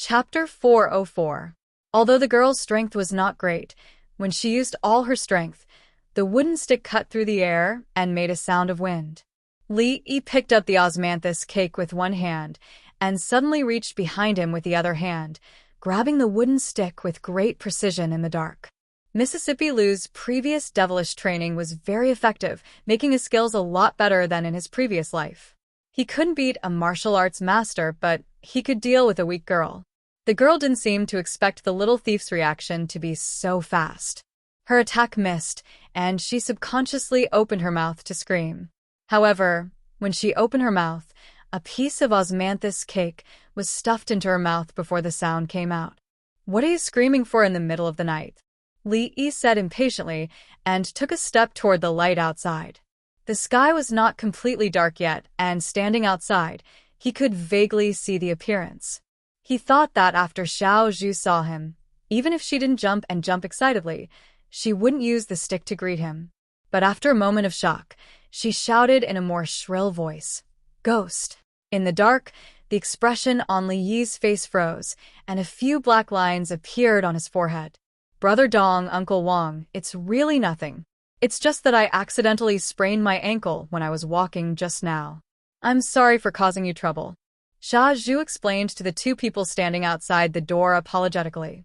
Chapter 404. Although the girl's strength was not great, when she used all her strength, the wooden stick cut through the air and made a sound of wind. Li picked up the osmanthus cake with one hand and suddenly reached behind him with the other hand, grabbing the wooden stick with great precision in the dark. Mississippi Lou's previous devilish training was very effective, making his skills a lot better than in his previous life. He couldn't beat a martial arts master, but he could deal with a weak girl. The girl didn't seem to expect the little thief's reaction to be so fast. Her attack missed, and she subconsciously opened her mouth to scream. However, when she opened her mouth, a piece of osmanthus cake was stuffed into her mouth before the sound came out. "What are you screaming for in the middle of the night?" Li said impatiently and took a step toward the light outside. The sky was not completely dark yet, and standing outside, he could vaguely see the appearance. He thought that after Xiao Zhu saw him, even if she didn't jump excitedly, she wouldn't use the stick to greet him. But after a moment of shock, she shouted in a more shrill voice, "Ghost!" In the dark, the expression on Li Yi's face froze, and a few black lines appeared on his forehead. "Brother Dong, Uncle Wang, it's really nothing. It's just that I accidentally sprained my ankle when I was walking just now. I'm sorry for causing you trouble." Xiao Zhu explained to the two people standing outside the door apologetically.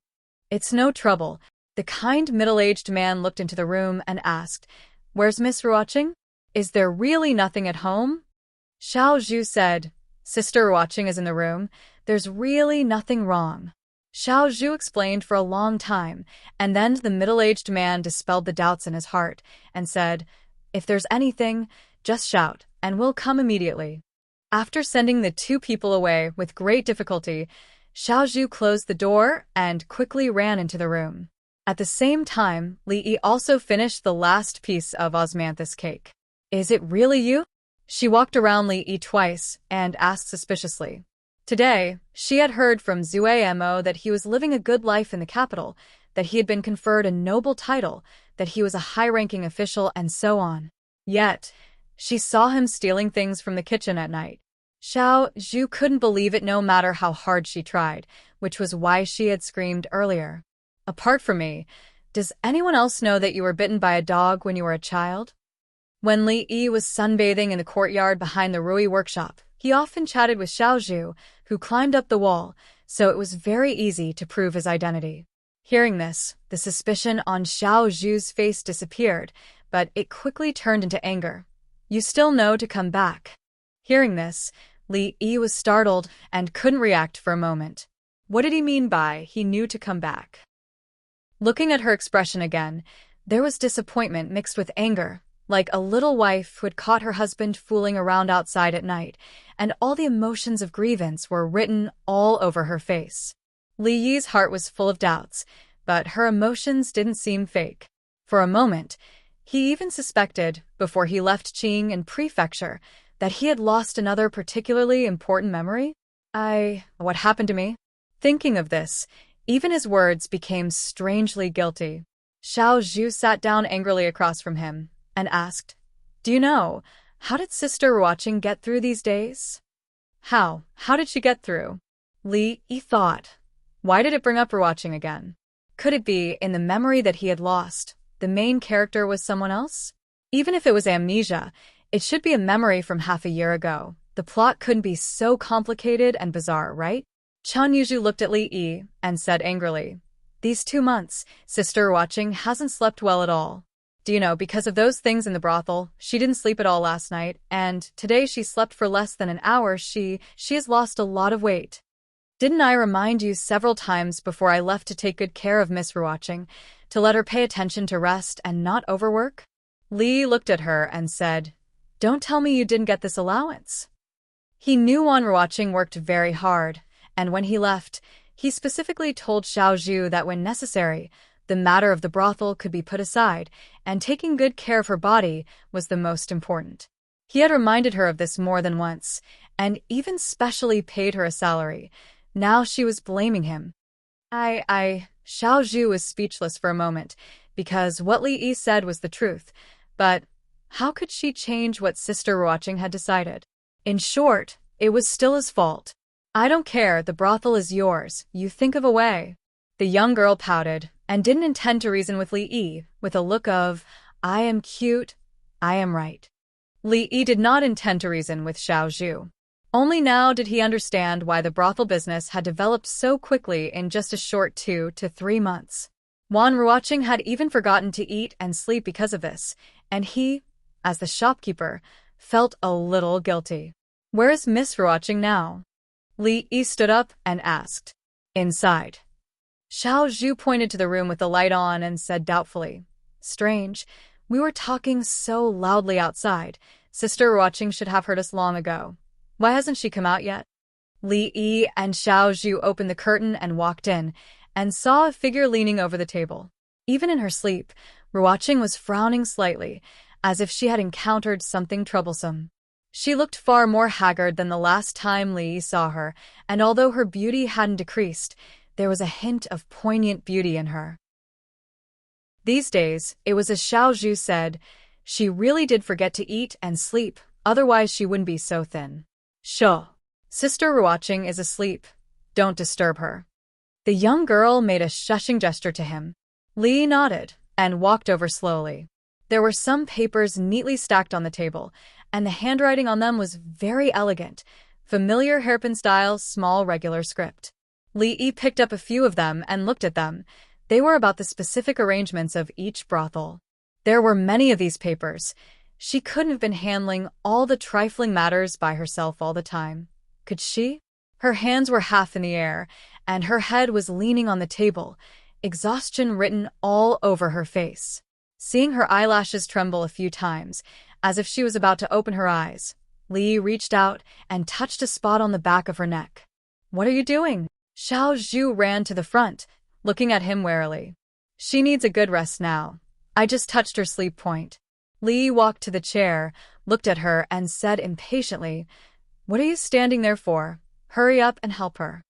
"It's no trouble." The kind middle-aged man looked into the room and asked, "Where's Miss Ruoqing? Is there really nothing at home?" Xiao Zhu said, "Sister Ruoqing is in the room. There's really nothing wrong." Xiao Zhu explained for a long time, and then the middle-aged man dispelled the doubts in his heart and said, "If there's anything, just shout, and we'll come immediately." After sending the two people away with great difficulty, Xiao Zhu closed the door and quickly ran into the room. At the same time, Li also finished the last piece of osmanthus cake. "Is it really you?" She walked around Li twice and asked suspiciously. Today, she had heard from Zue Mo that he was living a good life in the capital, that he had been conferred a noble title, that he was a high-ranking official, and so on. Yet, she saw him stealing things from the kitchen at night. Xiao Zhu couldn't believe it no matter how hard she tried, which was why she had screamed earlier. "Apart from me, does anyone else know that you were bitten by a dog when you were a child?" When Li was sunbathing in the courtyard behind the Rui workshop, he often chatted with Xiao Zhu, who climbed up the wall, so it was very easy to prove his identity. Hearing this, the suspicion on Xiao Zhu's face disappeared, but it quickly turned into anger. "You still know to come back." Hearing this, Li was startled and couldn't react for a moment. What did he mean by he knew to come back? Looking at her expression again, there was disappointment mixed with anger, like a little wife who had caught her husband fooling around outside at night, and all the emotions of grievance were written all over her face. Li Yi's heart was full of doubts, but her emotions didn't seem fake. For a moment, he even suspected, before he left Qing in prefecture, that he had lost another particularly important memory. What happened to me?" Thinking of this, even his words became strangely guilty. Xiao Zhu sat down angrily across from him and asked, "Do you know, how did Sister Ruoqing get through these days?" How did she get through? Li thought. Why did it bring up Ruoqing again? Could it be, in the memory that he had lost, the main character was someone else? Even if it was amnesia, it should be a memory from half a year ago. The plot couldn't be so complicated and bizarre, right? Chen Yuzhu looked at Li and said angrily, "These 2 months, Sister Ruoqing hasn't slept well at all. Do you know, because of those things in the brothel, she didn't sleep at all last night, and today she slept for less than an hour. She has lost a lot of weight. Didn't I remind you several times before I left to take good care of Miss Ruoqing, to let her pay attention to rest and not overwork?" Li looked at her and said, "Don't tell me you didn't get this allowance." He knew Ruoqing worked very hard, and when he left, he specifically told Xiao Zhu that when necessary, the matter of the brothel could be put aside, and taking good care of her body was the most important. He had reminded her of this more than once, and even specially paid her a salary. Now she was blaming him. Xiao Zhu was speechless for a moment, because what Li said was the truth, but how could she change what Sister Ruoqing had decided? In short, it was still his fault. I don't care, the brothel is yours, you think of a way. The young girl pouted, and didn't intend to reason with Li Yi, with a look of, I am cute, I am right. Li Yi did not intend to reason with Xiao Zhu. Only now did he understand why the brothel business had developed so quickly in just a short 2 to 3 months. Wan Ruoqing had even forgotten to eat and sleep because of this, and he, as the shopkeeper, felt a little guilty. Where is Miss Ruoqing now? Li Yi stood up and asked. Inside. Xiao Zhu pointed to the room with the light on and said doubtfully, Strange, we were talking so loudly outside. Sister Ruoqing should have heard us long ago. Why hasn't she come out yet? Li Yi and Xiao Zhu opened the curtain and walked in, and saw a figure leaning over the table. Even in her sleep, Ruoqing was frowning slightly, as if she had encountered something troublesome. She looked far more haggard than the last time Li Yi saw her, and although her beauty hadn't decreased, there was a hint of poignant beauty in her. These days, it was as Xiao Zhu said, she really did forget to eat and sleep, otherwise she wouldn't be so thin. Sure. Sister Ruoqing is asleep. Don't disturb her. The young girl made a shushing gesture to him. Li nodded and walked over slowly. There were some papers neatly stacked on the table, and the handwriting on them was very elegant, familiar hairpin-style, small regular script. Li Yi picked up a few of them and looked at them. They were about the specific arrangements of each brothel. There were many of these papers. She couldn't have been handling all the trifling matters by herself all the time. Could she? Her hands were half in the air, and her head was leaning on the table, exhaustion written all over her face. Seeing her eyelashes tremble a few times, as if she was about to open her eyes, Li reached out and touched a spot on the back of her neck. What are you doing? Xiao Zhu ran to the front, looking at him warily. She needs a good rest now. I just touched her sleep point. Li walked to the chair, looked at her, and said impatiently, What are you standing there for? Hurry up and help her.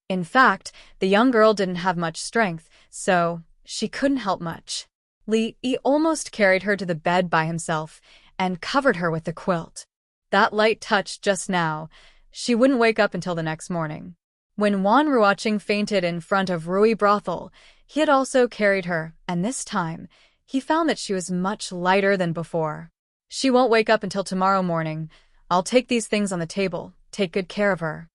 In fact, the young girl didn't have much strength, so she couldn't help much. Li Yi almost carried her to the bed by himself and covered her with the quilt. That light touch just now, she wouldn't wake up until the next morning. When Wan Ruoqing fainted in front of Rui Brothel, he had also carried her, and this time, he found that she was much lighter than before. She won't wake up until tomorrow morning. I'll take these things on the table. Take good care of her.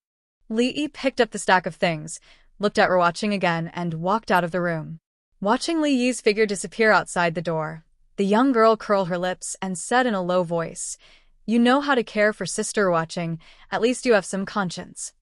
Li Yi picked up the stack of things, looked at Ruoqing again, and walked out of the room. Watching Li Yi's figure disappear outside the door, the young girl curled her lips and said in a low voice, You know how to care for Sister Ruoqing. At least you have some conscience.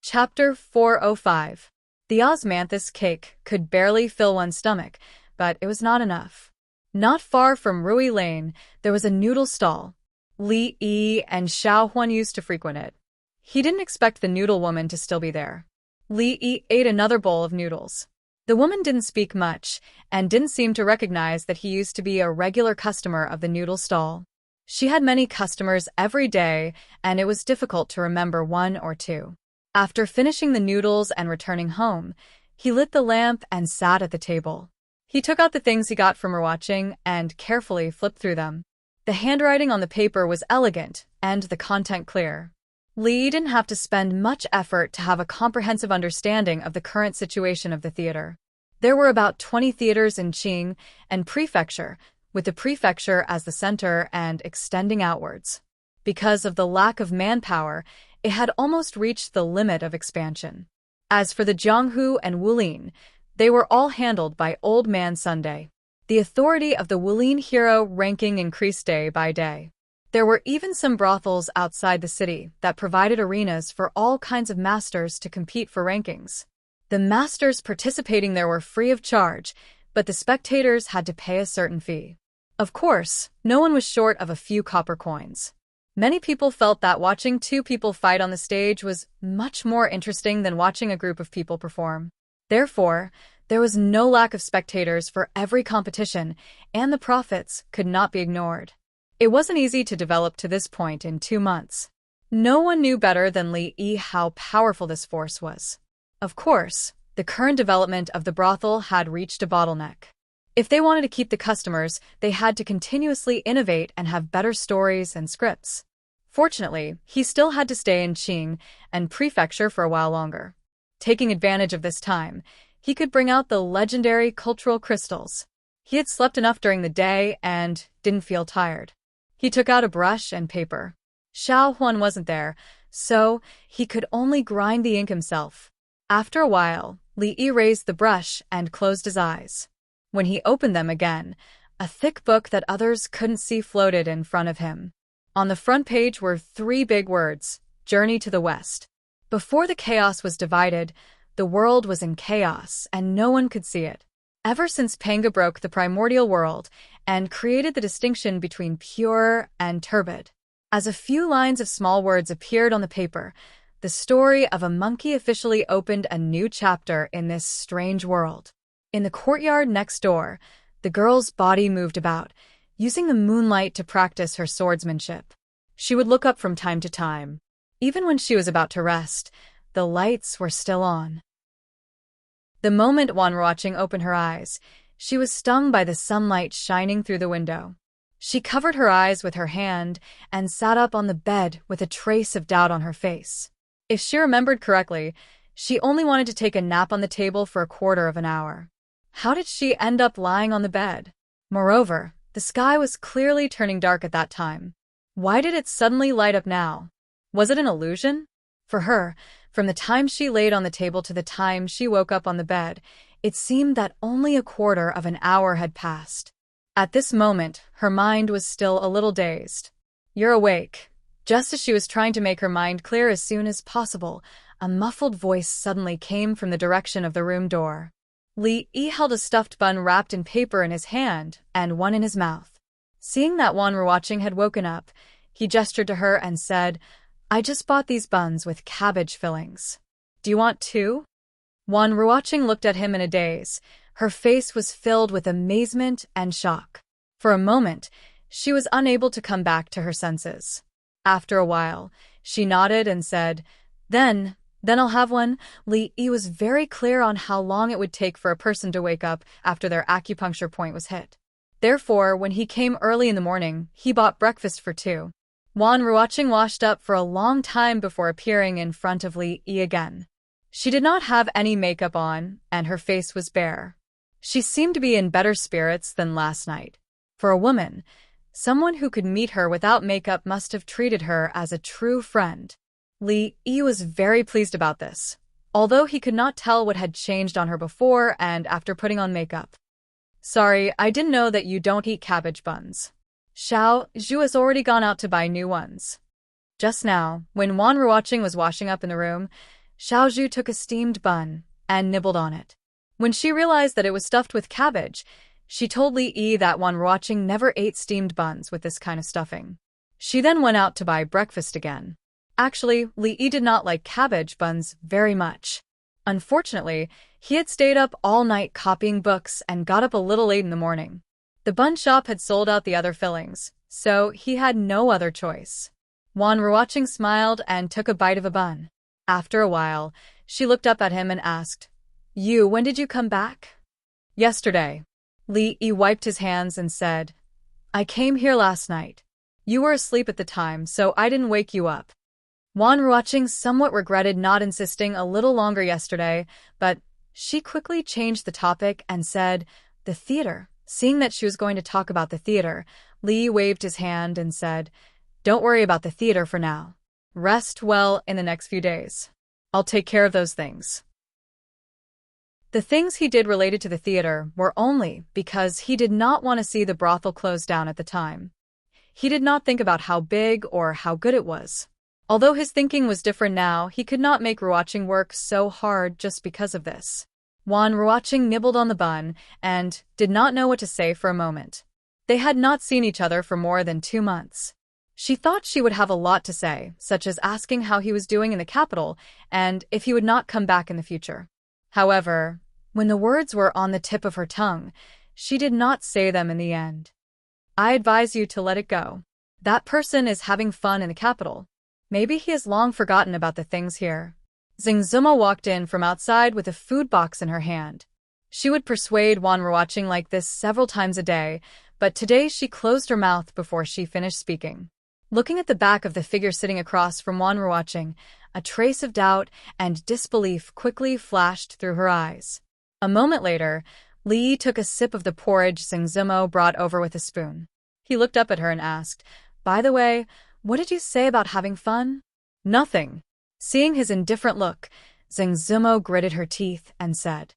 Chapter 405. The osmanthus cake could barely fill one's stomach, but it was not enough. Not far from Rui Lane, there was a noodle stall. Li Yi and Xiao Huan used to frequent it. He didn't expect the noodle woman to still be there. Li Yi ate another bowl of noodles. The woman didn't speak much, and didn't seem to recognize that he used to be a regular customer of the noodle stall. She had many customers every day, and it was difficult to remember one or two. After finishing the noodles and returning home, he lit the lamp and sat at the table. He took out the things he got from Ruoqing and carefully flipped through them. The handwriting on the paper was elegant and the content clear. Li didn't have to spend much effort to have a comprehensive understanding of the current situation of the theater. There were about 20 theaters in Qing and Prefecture, with the prefecture as the center and extending outwards. Because of the lack of manpower, it had almost reached the limit of expansion. As for the Jianghu and Wulin, they were all handled by Old Man Sunday. The authority of the Wulin hero ranking increased day by day. There were even some brothels outside the city that provided arenas for all kinds of masters to compete for rankings. The masters participating there were free of charge, but the spectators had to pay a certain fee. Of course, no one was short of a few copper coins. Many people felt that watching two people fight on the stage was much more interesting than watching a group of people perform. Therefore, there was no lack of spectators for every competition, and the profits could not be ignored. It wasn't easy to develop to this point in 2 months. No one knew better than Li Yi how powerful this force was. Of course, the current development of the brothel had reached a bottleneck. If they wanted to keep the customers, they had to continuously innovate and have better stories and scripts. Fortunately, he still had to stay in Qing and prefecture for a while longer. Taking advantage of this time, he could bring out the legendary cultural crystals. He had slept enough during the day and didn't feel tired. He took out a brush and paper. Xiao Huan wasn't there, so he could only grind the ink himself. After a while, Li Yi raised the brush and closed his eyes. When he opened them again, a thick book that others couldn't see floated in front of him. On the front page were 3 big words: Journey to the West. Before the chaos was divided, the world was in chaos and no one could see it. Ever since Panga broke the primordial world and created the distinction between pure and turbid. As a few lines of small words appeared on the paper, the story of a monkey officially opened a new chapter in this strange world. In the courtyard next door, the girl's body moved about, using the moonlight to practice her swordsmanship. She would look up from time to time. Even when she was about to rest, the lights were still on. The moment Wan Ruoqing opened her eyes, she was stung by the sunlight shining through the window. She covered her eyes with her hand and sat up on the bed with a trace of doubt on her face. If she remembered correctly, she only wanted to take a nap on the table for a quarter of an hour. How did she end up lying on the bed? Moreover, the sky was clearly turning dark at that time. Why did it suddenly light up now? Was it an illusion? For her, from the time she laid on the table to the time she woke up on the bed, it seemed that only a quarter of an hour had passed. At this moment, her mind was still a little dazed. "You're awake." Just as she was trying to make her mind clear as soon as possible, a muffled voice suddenly came from the direction of the room door. Li Yi held a stuffed bun wrapped in paper in his hand and one in his mouth. Seeing that Wan Ruoqing had woken up, he gestured to her and said, "I just bought these buns with cabbage fillings. Do you want 2? Wan Ruoqing looked at him in a daze. Her face was filled with amazement and shock. For a moment, she was unable to come back to her senses. After a while, she nodded and said, Then I'll have one." Li Yi was very clear on how long it would take for a person to wake up after their acupuncture point was hit. Therefore, when he came early in the morning, he bought breakfast for 2. Wan Ruoqing washed up for a long time before appearing in front of Li Yi again. She did not have any makeup on, and her face was bare. She seemed to be in better spirits than last night. For a woman, someone who could meet her without makeup must have treated her as a true friend. Li Yi was very pleased about this, although he could not tell what had changed on her before and after putting on makeup. "Sorry, I didn't know that you don't eat cabbage buns. Xiao Zhu has already gone out to buy new ones." Just now, when Wan Ruoqing was washing up in the room, Xiao Zhu took a steamed bun and nibbled on it. When she realized that it was stuffed with cabbage, she told Li Yi that Wan Ruoqing never ate steamed buns with this kind of stuffing. She then went out to buy breakfast again. Actually, Li Yi did not like cabbage buns very much. Unfortunately, he had stayed up all night copying books and got up a little late in the morning. The bun shop had sold out the other fillings, so he had no other choice. Wan Ruoqing smiled and took a bite of a bun. After a while, she looked up at him and asked, When did you come back?" "Yesterday." Li Yi wiped his hands and said, "I came here last night. You were asleep at the time, so I didn't wake you up." Wan Ruoqing somewhat regretted not insisting a little longer yesterday, but she quickly changed the topic and said, "The theater." Seeing that she was going to talk about the theater, Li waved his hand and said, "Don't worry about the theater for now. Rest well in the next few days. I'll take care of those things." The things he did related to the theater were only because he did not want to see the brothel close down at the time. He did not think about how big or how good it was. Although his thinking was different now, he could not make Ruoqing work so hard just because of this. Wan Ruoqing nibbled on the bun and did not know what to say for a moment. They had not seen each other for more than 2 months. She thought she would have a lot to say, such as asking how he was doing in the capital and if he would not come back in the future. However, when the words were on the tip of her tongue, she did not say them in the end. "I advise you to let it go. That person is having fun in the capital. Maybe he has long forgotten about the things here." Zingzuma walked in from outside with a food box in her hand. She would persuade Wan Ruoqing like this several times a day, but today she closed her mouth before she finished speaking. Looking at the back of the figure sitting across from Wanru watching, a trace of doubt and disbelief quickly flashed through her eyes. A moment later, Li took a sip of the porridge Zengzumo brought over with a spoon. He looked up at her and asked, "By the way, what did you say about having fun?" "Nothing." Seeing his indifferent look, Zengzumo gritted her teeth and said,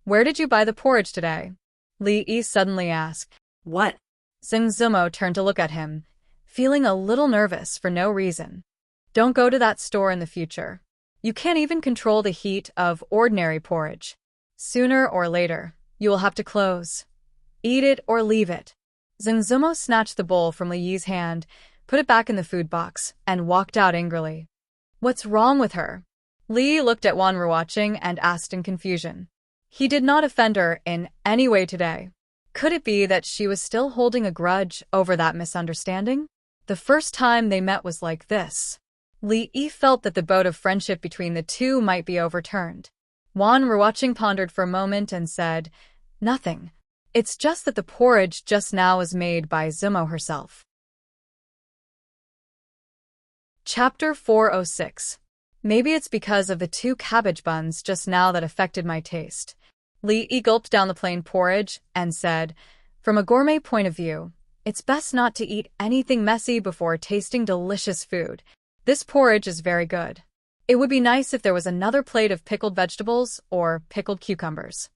"Where did you buy the porridge today?" Li suddenly asked. "What?" Zengzumo turned to look at him, feeling a little nervous for no reason. "Don't go to that store in the future. You can't even control the heat of ordinary porridge. Sooner or later, you will have to close. Eat it or leave it." Zengzumo snatched the bowl from Li's hand, put it back in the food box, and walked out angrily. "What's wrong with her?" Li looked at Wanru watching and asked in confusion. He did not offend her in any way today. Could it be that she was still holding a grudge over that misunderstanding? The first time they met was like this. Li felt that the boat of friendship between the two might be overturned. Wanru watching pondered for a moment and said, "Nothing. It's just that the porridge just now was made by Zumo herself." Chapter 406. Maybe it's because of the 2 cabbage buns just now that affected my taste. Li gulped down the plain porridge and said, "From a gourmet point of view, it's best not to eat anything messy before tasting delicious food. This porridge is very good. It would be nice if there was another plate of pickled vegetables or pickled cucumbers."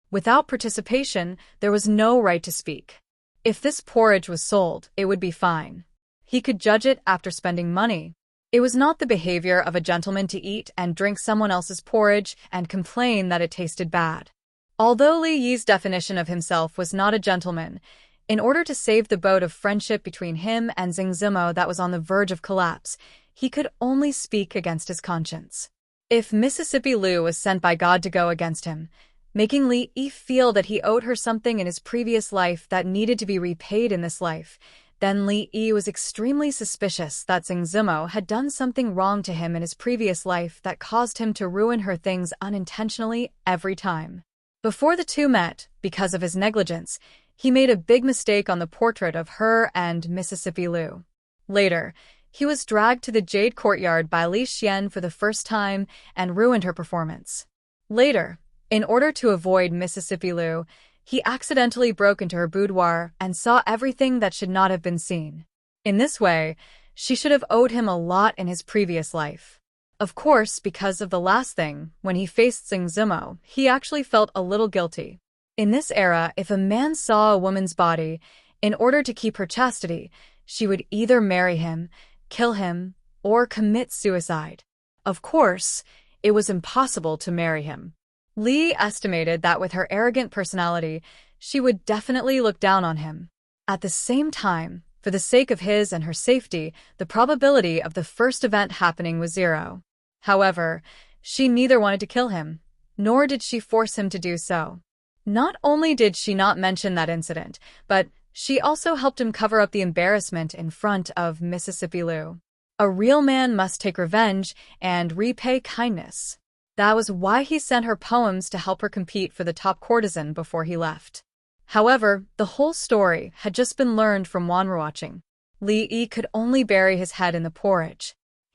Without participation, there was no right to speak. If this porridge was sold, it would be fine. He could judge it after spending money. It was not the behavior of a gentleman to eat and drink someone else's porridge and complain that it tasted bad. Although Li's definition of himself was not a gentleman, in order to save the boat of friendship between him and Zengzumo that was on the verge of collapse, he could only speak against his conscience. If Mississippi Lu was sent by God to go against him, making Li feel that he owed her something in his previous life that needed to be repaid in this life, then Li was extremely suspicious that Zengzumo had done something wrong to him in his previous life that caused him to ruin her things unintentionally every time. Before the two met, because of his negligence, he made a big mistake on the portrait of her and Mississippi Lu. Later, he was dragged to the Jade Courtyard by Li Xian for the first time and ruined her performance. Later, in order to avoid Mississippi Lu, he accidentally broke into her boudoir and saw everything that should not have been seen. In this way, she should have owed him a lot in his previous life. Of course, because of the last thing, when he faced Zengzumo, he actually felt a little guilty. In this era, if a man saw a woman's body, in order to keep her chastity, she would either marry him, kill him, or commit suicide. Of course, it was impossible to marry him. Li estimated that with her arrogant personality, she would definitely look down on him. At the same time, for the sake of his and her safety, the probability of the first event happening was 0. However, she neither wanted to kill him, nor did she force him to do so. Not only did she not mention that incident, but she also helped him cover up the embarrassment in front of Mississippi Lu. A real man must take revenge and repay kindness. That was why he sent her poems to help her compete for the top courtesan before he left. However, the whole story had just been learned from Wanru watching. Li could only bury his head in the porridge.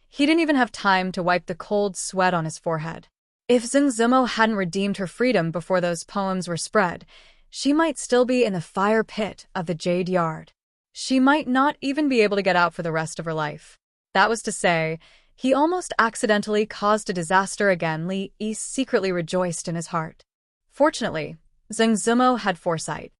He didn't even have time to wipe the cold sweat on his forehead. If Zengzumo hadn't redeemed her freedom before those poems were spread, she might still be in the fire pit of the Jade Yard. She might not even be able to get out for the rest of her life. That was to say, he almost accidentally caused a disaster again. Li secretly rejoiced in his heart. Fortunately, Zengzumo had foresight.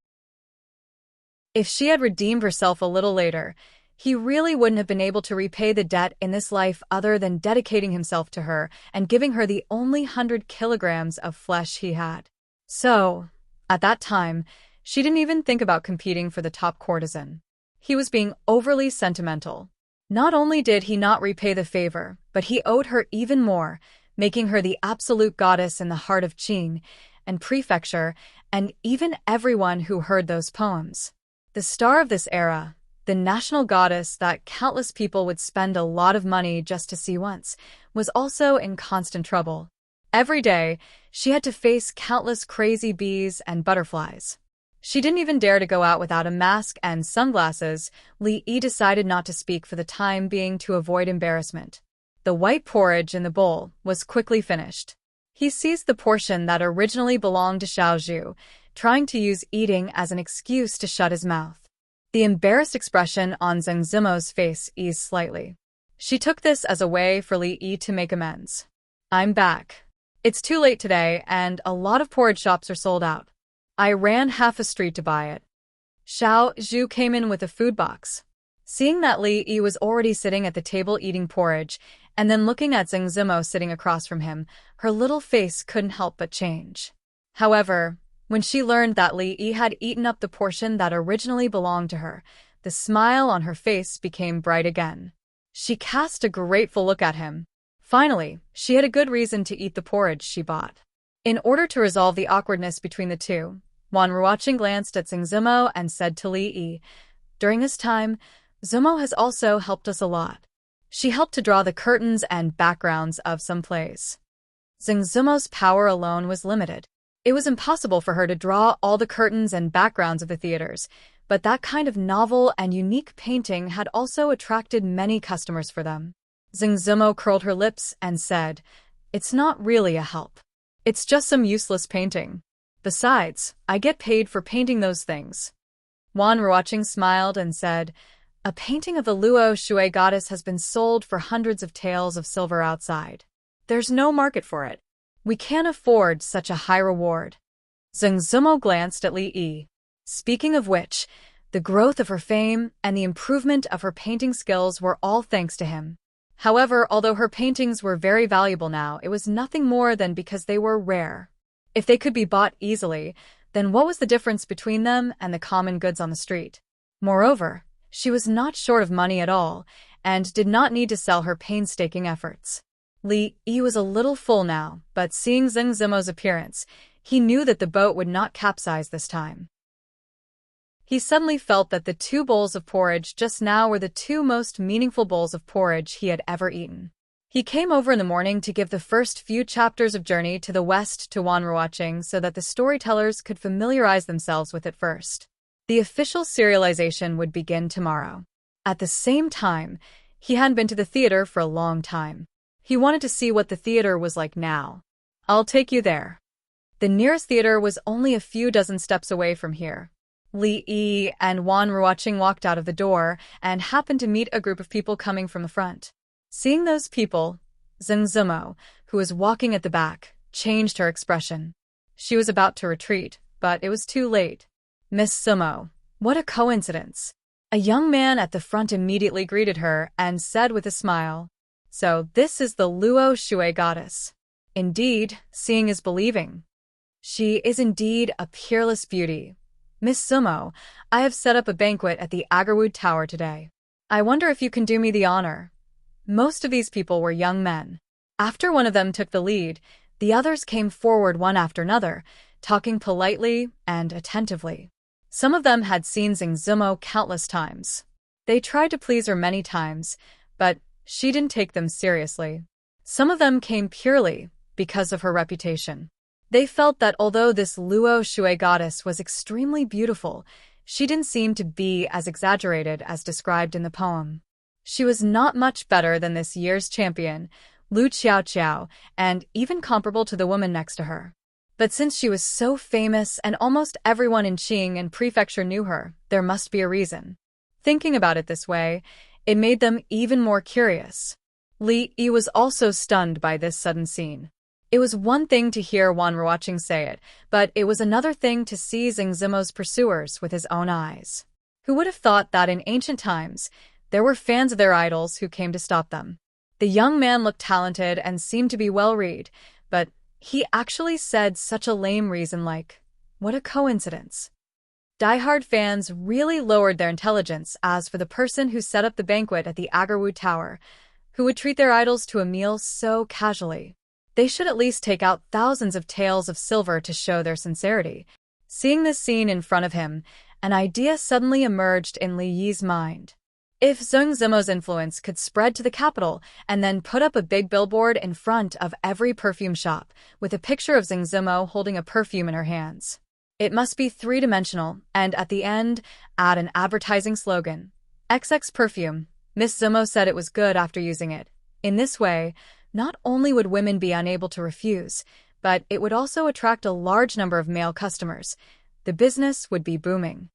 If she had redeemed herself a little later, he really wouldn't have been able to repay the debt in this life other than dedicating himself to her and giving her the only 100 kilograms of flesh he had. So, at that time, she didn't even think about competing for the top courtesan. He was being overly sentimental. Not only did he not repay the favor, but he owed her even more, making her the absolute goddess in the heart of Qing and prefecture and even everyone who heard those poems. The star of this era, the national goddess that countless people would spend a lot of money just to see once, was also in constant trouble. Every day, she had to face countless crazy bees and butterflies. She didn't even dare to go out without a mask and sunglasses. Li Yi decided not to speak for the time being to avoid embarrassment. The white porridge in the bowl was quickly finished. He seized the portion that originally belonged to Xiao Zhu, trying to use eating as an excuse to shut his mouth. The embarrassed expression on Zheng Zimo's face eased slightly. She took this as a way for Li Yi to make amends. I'm back. It's too late today, and a lot of porridge shops are sold out. I ran half a street to buy it. Xiao Zhu came in with a food box. Seeing that Li Yi was already sitting at the table eating porridge, and then looking at Zheng Zimo sitting across from him, her little face couldn't help but change. However, when she learned that Li Yi had eaten up the portion that originally belonged to her, the smile on her face became bright again. She cast a grateful look at him. Finally, she had a good reason to eat the porridge she bought. In order to resolve the awkwardness between the two, Wan Ruoqing glanced at Zheng Zimo and said to Li Yi, "During this time, Zimo has also helped us a lot. She helped to draw the curtains and backgrounds of some plays." Zheng Zimo's power alone was limited. It was impossible for her to draw all the curtains and backgrounds of the theaters, but that kind of novel and unique painting had also attracted many customers for them. Zheng Zimo curled her lips and said, "It's not really a help. It's just some useless painting. Besides, I get paid for painting those things." Wan Ruoqing smiled and said, "A painting of the Luo Shui goddess has been sold for hundreds of taels of silver outside. There's no market for it. We can't afford such a high reward." Zheng Zimo glanced at Li Yi. Speaking of which, the growth of her fame and the improvement of her painting skills were all thanks to him. However, although her paintings were very valuable now, it was nothing more than because they were rare. If they could be bought easily, then what was the difference between them and the common goods on the street? Moreover, she was not short of money at all, and did not need to sell her painstaking efforts. Li Yi was a little full now, but seeing Zheng Zimo's appearance, he knew that the boat would not capsize this time. He suddenly felt that the 2 bowls of porridge just now were the 2 most meaningful bowls of porridge he had ever eaten. He came over in the morning to give the first few chapters of Journey to the West to Wan Ruoqing so that the storytellers could familiarize themselves with it first. The official serialization would begin tomorrow. At the same time, he hadn't been to the theater for a long time. He wanted to see what the theater was like now. "I'll take you there." The nearest theater was only a few dozen steps away from here. Li Yi and Wan Ruoqing walked out of the door and happened to meet a group of people coming from the front. Seeing those people, Zheng Zimo, who was walking at the back, changed her expression. She was about to retreat, but it was too late. "Miss Zimo, what a coincidence." A young man at the front immediately greeted her and said with a smile, "So this is the Luo Shui goddess." Indeed, seeing is believing. She is indeed a peerless beauty. "Miss Zimo, I have set up a banquet at the Agarwood Tower today. I wonder if you can do me the honor." Most of these people were young men. After one of them took the lead, the others came forward one after another, talking politely and attentively. Some of them had seen Zheng Zimo countless times. They tried to please her many times, but she didn't take them seriously. Some of them came purely because of her reputation. They felt that although this Luo Shui goddess was extremely beautiful, she didn't seem to be as exaggerated as described in the poem. She was not much better than this year's champion, Lu Qiao, and even comparable to the woman next to her. But since she was so famous and almost everyone in Qing and prefecture knew her, there must be a reason. Thinking about it this way, it made them even more curious. Li Yi was also stunned by this sudden scene. It was one thing to hear Wan Ruoqing say it, but it was another thing to see Zheng Zimo's pursuers with his own eyes. Who would have thought that in ancient times, there were fans of their idols who came to stop them? The young man looked talented and seemed to be well-read, but he actually said such a lame reason like, "What a coincidence." Die-hard fans really lowered their intelligence as for the person who set up the banquet at the Agarwood Tower, who would treat their idols to a meal so casually. They should at least take out thousands of taels of silver to show their sincerity. Seeing this scene in front of him, an idea suddenly emerged in Li Yi's mind. If Zheng Zimo's influence could spread to the capital and then put up a big billboard in front of every perfume shop with a picture of Zheng Zimo holding a perfume in her hands, It must be three-dimensional, and at the end, add an advertising slogan. XX perfume. Miss Zumo said it was good after using it. In this way, not only would women be unable to refuse, but it would also attract a large number of male customers. The business would be booming.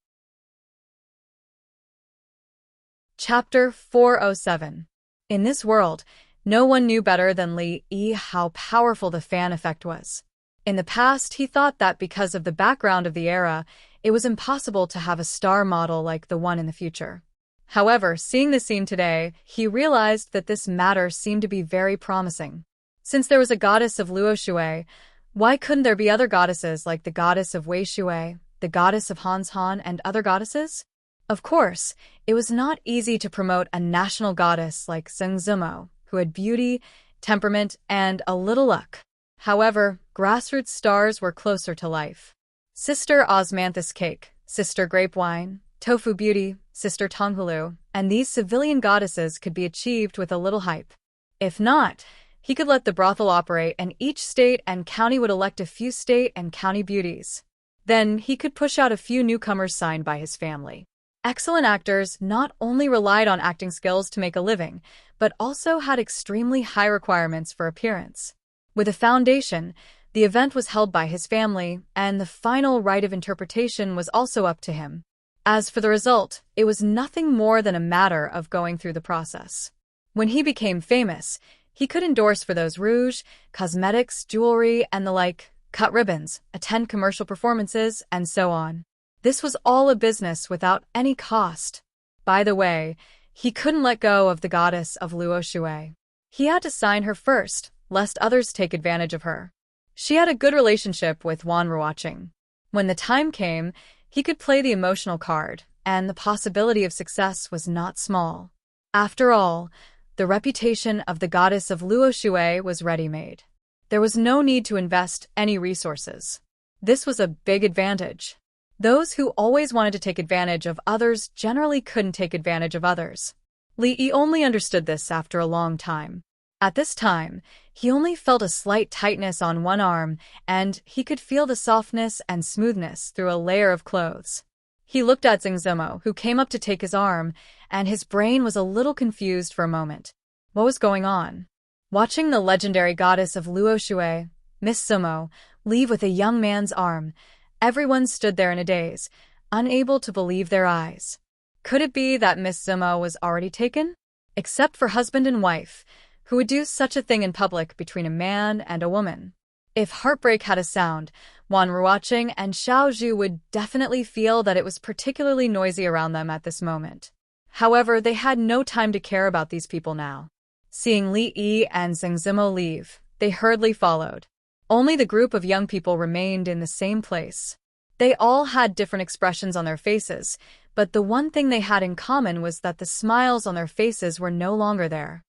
Chapter 407. In this world, no one knew better than Li Yi how powerful the fan effect was. In the past, he thought that because of the background of the era, it was impossible to have a star model like the one in the future. However, seeing the scene today, he realized that this matter seemed to be very promising. Since there was a goddess of Luo Shui, why couldn't there be other goddesses like the goddess of Wei Shui, the goddess of Hans Han, and other goddesses? Of course, it was not easy to promote a national goddess like Zeng Zumo, who had beauty, temperament, and a little luck. However, grassroots stars were closer to life. Sister Osmanthus Cake, Sister Grapevine, Tofu Beauty, Sister Tonghulu, and these civilian goddesses could be achieved with a little hype. If not, he could let the brothel operate and each state and county would elect a few state and county beauties. Then he could push out a few newcomers signed by his family. Excellent actors not only relied on acting skills to make a living, but also had extremely high requirements for appearance. With a foundation, the event was held by his family, and the final right of interpretation was also up to him. As for the result, it was nothing more than a matter of going through the process. When he became famous, he could endorse for those rouge, cosmetics, jewelry, and the like, cut ribbons, attend commercial performances, and so on. This was all a business without any cost. By the way, he couldn't let go of the goddess of Luo Shui. He had to sign her first, lest others take advantage of her. She had a good relationship with Wan Ruoqing. When the time came, he could play the emotional card, and the possibility of success was not small. After all, the reputation of the goddess of Luo Shui was ready-made. There was no need to invest any resources. This was a big advantage. Those who always wanted to take advantage of others generally couldn't take advantage of others. Li Yi only understood this after a long time. At this time, he only felt a slight tightness on one arm, and he could feel the softness and smoothness through a layer of clothes. He looked at Zeng Zumo, who came up to take his arm, and his brain was a little confused for a moment. What was going on? Watching the legendary goddess of Luo Shui, Miss Zumo, leave with a young man's arm, everyone stood there in a daze, unable to believe their eyes. Could it be that Miss Zumo was already taken? Except for husband and wife, who would do such a thing in public between a man and a woman? If heartbreak had a sound, Wan Ruoqing and Xiao Zhu would definitely feel that it was particularly noisy around them at this moment. However, they had no time to care about these people now. Seeing Li Yi and Zeng Zumo leave, they hurriedly followed. Only the group of young people remained in the same place. They all had different expressions on their faces, but the one thing they had in common was that the smiles on their faces were no longer there.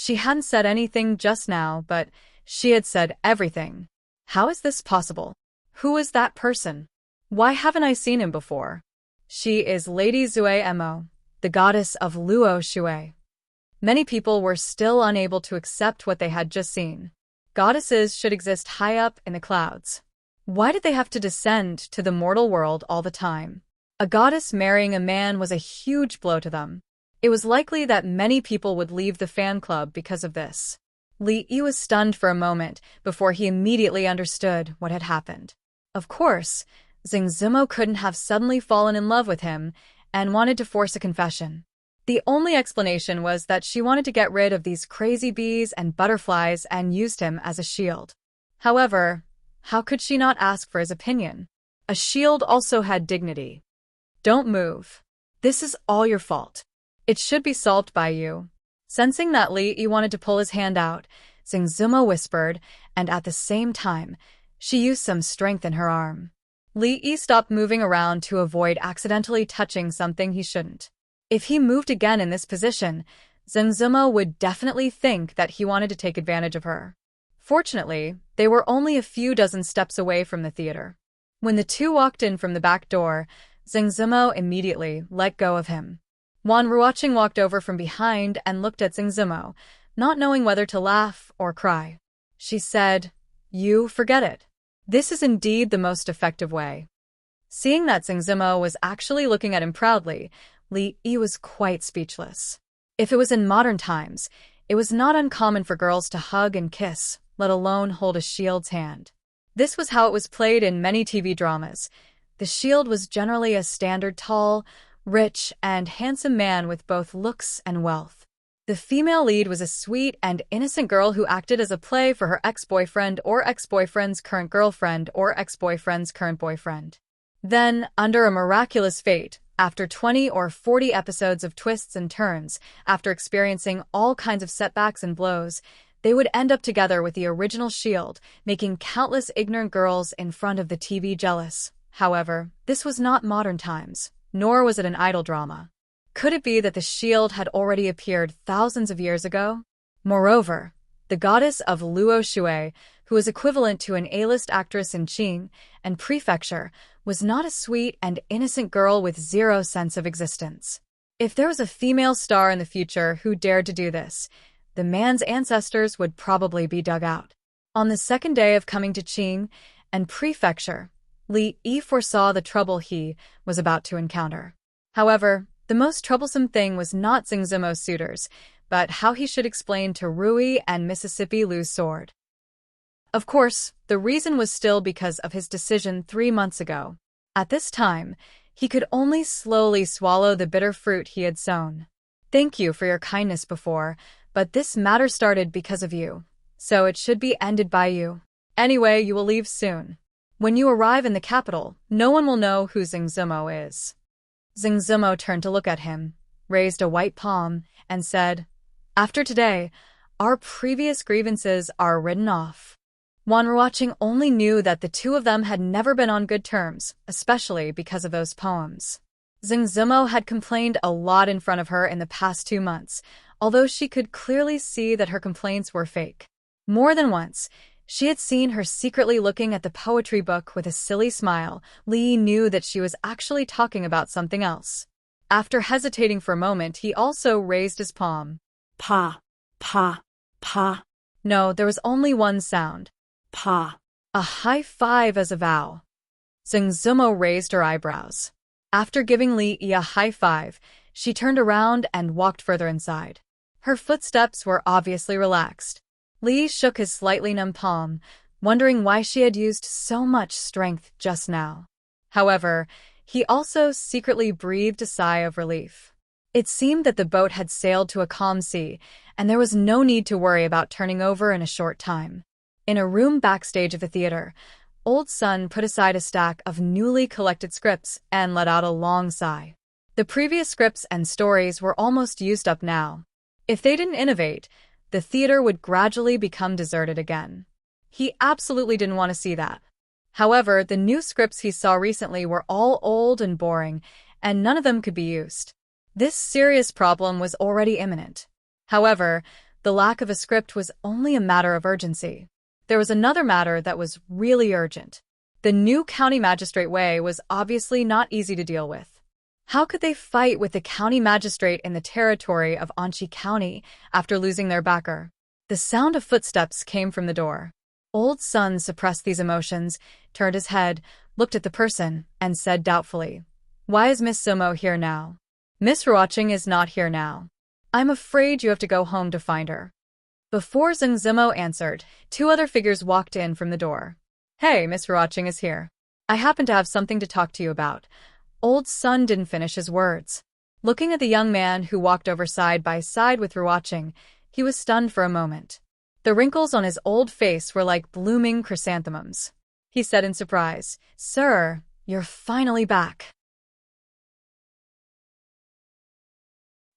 She hadn't said anything just now, but she had said everything. How is this possible? Who is that person? Why haven't I seen him before? She is Lady Zui Emo, the goddess of Luo Shui. Many people were still unable to accept what they had just seen. Goddesses should exist high up in the clouds. Why did they have to descend to the mortal world all the time? A goddess marrying a man was a huge blow to them. It was likely that many people would leave the fan club because of this. Li Yi was stunned for a moment before he immediately understood what had happened. Of course, Zeng Zumo couldn't have suddenly fallen in love with him and wanted to force a confession. The only explanation was that she wanted to get rid of these crazy bees and butterflies and used him as a shield. However, how could she not ask for his opinion? A shield also had dignity. Don't move. This is all your fault. It should be solved by you. Sensing that Li Yi wanted to pull his hand out, Zeng Zumo whispered, and at the same time, she used some strength in her arm. Li Yi stopped moving around to avoid accidentally touching something he shouldn't. If he moved again in this position, Zeng Zumo would definitely think that he wanted to take advantage of her. Fortunately, they were only a few dozen steps away from the theater. When the two walked in from the back door, Zeng Zumo immediately let go of him. Wan Ruoqing walked over from behind and looked at Zeng Zumo, not knowing whether to laugh or cry. She said, "You forget it. This is indeed the most effective way. Seeing that Zhengzimo was actually looking at him proudly, Li Yi was quite speechless. If it was in modern times, it was not uncommon for girls to hug and kiss, let alone hold a shield's hand. This was how it was played in many TV dramas. The shield was generally a standard tall, rich, and handsome man with both looks and wealth. The female lead was a sweet and innocent girl who acted as a play for her ex-boyfriend or ex-boyfriend's current girlfriend or ex-boyfriend's current boyfriend. Then, under a miraculous fate, after 20 or 40 episodes of twists and turns, after experiencing all kinds of setbacks and blows, they would end up together with the original shield, making countless ignorant girls in front of the TV jealous. However, this was not modern times, nor was it an idol drama. Could it be that the shield had already appeared thousands of years ago? Moreover, the goddess of Luo Shui, who was equivalent to an A-list actress in Qing and prefecture, was not a sweet and innocent girl with zero sense of existence. If there was a female star in the future who dared to do this, the man's ancestors would probably be dug out. On the second day of coming to Qing and prefecture, Li Yi foresaw the trouble he was about to encounter. However, the most troublesome thing was not Zhengzimo's suitors, but how he should explain to Rui and Mississippi Lu's sword. Of course, the reason was still because of his decision 3 months ago. At this time, he could only slowly swallow the bitter fruit he had sown. Thank you for your kindness before, but this matter started because of you, so it should be ended by you. Anyway, you will leave soon. When you arrive in the capital, no one will know who Zhengzimo is. Zhengzimo turned to look at him, raised a white palm, and said, "After today, our previous grievances are written off." Wanruoqing only knew that the two of them had never been on good terms, especially because of those poems. Zhengzimo had complained a lot in front of her in the past 2 months, although she could clearly see that her complaints were fake. More than once, she had seen her secretly looking at the poetry book with a silly smile. Li knew that she was actually talking about something else. After hesitating for a moment, he also raised his palm. Pa, pa, pa. No, there was only one sound. Pa. A high five as a vow. Zhengzimo raised her eyebrows. After giving Li Yi a high five, she turned around and walked further inside. Her footsteps were obviously relaxed. Li shook his slightly numb palm, wondering why she had used so much strength just now. However, he also secretly breathed a sigh of relief. It seemed that the boat had sailed to a calm sea, and there was no need to worry about turning over in a short time. In a room backstage of the theater, Old Sun put aside a stack of newly collected scripts and let out a long sigh. The previous scripts and stories were almost used up now. If they didn't innovate, the theater would gradually become deserted again. He absolutely didn't want to see that. However, the new scripts he saw recently were all old and boring, and none of them could be used. This serious problem was already imminent. However, the lack of a script was only a matter of urgency. There was another matter that was really urgent. The new county magistrate way was obviously not easy to deal with. How could they fight with the county magistrate in the territory of Anqi County after losing their backer? The sound of footsteps came from the door. Old Sun suppressed these emotions, turned his head, looked at the person, and said doubtfully, "Why is Miss Sumo here now?" "Miss Ruoqing is not here now. I'm afraid you have to go home to find her." Before Zhengzimo answered, 2 other figures walked in from the door. "Hey, Miss Ruoqing is here. I happen to have something to talk to you about." Old Sun didn't finish his words. Looking at the young man who walked over side by side with Ruoqing, he was stunned for a moment. The wrinkles on his old face were like blooming chrysanthemums. He said in surprise, "Sir, you're finally back."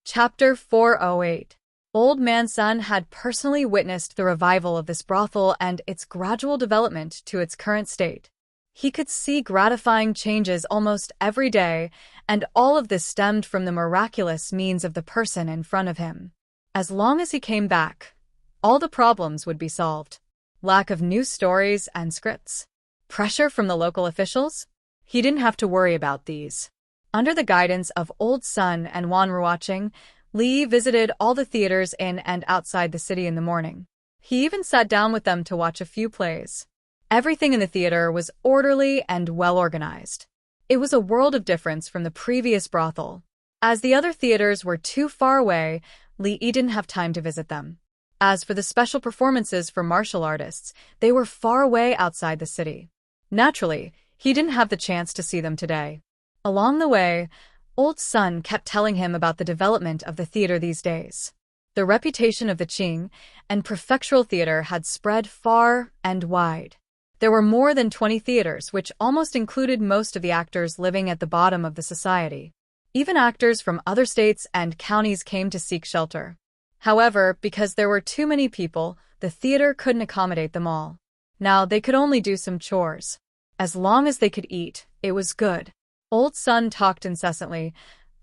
Chapter 408. Old Man Sun had personally witnessed the revival of this brothel and its gradual development to its current state. He could see gratifying changes almost every day, and all of this stemmed from the miraculous means of the person in front of him. As long as he came back, all the problems would be solved. Lack of new stories and scripts. Pressure from the local officials? He didn't have to worry about these. Under the guidance of Old Sun and Wanruoqing, Li visited all the theaters in and outside the city in the morning. He even sat down with them to watch a few plays. Everything in the theater was orderly and well-organized. It was a world of difference from the previous brothel. As the other theaters were too far away, Lee didn't have time to visit them. As for the special performances for martial artists, they were far away outside the city. Naturally, he didn't have the chance to see them today. Along the way, Old Sun kept telling him about the development of the theater these days. The reputation of the Qing and prefectural theater had spread far and wide. There were more than 20 theaters, which almost included most of the actors living at the bottom of the society. Even actors from other states and counties came to seek shelter. However, because there were too many people, the theater couldn't accommodate them all. Now they could only do some chores. As long as they could eat, it was good. Old Sun talked incessantly.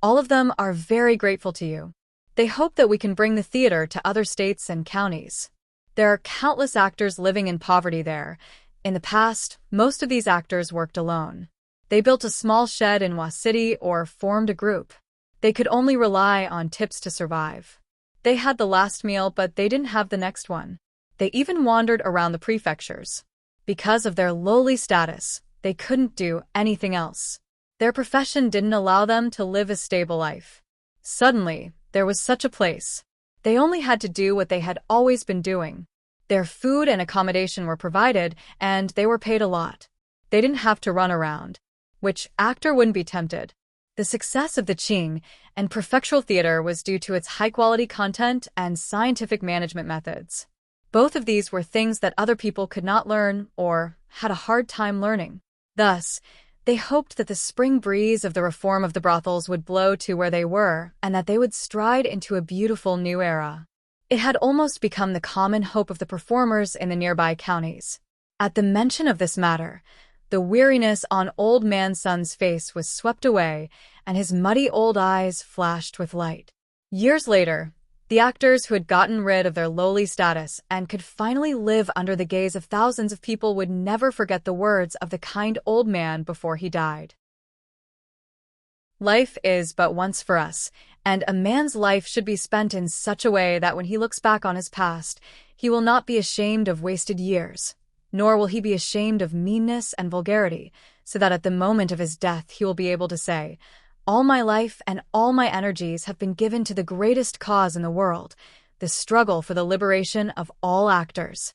All of them are very grateful to you. They hope that we can bring the theater to other states and counties. There are countless actors living in poverty there. In the past, most of these actors worked alone. They built a small shed in Wa City or formed a group. They could only rely on tips to survive. They had the last meal, but they didn't have the next one. They even wandered around the prefectures. Because of their lowly status, they couldn't do anything else. Their profession didn't allow them to live a stable life. Suddenly, there was such a place. They only had to do what they had always been doing. Their food and accommodation were provided, and they were paid a lot. They didn't have to run around. Which actor wouldn't be tempted? The success of the Qing and prefectural theater was due to its high-quality content and scientific management methods. Both of these were things that other people could not learn or had a hard time learning. Thus, they hoped that the spring breeze of the reform of the brothels would blow to where they were and that they would stride into a beautiful new era. It had almost become the common hope of the performers in the nearby counties. At the mention of this matter, the weariness on Old Man Sun's face was swept away, and his muddy old eyes flashed with light. Years later, the actors who had gotten rid of their lowly status and could finally live under the gaze of thousands of people would never forget the words of the kind old man before he died. Life is but once for us, and a man's life should be spent in such a way that when he looks back on his past, he will not be ashamed of wasted years. Nor will he be ashamed of meanness and vulgarity, so that at the moment of his death he will be able to say, "All my life and all my energies have been given to the greatest cause in the world, the struggle for the liberation of all actors."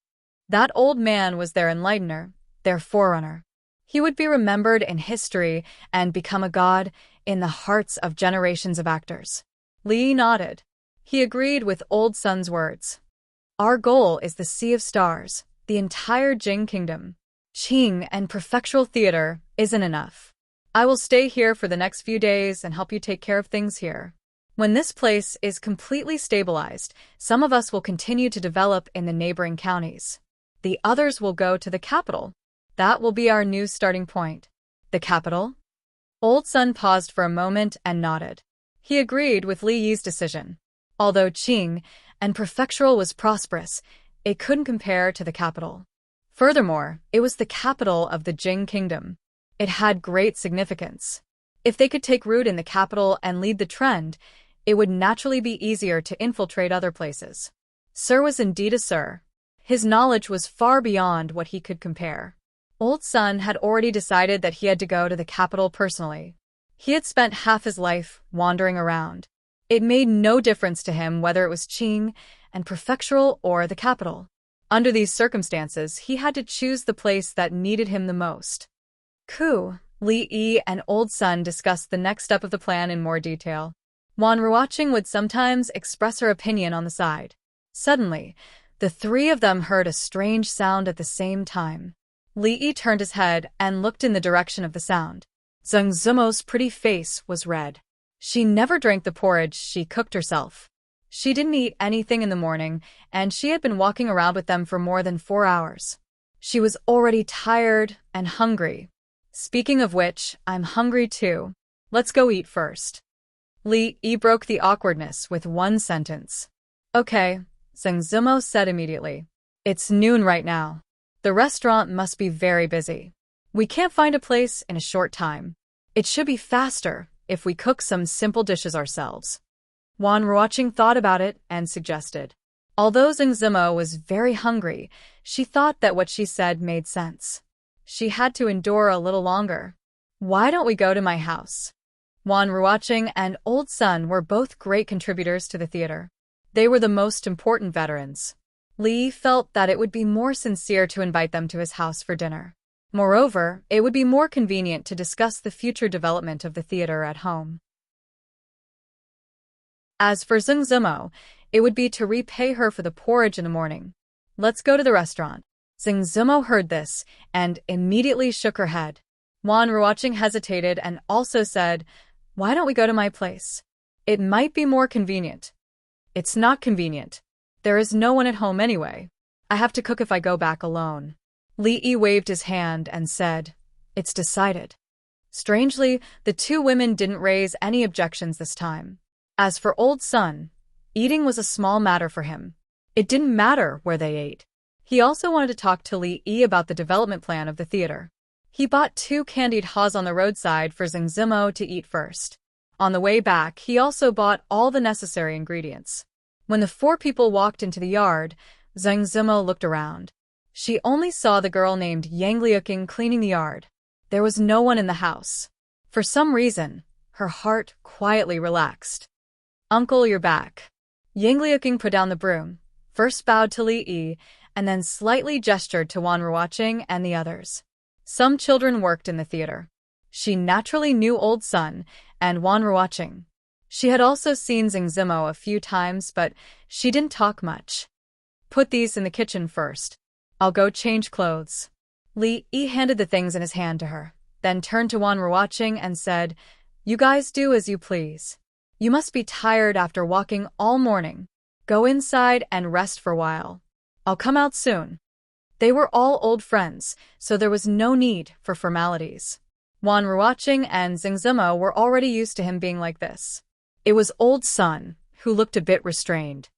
That old man was their enlightener, their forerunner. He would be remembered in history and become a god in the hearts of generations of actors. Lee nodded. He agreed with Old Sun's words. Our goal is the Sea of Stars. The entire Jing Kingdom. Qing and prefectural theater isn't enough. I will stay here for the next few days and help you take care of things here. When this place is completely stabilized, some of us will continue to develop in the neighboring counties. The others will go to the capital. That will be our new starting point. The capital? Old Sun paused for a moment and nodded. He agreed with Li Yi's decision. Although Qing and prefectural was prosperous, it couldn't compare to the capital. Furthermore, it was the capital of the Jing Kingdom. It had great significance. If they could take root in the capital and lead the trend, it would naturally be easier to infiltrate other places. Sir was indeed a sir. His knowledge was far beyond what he could compare. Old Sun had already decided that he had to go to the capital personally. He had spent half his life wandering around. It made no difference to him whether it was Qing and prefectural or the capital. Under these circumstances, he had to choose the place that needed him the most. Li Yi and Old Sun discussed the next step of the plan in more detail. Wan Ruoqing would sometimes express her opinion on the side. Suddenly, the three of them heard a strange sound at the same time. Li Yi turned his head and looked in the direction of the sound. Zheng Zimo's pretty face was red. She never drank the porridge she cooked herself. She didn't eat anything in the morning, and she had been walking around with them for more than 4 hours. She was already tired and hungry. Speaking of which, I'm hungry too. Let's go eat first. Li Yi broke the awkwardness with one sentence. Okay, Zheng Zimo said immediately. It's noon right now. The restaurant must be very busy. We can't find a place in a short time. It should be faster if we cook some simple dishes ourselves. Wan Ruoqing thought about it and suggested. Although Zengzimo was very hungry, she thought that what she said made sense. She had to endure a little longer. Why don't we go to my house? Wan Ruoqing and Old Sun were both great contributors to the theater. They were the most important veterans. Li felt that it would be more sincere to invite them to his house for dinner. Moreover, it would be more convenient to discuss the future development of the theater at home. As for Zengzimo, it would be to repay her for the porridge in the morning. Let's go to the restaurant. Zengzimo heard this and immediately shook her head. Wan Ruoqing hesitated and also said, "Why don't we go to my place? It might be more convenient." "It's not convenient. There is no one at home anyway. I have to cook if I go back alone." Li Yi waved his hand and said, "It's decided." Strangely, the two women didn't raise any objections this time. As for Old Sun, eating was a small matter for him. It didn't matter where they ate. He also wanted to talk to Li Yi about the development plan of the theater. He bought 2 candied haws on the roadside for Zengzimo to eat first. On the way back, he also bought all the necessary ingredients. When the 4 people walked into the yard, Zengzimo looked around. She only saw the girl named Yang Liuqing cleaning the yard. There was no one in the house. For some reason, her heart quietly relaxed. "Uncle, you're back." Yang Liuqing put down the broom, first bowed to Li Yi, and then slightly gestured to Wan Ruoqing and the others. Some children worked in the theater. She naturally knew Old Sun and Wan Ruoqing. She had also seen Zengzimo a few times, but she didn't talk much. "Put these in the kitchen first. I'll go change clothes." Li Yi handed the things in his hand to her, then turned to Wan Ruoqing and said, "You guys do as you please. You must be tired after walking all morning. Go inside and rest for a while. I'll come out soon." They were all old friends, so there was no need for formalities. Wan Ruoqing and Zengzimo were already used to him being like this. It was Old Sun, who looked a bit restrained.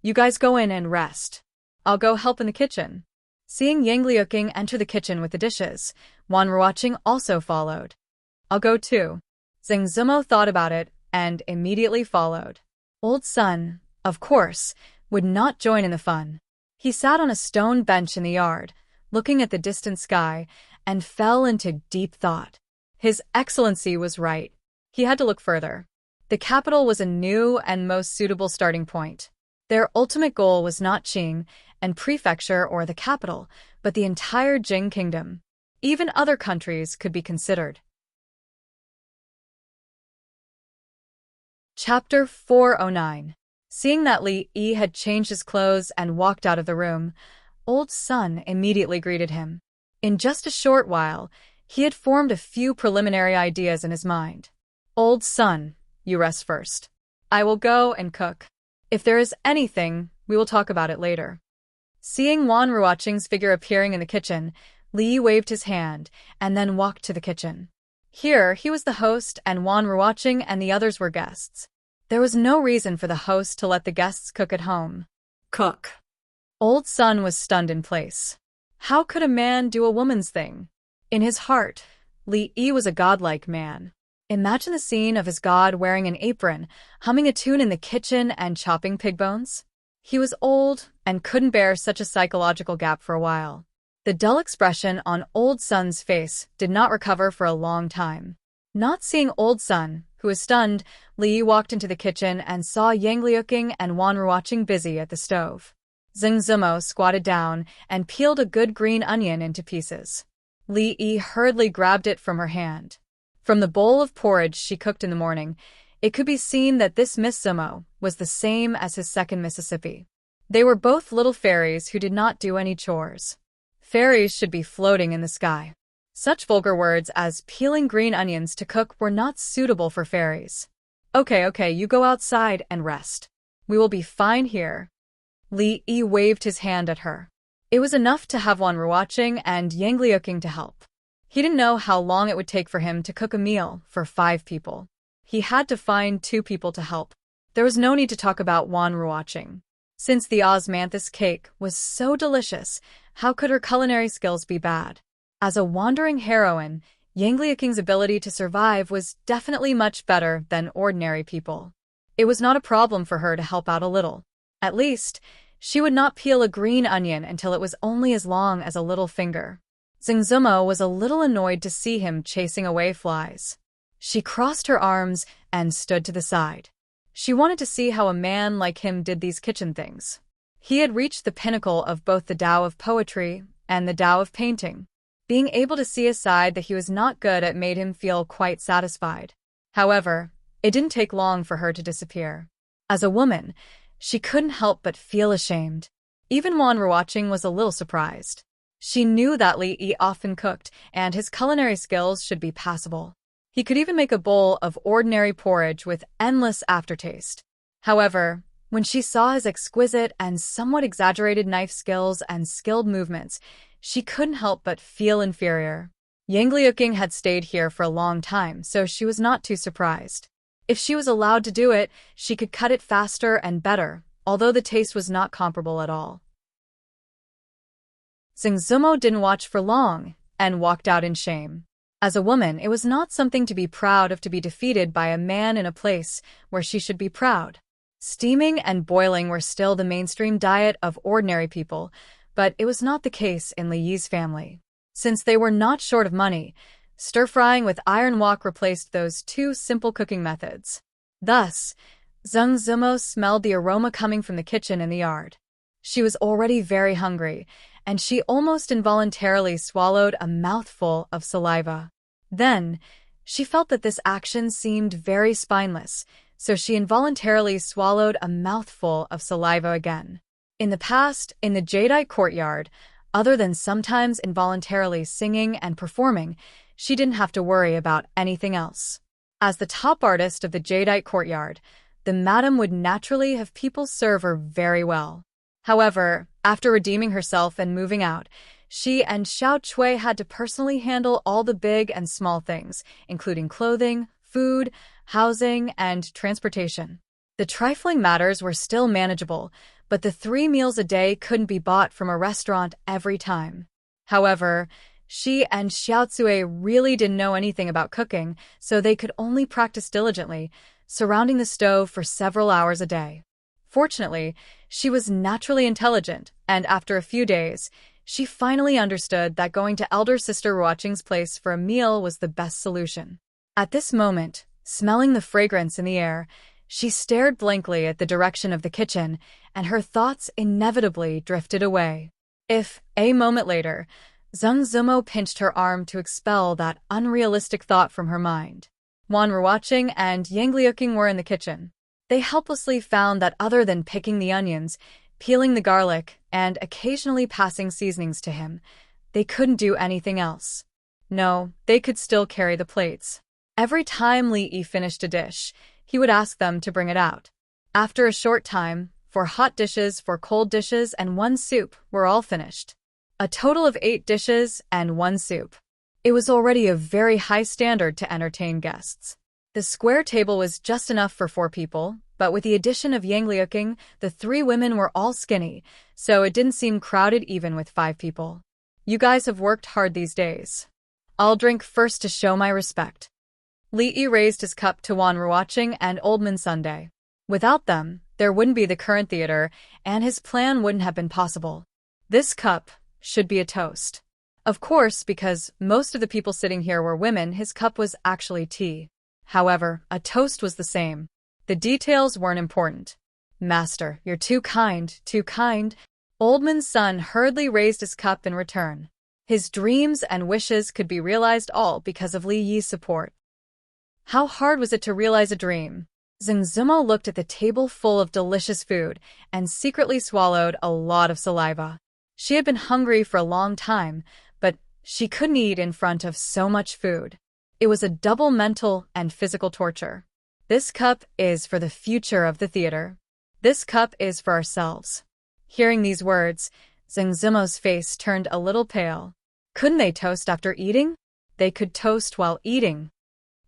"You guys go in and rest. I'll go help in the kitchen." Seeing Yang Liuqing enter the kitchen with the dishes, Wan Ruoqing also followed. "I'll go too." Zengzimo thought about it and immediately followed. Old Sun, of course, would not join in the fun. He sat on a stone bench in the yard, looking at the distant sky, and fell into deep thought. His Excellency was right. He had to look further. The capital was a new and most suitable starting point. Their ultimate goal was not Qing and prefecture or the capital, but the entire Jing kingdom. Even other countries could be considered. Chapter 409. Seeing that Li Yi had changed his clothes and walked out of the room, Old Sun immediately greeted him. In just a short while, he had formed a few preliminary ideas in his mind. "Old Sun, you rest first. I will go and cook. If there is anything, we will talk about it later." Seeing Wan Ruoqing's figure appearing in the kitchen, Li Yi waved his hand and then walked to the kitchen. Here, he was the host and Wan Ruoqing and the others were guests. There was no reason for the host to let the guests cook at home. Cook. Old Sun was stunned in place. How could a man do a woman's thing? In his heart, Li Yi was a godlike man. Imagine the scene of his god wearing an apron, humming a tune in the kitchen and chopping pig bones. He was old and couldn't bear such a psychological gap for a while. The dull expression on Old Sun's face did not recover for a long time. Not seeing Old Sun, who was stunned, Li Yi walked into the kitchen and saw Yang Liuqing and Wan Ruoqing busy at the stove. Zengzimo squatted down and peeled a good green onion into pieces. Li Yi hurriedly grabbed it from her hand. From the bowl of porridge she cooked in the morning, it could be seen that this Miss Zimo was the same as his second Mississippi. They were both little fairies who did not do any chores. Fairies should be floating in the sky. Such vulgar words as peeling green onions to cook were not suitable for fairies. Okay, you go outside and rest. We will be fine here." Li Yi waved his hand at her. It was enough to have Wan Ruoqing and Yang Liuqing to help. He didn't know how long it would take for him to cook a meal for 5 people. He had to find 2 people to help. There was no need to talk about Wan Ruoqing. Since the osmanthus cake was so delicious, how could her culinary skills be bad? As a wandering heroine, Yang Liuqing's ability to survive was definitely much better than ordinary people. It was not a problem for her to help out a little. At least, She would not peel a green onion until it was only as long as a little finger. Zengzumo was a little annoyed to see him chasing away flies. She crossed her arms and stood to the side. She wanted to see how a man like him did these kitchen things. He had reached the pinnacle of both the Tao of poetry and the Tao of painting. Being able to see a side that he was not good at made him feel quite satisfied. However, it didn't take long for her to disappear. As a woman, she couldn't help but feel ashamed. Even Wan Ruoqing was a little surprised. She knew that Li Yi often cooked, and his culinary skills should be passable. He could even make a bowl of ordinary porridge with endless aftertaste. However, when she saw his exquisite and somewhat exaggerated knife skills and skilled movements, she couldn't help but feel inferior. Yang Liuqing had stayed here for a long time, so she was not too surprised. If she was allowed to do it, she could cut it faster and better, although the taste was not comparable at all. Zengzumo didn't watch for long and walked out in shame. As a woman, it was not something to be proud of to be defeated by a man in a place where she should be proud. Steaming and boiling were still the mainstream diet of ordinary people, but it was not the case in Li Yi's family. Since they were not short of money, stir-frying with iron wok replaced those two simple cooking methods. Thus, Zengzumo smelled the aroma coming from the kitchen in the yard. She was already very hungry, and she almost involuntarily swallowed a mouthful of saliva. Then, she felt that this action seemed very spineless, so she involuntarily swallowed a mouthful of saliva again. In the past, in the Jadeite courtyard, other than sometimes involuntarily singing and performing, she didn't have to worry about anything else. As the top artist of the Jadeite courtyard, the madam would naturally have people serve her very well. However, after redeeming herself and moving out, she and Xiao Cui had to personally handle all the big and small things, including clothing, food, housing, and transportation. The trifling matters were still manageable, but the 3 meals a day couldn't be bought from a restaurant every time. However, she and Xiao Cui really didn't know anything about cooking, so they could only practice diligently, surrounding the stove for several hours a day. Fortunately, she was naturally intelligent, and after a few days, she finally understood that going to elder sister Ruoqing's place for a meal was the best solution. At this moment, smelling the fragrance in the air, she stared blankly at the direction of the kitchen, and her thoughts inevitably drifted away. If, a moment later, Zengzumo pinched her arm to expel that unrealistic thought from her mind. Wan Ruoqing and Yang Liuqing were in the kitchen. They helplessly found that other than picking the onions, peeling the garlic, and occasionally passing seasonings to him, they couldn't do anything else. No, they could still carry the plates. Every time Li Yi finished a dish, he would ask them to bring it out. After a short time, 4 hot dishes, 4 cold dishes, and 1 soup were all finished. A total of 8 dishes and 1 soup. It was already a very high standard to entertain guests. The square table was just enough for 4 people, but with the addition of Yang Liuqing, the 3 women were all skinny, so it didn't seem crowded even with 5 people. You guys have worked hard these days. I'll drink first to show my respect. Li Yi raised his cup to Wan Ruoqing and Oldman Sunday. Without them, there wouldn't be the current theater, and his plan wouldn't have been possible. This cup should be a toast. Of course, because most of the people sitting here were women, his cup was actually tea. However, a toast was the same. The details weren't important. Master, you're too kind, too kind. Oldman's son hurriedly raised his cup in return. His dreams and wishes could be realized all because of Li Yi's support. How hard was it to realize a dream? Zengzumo looked at the table full of delicious food and secretly swallowed a lot of saliva. She had been hungry for a long time, but she couldn't eat in front of so much food. It was a double mental and physical torture. This cup is for the future of the theater. This cup is for ourselves. Hearing these words, Zengzumo's face turned a little pale. Couldn't they toast after eating? They could toast while eating.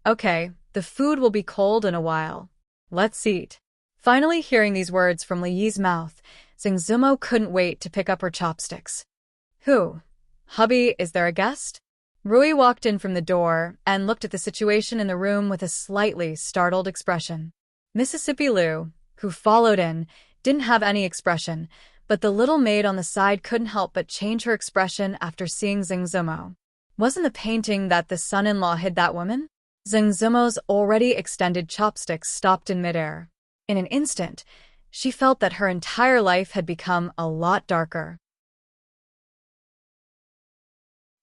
Okay, the food will be cold in a while. Let's eat. Finally hearing these words from Li Yi's mouth, Zengzumo couldn't wait to pick up her chopsticks. Who? Hubby, is there a guest? Rui walked in from the door and looked at the situation in the room with a slightly startled expression. Mississippi Liu, who followed in, didn't have any expression, But the little maid on the side couldn't help but change her expression after seeing Zengzumo. Wasn't the painting that the son-in-law hid that woman? Zengzumo's already extended chopsticks stopped in midair. In an instant, she felt that her entire life had become a lot darker.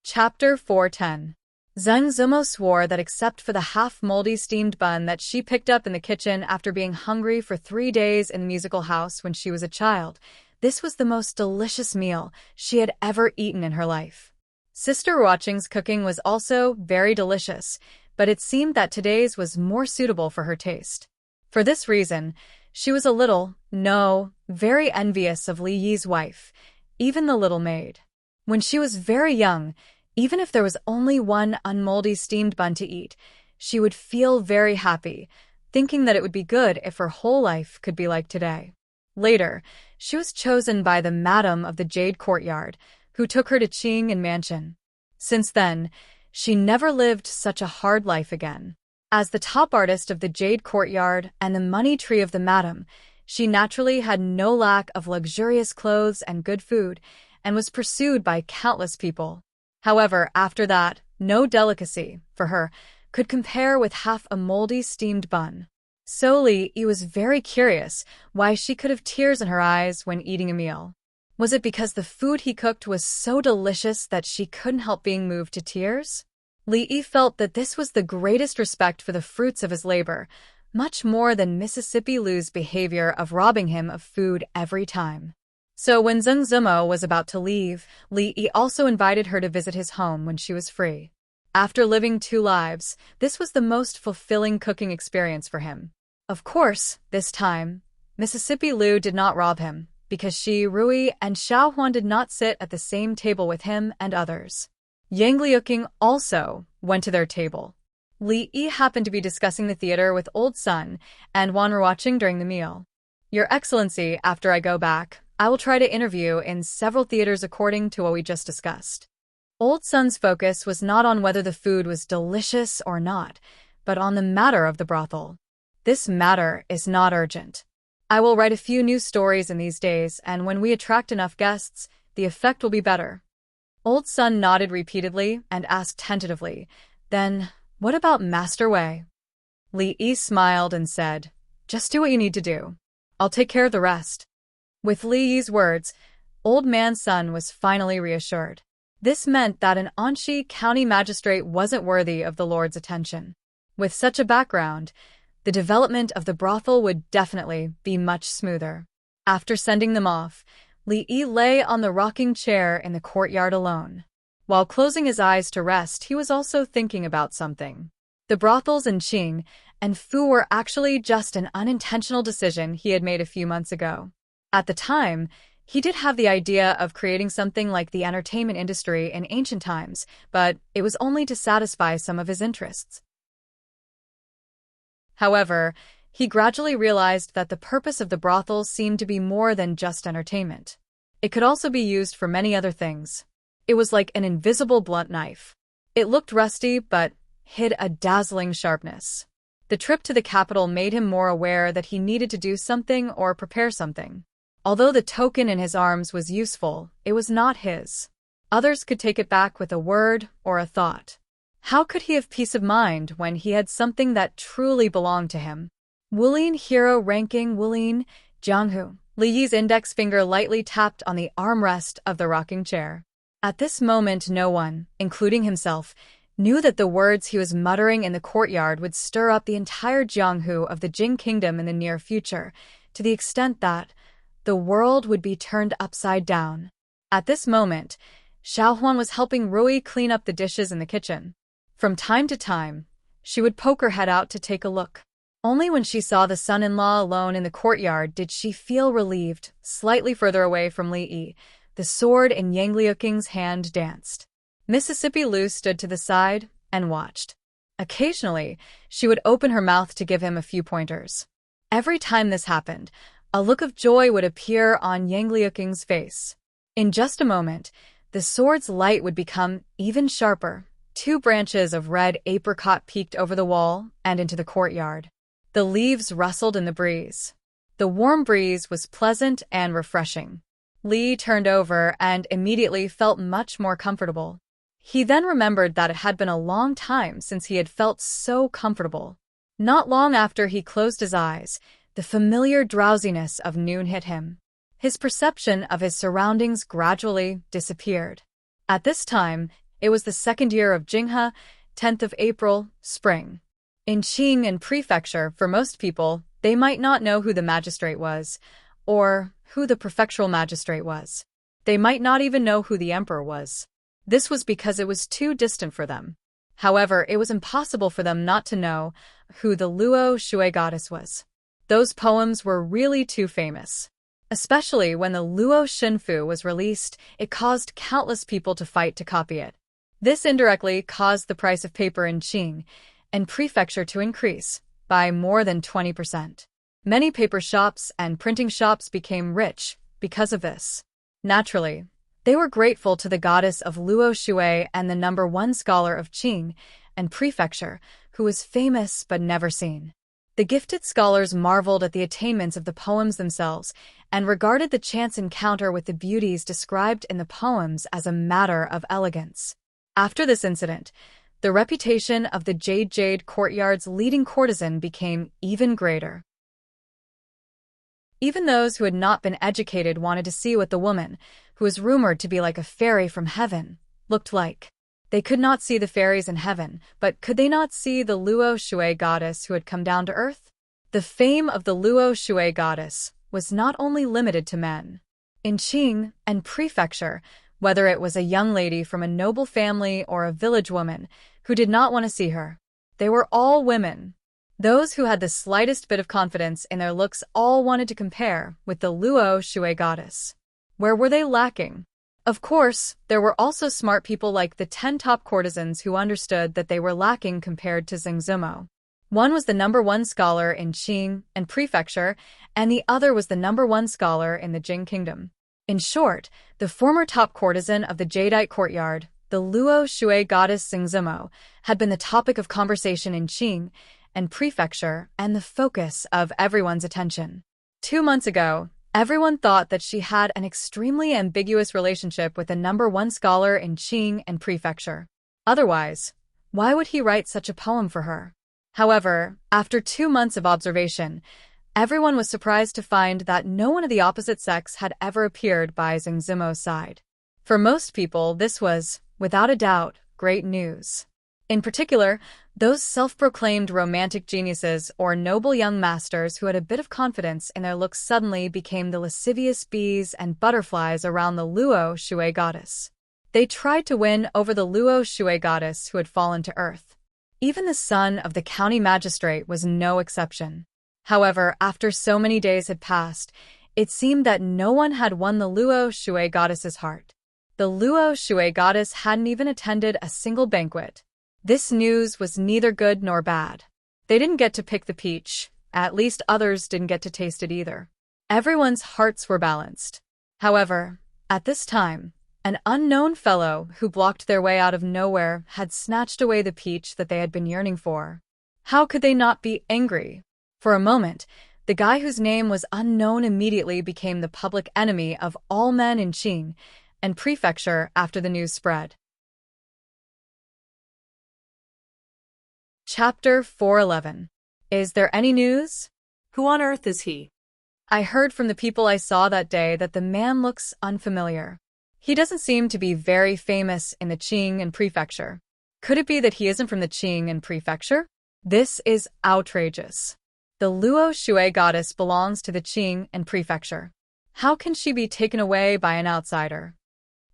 Chapter 410. Zengzumo swore that except for the half-moldy steamed bun that she picked up in the kitchen after being hungry for 3 days in the musical house when she was a child, this was the most delicious meal she had ever eaten in her life. Sister Ruoqing's cooking was also very delicious, but it seemed that today's was more suitable for her taste. For this reason, she was a little, no, very envious of Li Yi's wife, even the little maid. When she was very young, even if there was only one unmoldy steamed bun to eat, she would feel very happy, thinking that it would be good if her whole life could be like today. Later, she was chosen by the Madam of the Jade Courtyard, who took her to Qing and Mansion. Since then, she never lived such a hard life again. As the top artist of the Jade Courtyard and the money tree of the Madam, she naturally had no lack of luxurious clothes and good food, and was pursued by countless people. However, after that, no delicacy, for her, could compare with half a moldy steamed bun. So Li Yi was very curious why she could have tears in her eyes when eating a meal. Was it because the food he cooked was so delicious that she couldn't help being moved to tears? Li Yi felt that this was the greatest respect for the fruits of his labor, much more than Mississippi Lu's behavior of robbing him of food every time. So when Zengzumo was about to leave, Li Yi also invited her to visit his home when she was free. After living 2 lives, this was the most fulfilling cooking experience for him. Of course, this time, Mississippi Lu did not rob him, because she, Rui, and Xiaohuan did not sit at the same table with him and others. Yang Liuqing also went to their table. Li Yi happened to be discussing the theater with Old Sun and Wan were watching during the meal. Your Excellency, after I go back, I will try to interview in several theaters according to what we just discussed. Old Sun's focus was not on whether the food was delicious or not, but on the matter of the brothel. This matter is not urgent. I will write a few new stories in these days, and when we attract enough guests, the effect will be better. Old Sun nodded repeatedly and asked tentatively, Then, what about Master Wei? Li Yi smiled and said, Just do what you need to do. I'll take care of the rest. With Li Yi's words, Old Man Sun was finally reassured. This meant that an Anxi County magistrate wasn't worthy of the Lord's attention. With such a background, the development of the brothel would definitely be much smoother. After sending them off, Li Yi lay on the rocking chair in the courtyard alone. While closing his eyes to rest, he was also thinking about something. The brothels in Qing and Fu were actually just an unintentional decision he had made a few months ago. At the time, he did have the idea of creating something like the entertainment industry in ancient times, but it was only to satisfy some of his interests. However, he gradually realized that the purpose of the brothel seemed to be more than just entertainment. It could also be used for many other things. It was like an invisible blunt knife. It looked rusty, but hid a dazzling sharpness. The trip to the capital made him more aware that he needed to do something or prepare something. Although the token in his arms was useful, it was not his. Others could take it back with a word or a thought. How could he have peace of mind when he had something that truly belonged to him? Wulin hero ranking Wulin, Jianghu. Li Yi's index finger lightly tapped on the armrest of the rocking chair. At this moment no one, including himself, knew that the words he was muttering in the courtyard would stir up the entire Jianghu of the Jing kingdom in the near future, to the extent that the world would be turned upside down. At this moment, Xiaohuan was helping Rui clean up the dishes in the kitchen. From time to time, she would poke her head out to take a look. Only when she saw the son-in-law alone in the courtyard did she feel relieved. Slightly further away from Li Yi, the sword in Yang Liuqing's hand danced. Mississippi Lu stood to the side and watched. Occasionally, she would open her mouth to give him a few pointers. Every time this happened, a look of joy would appear on Yang Liuqing's face. In just a moment, the sword's light would become even sharper. 2 branches of red apricot peeked over the wall and into the courtyard. The leaves rustled in the breeze. The warm breeze was pleasant and refreshing. Li turned over and immediately felt much more comfortable. He then remembered that it had been a long time since he had felt so comfortable. Not long after he closed his eyes, the familiar drowsiness of noon hit him. His perception of his surroundings gradually disappeared. At this time, it was the second year of Jinghe, 10th of April, spring. In Qing and Prefecture, for most people, they might not know who the magistrate was, or who the prefectural magistrate was. They might not even know who the emperor was. This was because it was too distant for them. However, it was impossible for them not to know who the Luo Shui goddess was. Those poems were really too famous. Especially when the Luo Xinfu was released, it caused countless people to fight to copy it. This indirectly caused the price of paper in Qing and Prefecture to increase by more than 20%. Many paper shops and printing shops became rich because of this. Naturally, they were grateful to the goddess of Luo Shui and the #1 scholar of Qing and Prefecture, who was famous but never seen. The gifted scholars marveled at the attainments of the poems themselves and regarded the chance encounter with the beauties described in the poems as a matter of elegance. After this incident, the reputation of the Jade Courtyard's leading courtesan became even greater. Even those who had not been educated wanted to see what the woman, who was rumored to be like a fairy from heaven, looked like. They could not see the fairies in heaven, but could they not see the Luo Shui goddess who had come down to earth? The fame of the Luo Shui goddess was not only limited to men. In Qing and Prefecture, whether it was a young lady from a noble family or a village woman who did not want to see her, they were all women. Those who had the slightest bit of confidence in their looks all wanted to compare with the Luo Shui goddess. Where were they lacking? Of course, there were also smart people like the 10 top courtesans who understood that they were lacking compared to Zhengzhemo. One was the #1 scholar in Qing and Prefecture, and the other was the #1 scholar in the Jing Kingdom. In short, the former top courtesan of the Jadeite courtyard, the Luo Shui goddess Zhengzhemo, had been the topic of conversation in Qing and Prefecture and the focus of everyone's attention. 2 months ago, everyone thought that she had an extremely ambiguous relationship with the #1 scholar in Qing and Prefecture. Otherwise, why would he write such a poem for her? However, after 2 months of observation, everyone was surprised to find that no one of the opposite sex had ever appeared by Zhengzhemo's side. For most people, this was, without a doubt, great news. In particular, those self-proclaimed romantic geniuses or noble young masters who had a bit of confidence in their looks suddenly became the lascivious bees and butterflies around the Luo Shui goddess. They tried to win over the Luo Shui goddess who had fallen to earth. Even the son of the county magistrate was no exception. However, after so many days had passed, it seemed that no one had won the Luo Shui goddess's heart. The Luo Shui goddess hadn't even attended a single banquet. This news was neither good nor bad. They didn't get to pick the peach, at least others didn't get to taste it either. Everyone's hearts were balanced. However, at this time, an unknown fellow who blocked their way out of nowhere had snatched away the peach that they had been yearning for. How could they not be angry? For a moment, the guy whose name was unknown immediately became the public enemy of all men in Qing and Prefecture after the news spread. Chapter 411. Is there any news? Who on earth is he? I heard from the people I saw that day that the man looks unfamiliar. He doesn't seem to be very famous in the Qing and Prefecture. Could it be that he isn't from the Qing and Prefecture? This is outrageous. The Luo Shui goddess belongs to the Qing and Prefecture. How can she be taken away by an outsider?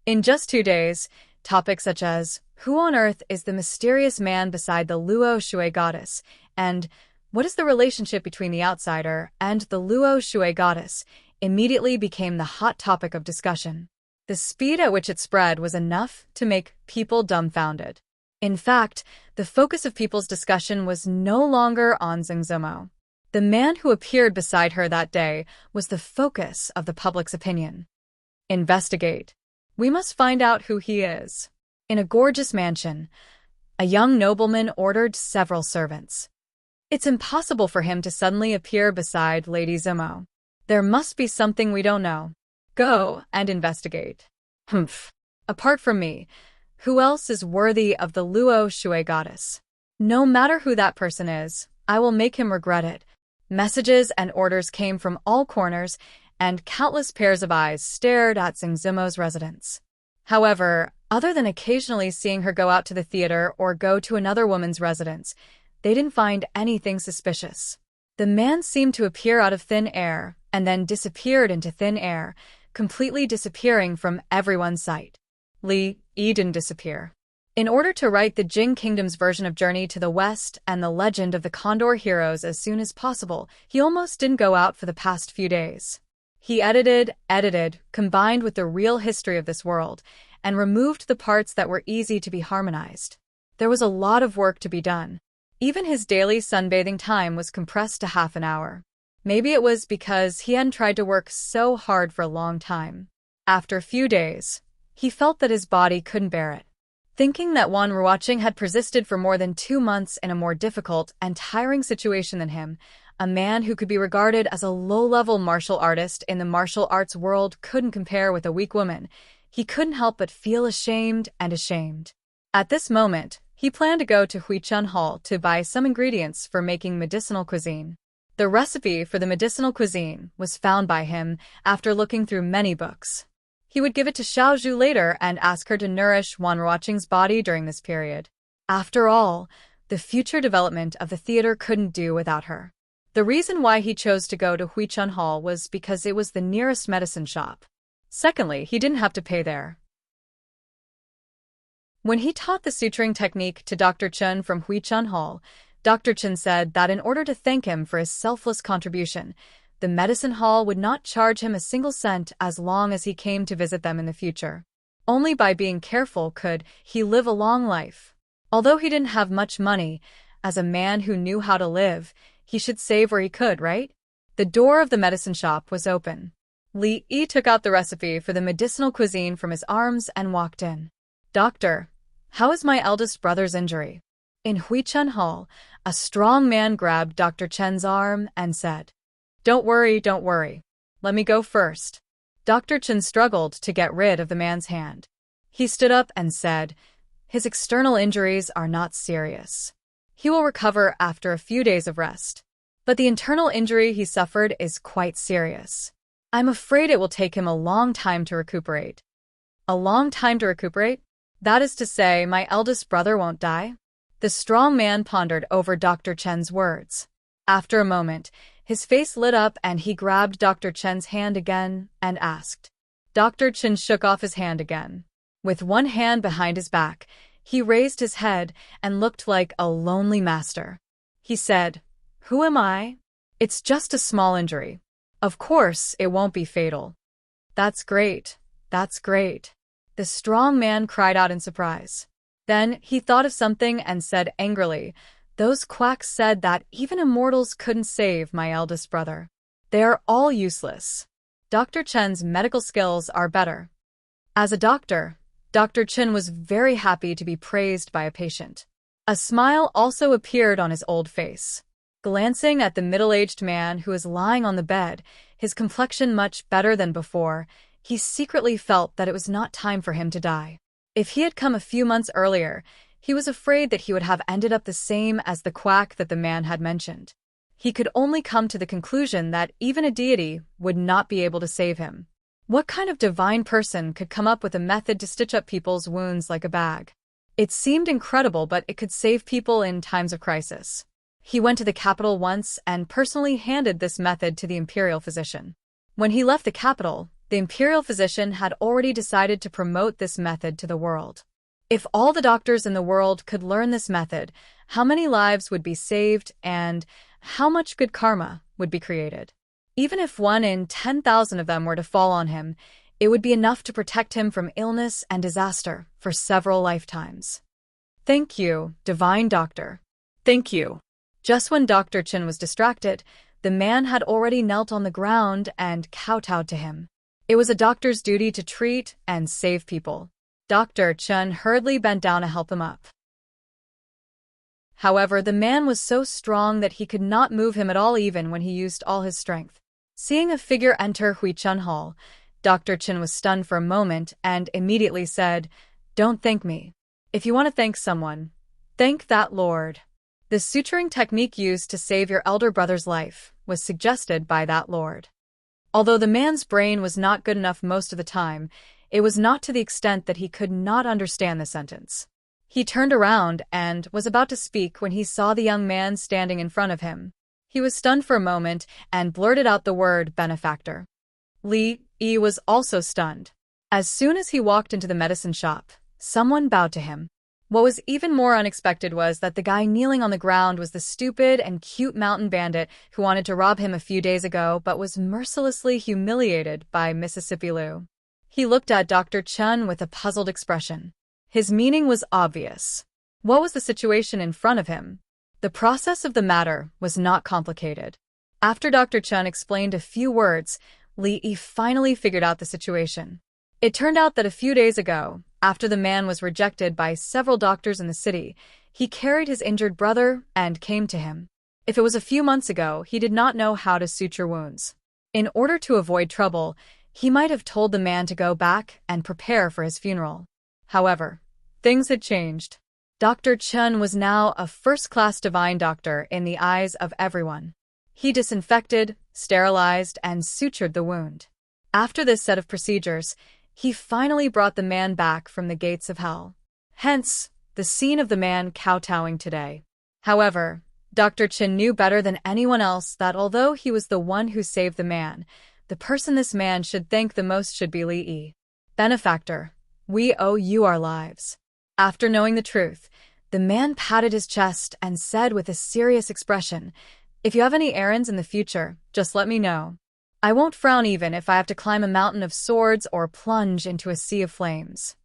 In just 2 days, topics such as, who on earth is the mysterious man beside the Luo Shui goddess, and what is the relationship between the outsider and the Luo Shui goddess, immediately became the hot topic of discussion. The speed at which it spread was enough to make people dumbfounded. In fact, the focus of people's discussion was no longer on Zhengzhemo. The man who appeared beside her that day was the focus of the public's opinion. Investigate. We must find out who he is. In a gorgeous mansion, a young nobleman ordered several servants. It's impossible for him to suddenly appear beside Lady Zhengzhemo. There must be something we don't know. Go and investigate. Humph. Apart from me, who else is worthy of the Luo Shui goddess? No matter who that person is, I will make him regret it. Messages and orders came from all corners, and countless pairs of eyes stared at Zhengzimo's residence. However, other than occasionally seeing her go out to the theater or go to another woman's residence, they didn't find anything suspicious. The man seemed to appear out of thin air and then disappeared into thin air, completely disappearing from everyone's sight. Li Yi didn't disappear. In order to write the Jing Kingdom's version of Journey to the West and the Legend of the Condor Heroes as soon as possible, he almost didn't go out for the past few days. He edited, combined with the real history of this world, and removed the parts that were easy to be harmonized. There was a lot of work to be done. Even his daily sunbathing time was compressed to half an hour. Maybe it was because he hadn't tried to work so hard for a long time. After a few days, he felt that his body couldn't bear it. Thinking that Wan Ruoqing had persisted for more than 2 months in a more difficult and tiring situation than him, a man who could be regarded as a low-level martial artist in the martial arts world couldn't compare with a weak woman, he couldn't help but feel ashamed. At this moment, he planned to go to Huichun Hall to buy some ingredients for making medicinal cuisine. The recipe for the medicinal cuisine was found by him after looking through many books. He would give it to Xiaozhu later and ask her to nourish Wan Ruoqing's body during this period. After all, the future development of the theater couldn't do without her. The reason why he chose to go to Huichun Hall was because it was the nearest medicine shop. Secondly, he didn't have to pay there. When he taught the suturing technique to Dr. Chen from Huichun Hall, Dr. Chen said that in order to thank him for his selfless contribution, the medicine hall would not charge him a single cent as long as he came to visit them in the future. Only by being careful could he live a long life. Although he didn't have much money, as a man who knew how to live, he should save where he could, right? The door of the medicine shop was open. Li Yi took out the recipe for the medicinal cuisine from his arms and walked in. Doctor, how is my eldest brother's injury? In Huichun Hall, a strong man grabbed Dr. Chen's arm and said, Don't worry. Let me go first. Dr. Chen struggled to get rid of the man's hand. He stood up and said, His external injuries are not serious. He will recover after a few days of rest. But the internal injury he suffered is quite serious. I'm afraid it will take him a long time to recuperate. A long time to recuperate? That is to say, my eldest brother won't die? The strong man pondered over Dr. Chen's words. After a moment, his face lit up and he grabbed Dr. Chen's hand again and asked. Dr. Chen shook off his hand again. With one hand behind his back, he raised his head and looked like a lonely master. He said, Who am I? It's just a small injury. Of course, it won't be fatal. That's great. The strong man cried out in surprise. Then he thought of something and said angrily, Those quacks said that even immortals couldn't save my eldest brother. They are all useless. Dr. Chen's medical skills are better. As a doctor, Dr. Chen was very happy to be praised by a patient. A smile also appeared on his old face. Glancing at the middle-aged man who was lying on the bed, his complexion much better than before, he secretly felt that it was not time for him to die. If he had come a few months earlier, he was afraid that he would have ended up the same as the quack that the man had mentioned. He could only come to the conclusion that even a deity would not be able to save him. What kind of divine person could come up with a method to stitch up people's wounds like a bag? It seemed incredible, but it could save people in times of crisis. He went to the capital once and personally handed this method to the imperial physician. When he left the capital, the imperial physician had already decided to promote this method to the world. If all the doctors in the world could learn this method, how many lives would be saved and how much good karma would be created? Even if 1 in 10,000 of them were to fall on him, it would be enough to protect him from illness and disaster for several lifetimes. Thank you, divine doctor. Thank you. Just when Dr. Chen was distracted, the man had already knelt on the ground and kowtowed to him. It was a doctor's duty to treat and save people. Dr. Chen hurriedly bent down to help him up. However, the man was so strong that he could not move him at all even when he used all his strength. Seeing a figure enter Huichun Hall, Dr. Chen was stunned for a moment and immediately said, "Don't thank me. If you want to thank someone, thank that Lord." The suturing technique used to save your elder brother's life was suggested by that Lord. Although the man's brain was not good enough most of the time, it was not to the extent that he could not understand the sentence. He turned around and was about to speak when he saw the young man standing in front of him. He was stunned for a moment and blurted out the word benefactor. Li Yi was also stunned. As soon as he walked into the medicine shop, someone bowed to him. What was even more unexpected was that the guy kneeling on the ground was the stupid and cute mountain bandit who wanted to rob him a few days ago but was mercilessly humiliated by Mississippi Lou. He looked at Dr. Chen with a puzzled expression. His meaning was obvious. What was the situation in front of him? The process of the matter was not complicated. After Dr. Chen explained a few words, Li Yi finally figured out the situation. It turned out that a few days ago, after the man was rejected by several doctors in the city, he carried his injured brother and came to him. If it was a few months ago, he did not know how to suture wounds. In order to avoid trouble, he might have told the man to go back and prepare for his funeral. However, things had changed. Dr. Chen was now a first-class divine doctor in the eyes of everyone. He disinfected, sterilized, and sutured the wound. After this set of procedures, he finally brought the man back from the gates of hell. Hence, the scene of the man kowtowing today. However, Dr. Chen knew better than anyone else that although he was the one who saved the man, the person this man should thank the most should be Li Yi. Benefactor, we owe you our lives. After knowing the truth, the man patted his chest and said with a serious expression, "If you have any errands in the future, just let me know. I won't frown even if I have to climb a mountain of swords or plunge into a sea of flames."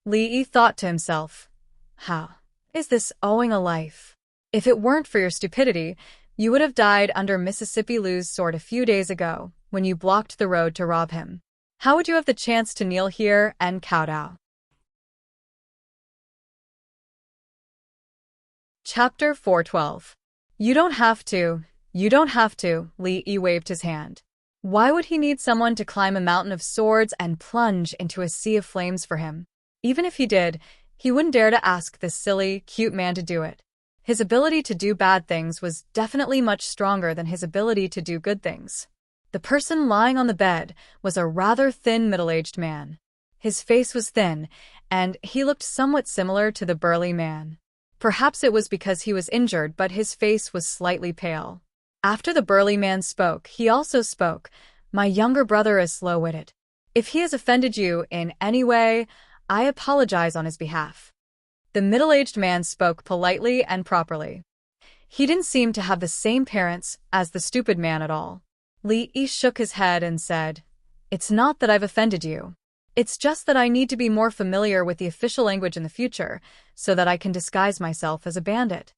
Li Yi thought to himself, "How is this owing a life? If it weren't for your stupidity, you would have died under Mississippi Lou's sword a few days ago when you blocked the road to rob him. How would you have the chance to kneel here and kowtow?" Chapter 412. You don't have to, Li Yi waved his hand. Why would he need someone to climb a mountain of swords and plunge into a sea of flames for him? Even if he did, he wouldn't dare to ask this silly, cute man to do it. His ability to do bad things was definitely much stronger than his ability to do good things. The person lying on the bed was a rather thin middle-aged man. His face was thin, and he looked somewhat similar to the burly man. Perhaps it was because he was injured, but his face was slightly pale. After the burly man spoke, he also spoke, "My younger brother is slow-witted. If he has offended you in any way, I apologize on his behalf." The middle-aged man spoke politely and properly. He didn't seem to have the same parents as the stupid man at all. Li Yi shook his head and said, "It's not that I've offended you. It's just that I need to be more familiar with the official language in the future so that I can disguise myself as a bandit.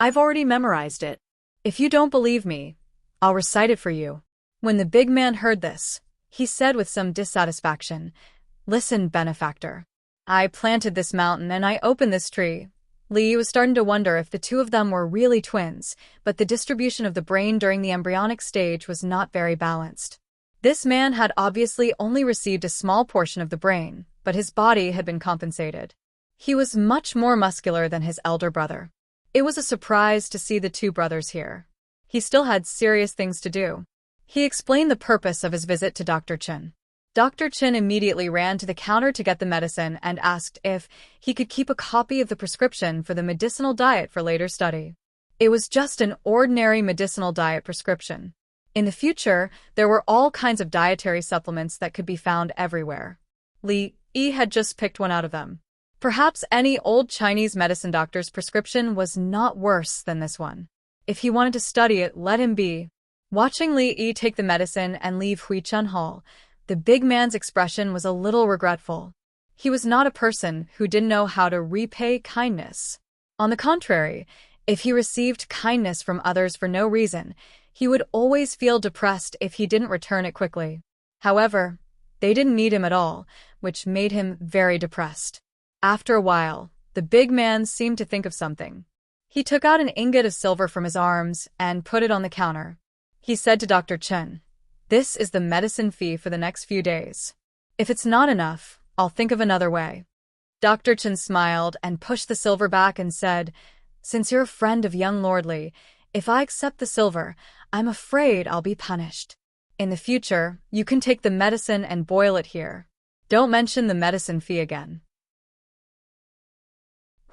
I've already memorized it. If you don't believe me, I'll recite it for you." When the big man heard this, he said with some dissatisfaction, "Listen, benefactor. I planted this mountain and I opened this tree." Li was starting to wonder if the two of them were really twins, but the distribution of the brain during the embryonic stage was not very balanced. This man had obviously only received a small portion of the brain, but his body had been compensated. He was much more muscular than his elder brother. It was a surprise to see the two brothers here. He still had serious things to do. He explained the purpose of his visit to Dr. Chen. Dr. Chen immediately ran to the counter to get the medicine and asked if he could keep a copy of the prescription for the medicinal diet for later study. It was just an ordinary medicinal diet prescription. In the future, there were all kinds of dietary supplements that could be found everywhere. Li Yi had just picked one out of them. Perhaps any old Chinese medicine doctor's prescription was not worse than this one. If he wanted to study it, let him be. Watching Li Yi take the medicine and leave Huichun Hall, the big man's expression was a little regretful. He was not a person who didn't know how to repay kindness. On the contrary, if he received kindness from others for no reason, he would always feel depressed if he didn't return it quickly. However, they didn't need him at all, which made him very depressed. After a while, the big man seemed to think of something. He took out an ingot of silver from his arms and put it on the counter. He said to Dr. Chen, This is the medicine fee for the next few days. If it's not enough, I'll think of another way." Dr. Chen smiled and pushed the silver back and said, "Since you're a friend of young Lord Li, if I accept the silver, I'm afraid I'll be punished. In the future, you can take the medicine and boil it here. Don't mention the medicine fee again."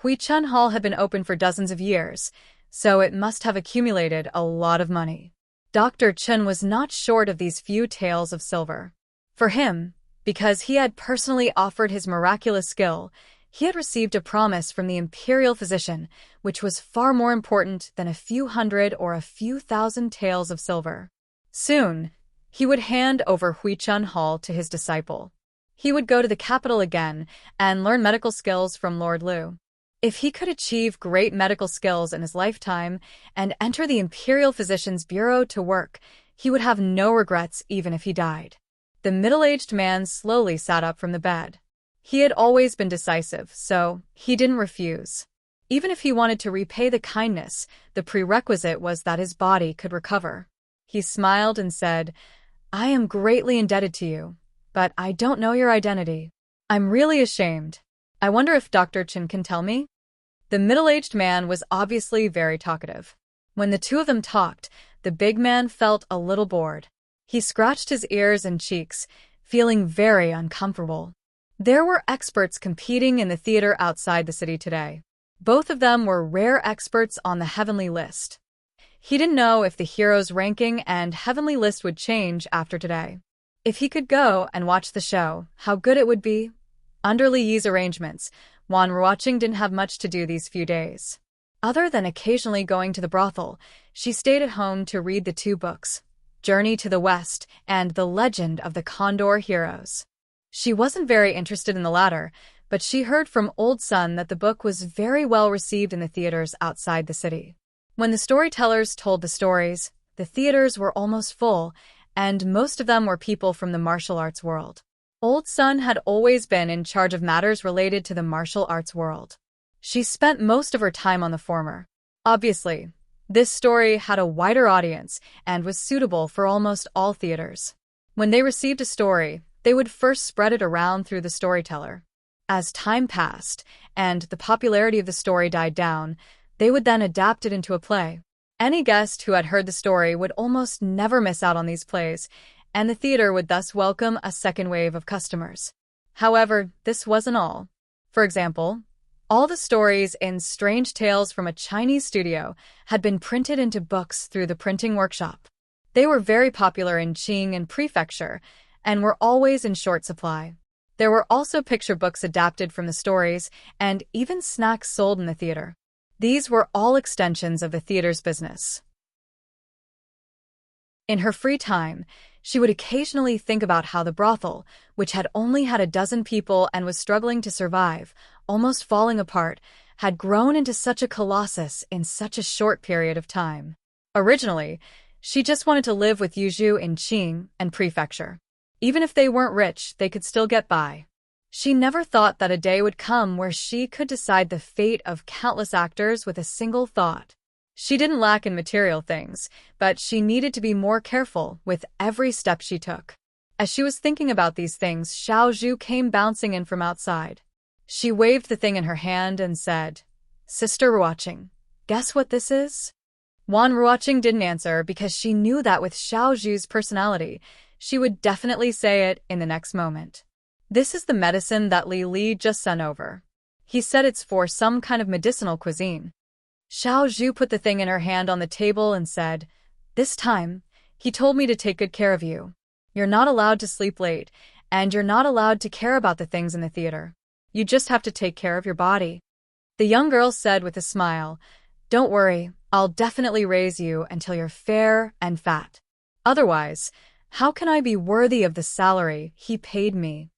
Huichun Hall had been open for dozens of years, so it must have accumulated a lot of money. Dr. Chen was not short of these few taels of silver. For him, because he had personally offered his miraculous skill, he had received a promise from the imperial physician, which was far more important than a few hundred or a few thousand taels of silver. Soon, he would hand over Huichun Hall to his disciple. He would go to the capital again and learn medical skills from Lord Lu. If he could achieve great medical skills in his lifetime and enter the Imperial Physician's Bureau to work, he would have no regrets even if he died. The middle-aged man slowly sat up from the bed. He had always been decisive, so he didn't refuse. Even if he wanted to repay the kindness, the prerequisite was that his body could recover. He smiled and said, "I am greatly indebted to you, but I don't know your identity. I'm really ashamed. I wonder if Dr. Chen can tell me?" The middle-aged man was obviously very talkative. When the two of them talked, the big man felt a little bored. He scratched his ears and cheeks, feeling very uncomfortable. There were experts competing in the theater outside the city today. Both of them were rare experts on the heavenly list. He didn't know if the hero's ranking and heavenly list would change after today. If he could go and watch the show, how good it would be. Under Li Yi's arrangements, Wan Ruoqing didn't have much to do these few days. Other than occasionally going to the brothel, she stayed at home to read the two books, Journey to the West and The Legend of the Condor Heroes. She wasn't very interested in the latter, but she heard from Old Sun that the book was very well received in the theaters outside the city. When the storytellers told the stories, the theaters were almost full, and most of them were people from the martial arts world. Old Sun had always been in charge of matters related to the martial arts world. She spent most of her time on the former. Obviously, this story had a wider audience and was suitable for almost all theaters. When they received a story, they would first spread it around through the storyteller. As time passed and the popularity of the story died down, they would then adapt it into a play. Any guest who had heard the story would almost never miss out on these plays, and the theater would thus welcome a second wave of customers. However, this wasn't all. For example, all the stories in Strange Tales from a Chinese studio had been printed into books through the printing workshop. They were very popular in Qing and Prefecture, and were always in short supply. There were also picture books adapted from the stories, and even snacks sold in the theater. These were all extensions of the theater's business. In her free time, she would occasionally think about how the brothel, which had only had a dozen people and was struggling to survive, almost falling apart, had grown into such a colossus in such a short period of time. Originally, she just wanted to live with Yuzhu in Qing and Prefecture. Even if they weren't rich, they could still get by. She never thought that a day would come where she could decide the fate of countless actors with a single thought. She didn't lack in material things, but she needed to be more careful with every step she took. As she was thinking about these things, Xiao Zhu came bouncing in from outside. She waved the thing in her hand and said, "Sister Ruoqing, guess what this is?" Wan Ruoqing didn't answer because she knew that with Xiao Zhu's personality, she would definitely say it in the next moment. "This is the medicine that Li just sent over. He said it's for some kind of medicinal cuisine." Xiao Zhu put the thing in her hand on the table and said, "This time, he told me to take good care of you. You're not allowed to sleep late, and you're not allowed to care about the things in the theater. You just have to take care of your body." The young girl said with a smile, "Don't worry, I'll definitely raise you until you're fair and fat. Otherwise, how can I be worthy of the salary he paid me?"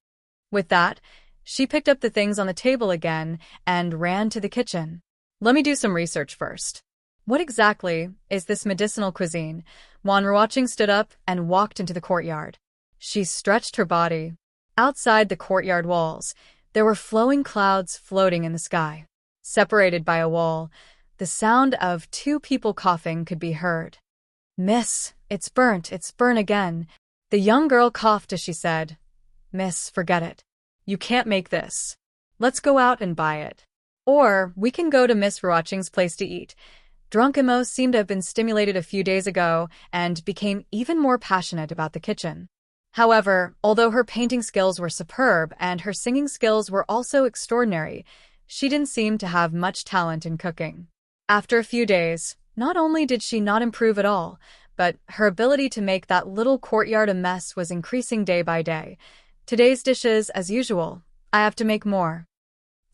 With that, she picked up the things on the table again and ran to the kitchen. "Let me do some research first. What exactly is this medicinal cuisine?" Wan Ruoqing stood up and walked into the courtyard. She stretched her body. Outside the courtyard walls, there were flowing clouds floating in the sky. Separated by a wall, the sound of two people coughing could be heard. "Miss, it's burnt again," The young girl coughed as she said, "Miss, forget it. You can't make this. Let's go out and buy it. Or we can go to Miss Ruaching's place to eat." Drunk Immerse seemed to have been stimulated a few days ago and became even more passionate about the kitchen. However, although her painting skills were superb and her singing skills were also extraordinary, she didn't seem to have much talent in cooking. After a few days, not only did she not improve at all, but her ability to make that little courtyard a mess was increasing day by day. Today's dishes, as usual. I have to make more.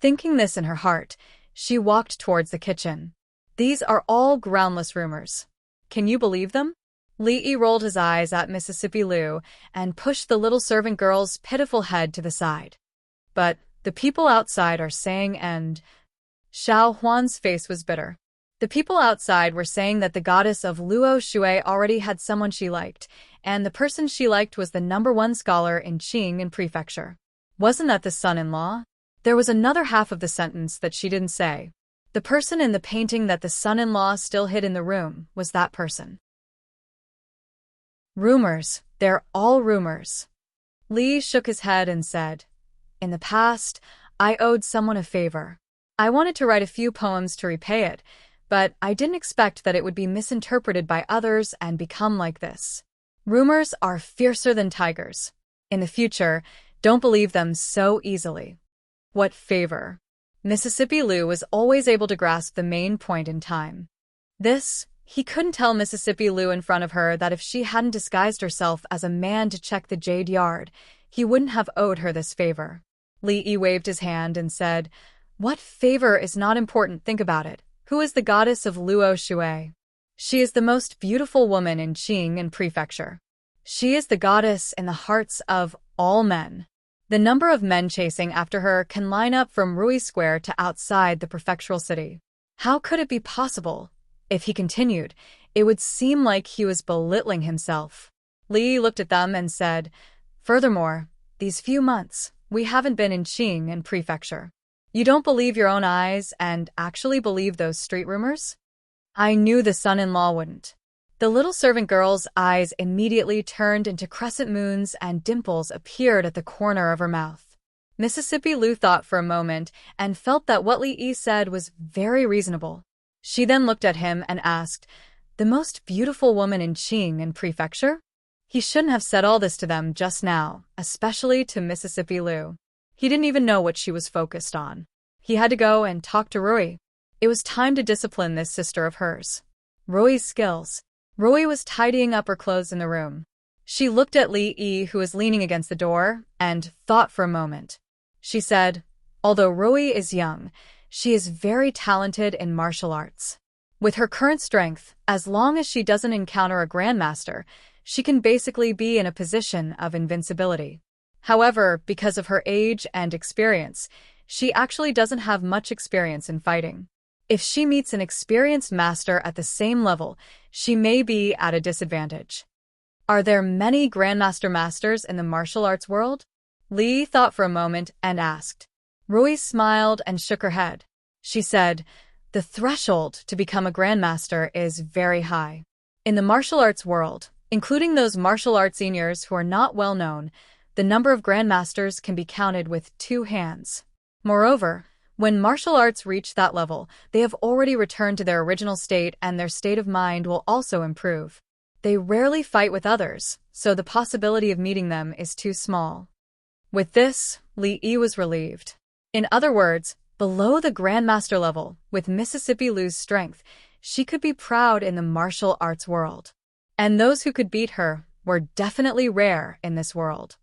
Thinking this in her heart, she walked towards the kitchen. These are all groundless rumors. Can you believe them? Lee rolled his eyes at Mississippi Lou and pushed the little servant girl's pitiful head to the side. But the people outside are saying, and Xiao Huan's face was bitter. The people outside were saying that the goddess of Luo Shui already had someone she liked, and the person she liked was the #1 scholar in Qing and Prefecture. Wasn't that the son-in-law? There was another half of the sentence that she didn't say. The person in the painting that the son-in-law still hid in the room was that person. Rumors, they're all rumors. Lee shook his head and said, "In the past, I owed someone a favor. I wanted to write a few poems to repay it, but I didn't expect that it would be misinterpreted by others and become like this. Rumors are fiercer than tigers. In the future, don't believe them so easily." What favor? Mississippi Lou was always able to grasp the main point in time. He couldn't tell Mississippi Lou in front of her that if she hadn't disguised herself as a man to check the Jade Yard, he wouldn't have owed her this favor. Lee waved his hand and said, "What favor is not important, think about it. Who is the goddess of Luo Shui? She is the most beautiful woman in Qing and Prefecture. She is the goddess in the hearts of all men. The number of men chasing after her can line up from Rui Square to outside the prefectural city. How could it be possible?" If he continued, it would seem like he was belittling himself. Lee looked at them and said, "Furthermore, these few months, we haven't been in Qing and Prefecture. You don't believe your own eyes and actually believe those street rumors?" I knew the son-in-law wouldn't. The little servant girl's eyes immediately turned into crescent moons and dimples appeared at the corner of her mouth. Mississippi Lou thought for a moment and felt that what Lee said was very reasonable. She then looked at him and asked, "The most beautiful woman in Qing and Prefecture?" He shouldn't have said all this to them just now, especially to Mississippi Lou. He didn't even know what she was focused on. He had to go and talk to Rui. It was time to discipline this sister of hers. Rui's skills. Rui was tidying up her clothes in the room. She looked at Lee, who was leaning against the door, and thought for a moment. She said, "Although Rui is young, she is very talented in martial arts. With her current strength, as long as she doesn't encounter a grandmaster, she can basically be in a position of invincibility. However, because of her age and experience, she actually doesn't have much experience in fighting. If she meets an experienced master at the same level, she may be at a disadvantage." Are there many grandmaster masters in the martial arts world? Lee thought for a moment and asked. Rui smiled and shook her head. She said, "The threshold to become a grandmaster is very high. In the martial arts world, including those martial arts seniors who are not well known, the number of grandmasters can be counted with 2 hands. Moreover, when martial arts reach that level, they have already returned to their original state and their state of mind will also improve. They rarely fight with others, so the possibility of meeting them is too small." With this, Lee was relieved. In other words, below the grandmaster level, with Mississippi Lou's strength, she could be proud in the martial arts world. And those who could beat her were definitely rare in this world.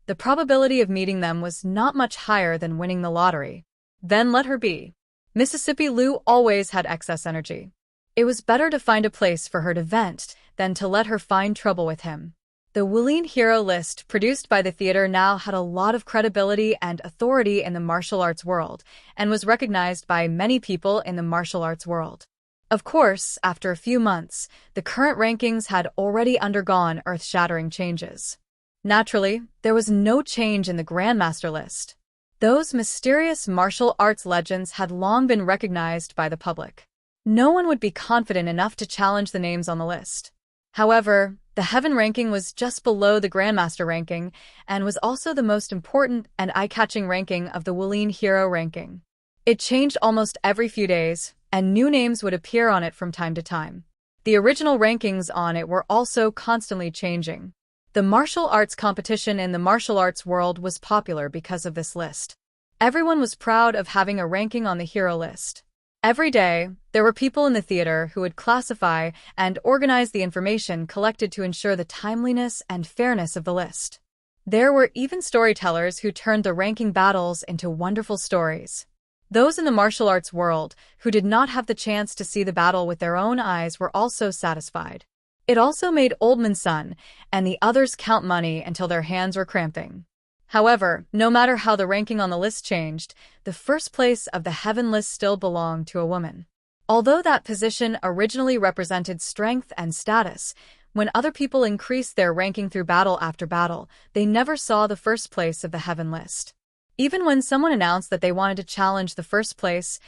The probability of meeting them was not much higher than winning the lottery. Then let her be. Mississippi Lou always had excess energy. It was better to find a place for her to vent than to let her find trouble with him. The Wulian hero list produced by the theater now had a lot of credibility and authority in the martial arts world, and was recognized by many people in the martial arts world. Of course, after a few months, the current rankings had already undergone earth-shattering changes. Naturally, there was no change in the Grandmaster list. Those mysterious martial arts legends had long been recognized by the public. No one would be confident enough to challenge the names on the list. However, the Heaven ranking was just below the Grandmaster ranking and was also the most important and eye-catching ranking of the Wulian Hero ranking. It changed almost every few days, and new names would appear on it from time to time. The original rankings on it were also constantly changing. The martial arts competition in the martial arts world was popular because of this list. Everyone was proud of having a ranking on the hero list. Every day, there were people in the theater who would classify and organize the information collected to ensure the timeliness and fairness of the list. There were even storytellers who turned the ranking battles into wonderful stories. Those in the martial arts world who did not have the chance to see the battle with their own eyes were also satisfied. It also made Oldman's son and the others count money until their hands were cramping. However, no matter how the ranking on the list changed, the first place of the Heaven list still belonged to a woman. Although that position originally represented strength and status, when other people increased their ranking through battle after battle, they never saw the first place of the Heaven list. Even when someone announced that they wanted to challenge the first place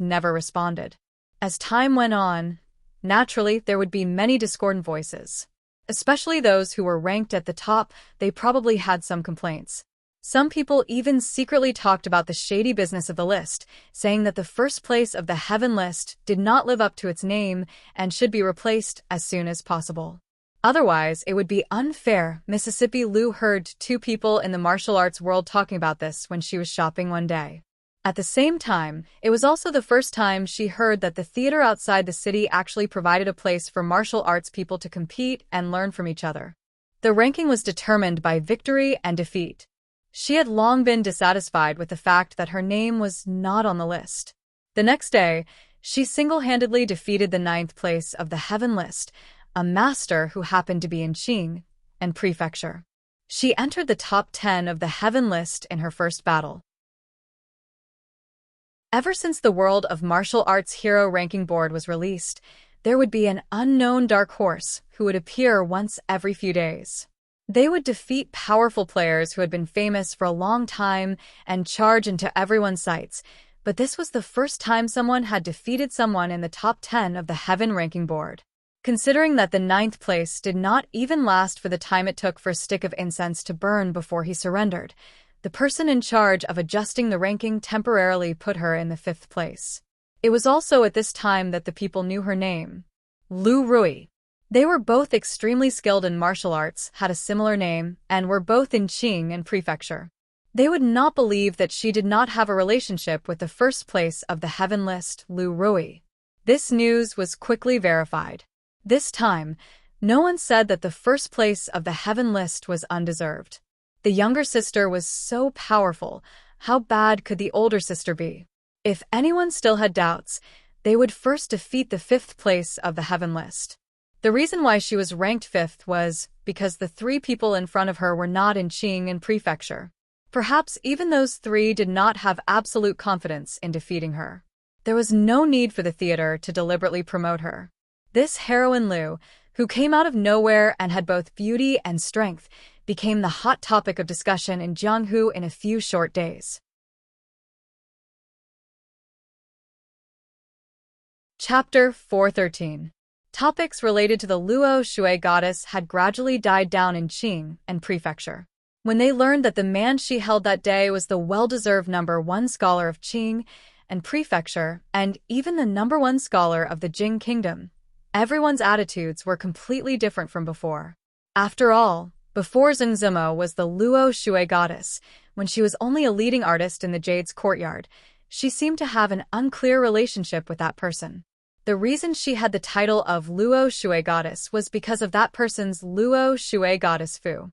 never responded. As time went on, naturally, there would be many discordant voices. Especially those who were ranked at the top, they probably had some complaints. Some people even secretly talked about the shady business of the list, saying that the first place of the Heaven list did not live up to its name and should be replaced as soon as possible. Otherwise, it would be unfair. Mississippi Lou heard two people in the martial arts world talking about this when she was shopping one day. At the same time, it was also the first time she heard that the theater outside the city actually provided a place for martial arts people to compete and learn from each other. The ranking was determined by victory and defeat. She had long been dissatisfied with the fact that her name was not on the list. The next day, she single-handedly defeated the 9th place of the Heaven list, a master who happened to be in Qing and Prefecture. She entered the top 10 of the Heaven list in her first battle. Ever since the World of Martial Arts Hero Ranking Board was released, there would be an unknown dark horse who would appear once every few days. They would defeat powerful players who had been famous for a long time and charge into everyone's sights, but this was the first time someone had defeated someone in the top 10 of the Heaven Ranking Board. Considering that the 9th place did not even last for the time it took for a stick of incense to burn before he surrendered, the person in charge of adjusting the ranking temporarily put her in the 5th place. It was also at this time that the people knew her name, Lu Rui. They were both extremely skilled in martial arts, had a similar name, and were both in Qing and Prefecture. They would not believe that she did not have a relationship with the first place of the Heaven list, Lu Rui. This news was quickly verified. This time, no one said that the first place of the Heaven list was undeserved. The younger sister was so powerful. How bad could the older sister be? If anyone still had doubts, they would first defeat the 5th place of the Heaven list. The reason why she was ranked 5th was because the 3 people in front of her were not in Qing and Prefecture. Perhaps even those 3 did not have absolute confidence in defeating her. There was no need for the theater to deliberately promote her. This heroine Lu, who came out of nowhere and had both beauty and strength, became the hot topic of discussion in Jianghu in a few short days. Chapter 413. Topics related to the Luo Shui goddess had gradually died down in Qing and Prefecture. When they learned that the man she held that day was the well-deserved #1 scholar of Qing and Prefecture and even the #1 scholar of the Jing Kingdom, everyone's attitudes were completely different from before. After all, before Zheng Zimo was the Luo Shui goddess, when she was only a leading artist in the Jade's courtyard, she seemed to have an unclear relationship with that person. The reason she had the title of Luo Shui goddess was because of that person's Luo Shui goddess Fu.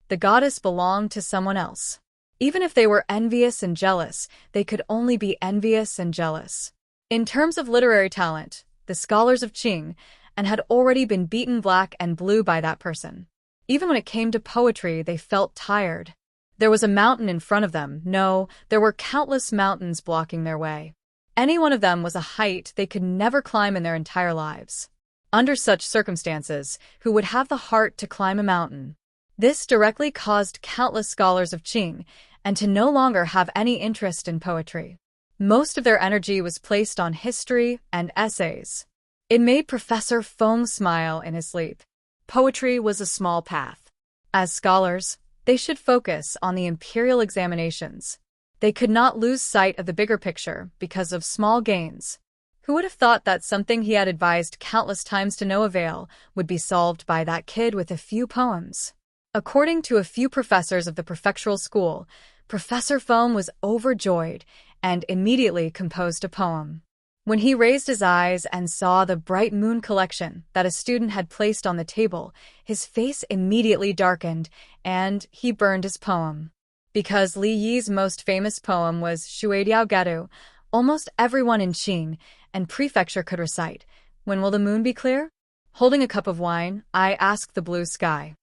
The goddess belonged to someone else. Even if they were envious and jealous, they could only be envious and jealous. In terms of literary talent, the scholars of Qing and had already been beaten black and blue by that person. Even when it came to poetry, they felt tired. There was a mountain in front of them. No, there were countless mountains blocking their way. Any one of them was a height they could never climb in their entire lives. Under such circumstances, who would have the heart to climb a mountain? This directly caused countless scholars of Qing and to no longer have any interest in poetry. Most of their energy was placed on history and essays. It made Professor Feng smile in his sleep. Poetry was a small path. As scholars, they should focus on the imperial examinations. They could not lose sight of the bigger picture because of small gains. Who would have thought that something he had advised countless times to no avail would be solved by that kid with a few poems? According to a few professors of the prefectural school, Professor Foam was overjoyed and immediately composed a poem. When he raised his eyes and saw the bright moon collection that a student had placed on the table, his face immediately darkened and he burned his poem. Because Li Yi's most famous poem was Shuadiao Gadu, almost everyone in Qing and prefecture could recite, "When will the moon be clear?" Holding a cup of wine, I asked the blue sky.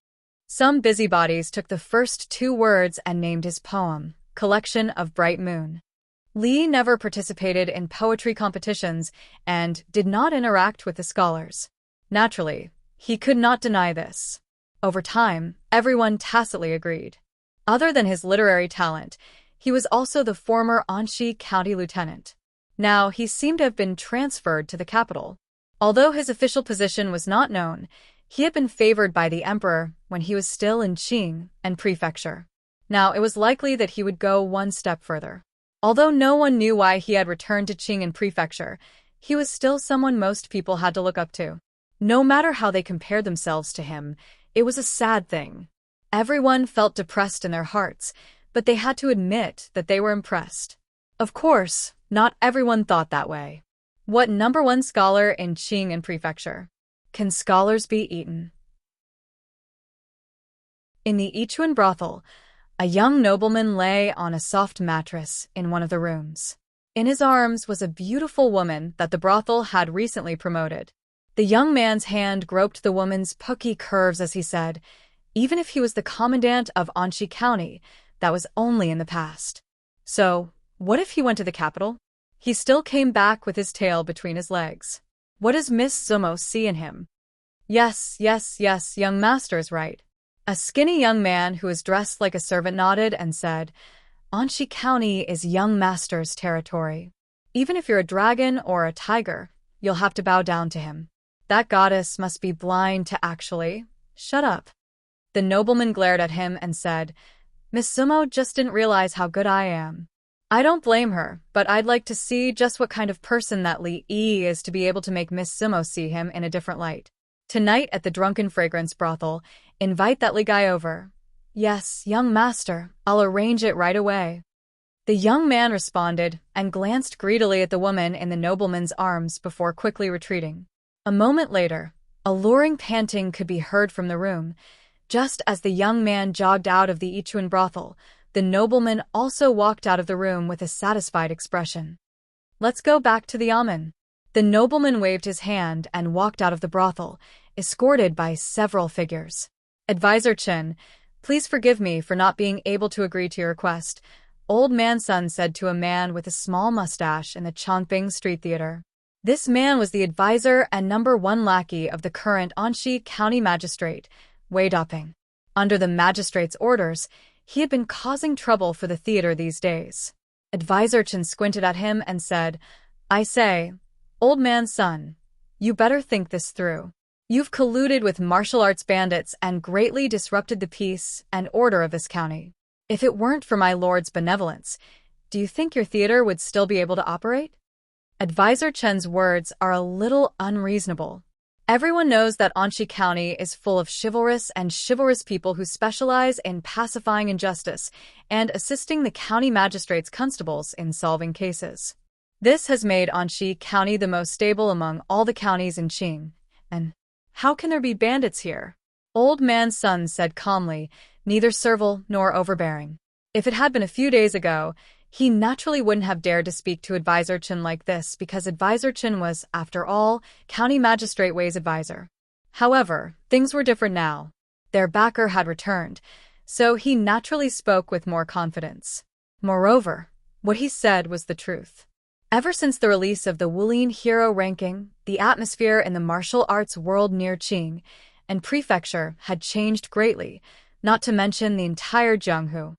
Some busybodies took the first two words and named his poem, Collection of Bright Moon. Li never participated in poetry competitions and did not interact with the scholars. Naturally, he could not deny this. Over time, everyone tacitly agreed. Other than his literary talent, he was also the former Anxi County lieutenant. Now, he seemed to have been transferred to the capital. Although his official position was not known, he had been favored by the emperor when he was still in Qing and prefecture. Now, it was likely that he would go one step further. Although no one knew why he had returned to Qing and prefecture, he was still someone most people had to look up to. No matter how they compared themselves to him, it was a sad thing. Everyone felt depressed in their hearts, but they had to admit that they were impressed. Of course, not everyone thought that way. What #1 scholar in Qing and prefecture? Can scholars be eaten? In the Yichuan brothel, a young nobleman lay on a soft mattress in one of the rooms. In his arms was a beautiful woman that the brothel had recently promoted. The young man's hand groped the woman's pokey curves as he said, even if he was the commandant of Anxi County, that was only in the past. So, what if he went to the capital? He still came back with his tail between his legs. What does Miss Sumo see in him? Yes, young master is right. A skinny young man who was dressed like a servant nodded and said, Anxi County is young master's territory. Even if you're a dragon or a tiger, you'll have to bow down to him. That goddess must be blind to actually. Shut up. The nobleman glared at him and said, Miss Sumo just didn't realize how good I am. I don't blame her, but I'd like to see just what kind of person that Li Yi is to be able to make Miss Sumo see him in a different light. Tonight at the Drunken Fragrance brothel, invite that Li guy over. Yes, young master, I'll arrange it right away. The young man responded and glanced greedily at the woman in the nobleman's arms before quickly retreating. A moment later, alluring panting could be heard from the room. Just as the young man jogged out of the Yichuan brothel, the nobleman also walked out of the room with a satisfied expression. Let's go back to the yamen. The nobleman waved his hand and walked out of the brothel, escorted by several figures. Advisor Chen, please forgive me for not being able to agree to your request, Old Man Sun said to a man with a small mustache in the Chongping Street Theater. This man was the advisor and #1 lackey of the current Anxi County Magistrate, Wei Daping. Under the magistrate's orders, he had been causing trouble for the theater these days. Advisor Chen squinted at him and said, I say, Old Man Sun, you better think this through. You've colluded with martial arts bandits and greatly disrupted the peace and order of this county. If it weren't for my lord's benevolence, do you think your theater would still be able to operate? Advisor Chen's words are a little unreasonable. Everyone knows that Anxi County is full of chivalrous people who specialize in pacifying injustice and assisting the county magistrate's constables in solving cases. This has made Anxi County the most stable among all the counties in Qing. And how can there be bandits here? Old Man Sun said calmly, neither servile nor overbearing. If it had been a few days ago, he naturally wouldn't have dared to speak to Advisor Chen like this because Advisor Chen was, after all, County Magistrate Wei's advisor. However, things were different now. Their backer had returned, so he naturally spoke with more confidence. Moreover, what he said was the truth. Ever since the release of the Wulin Hero ranking, the atmosphere in the martial arts world near Qing and prefecture had changed greatly, not to mention the entire Jianghu.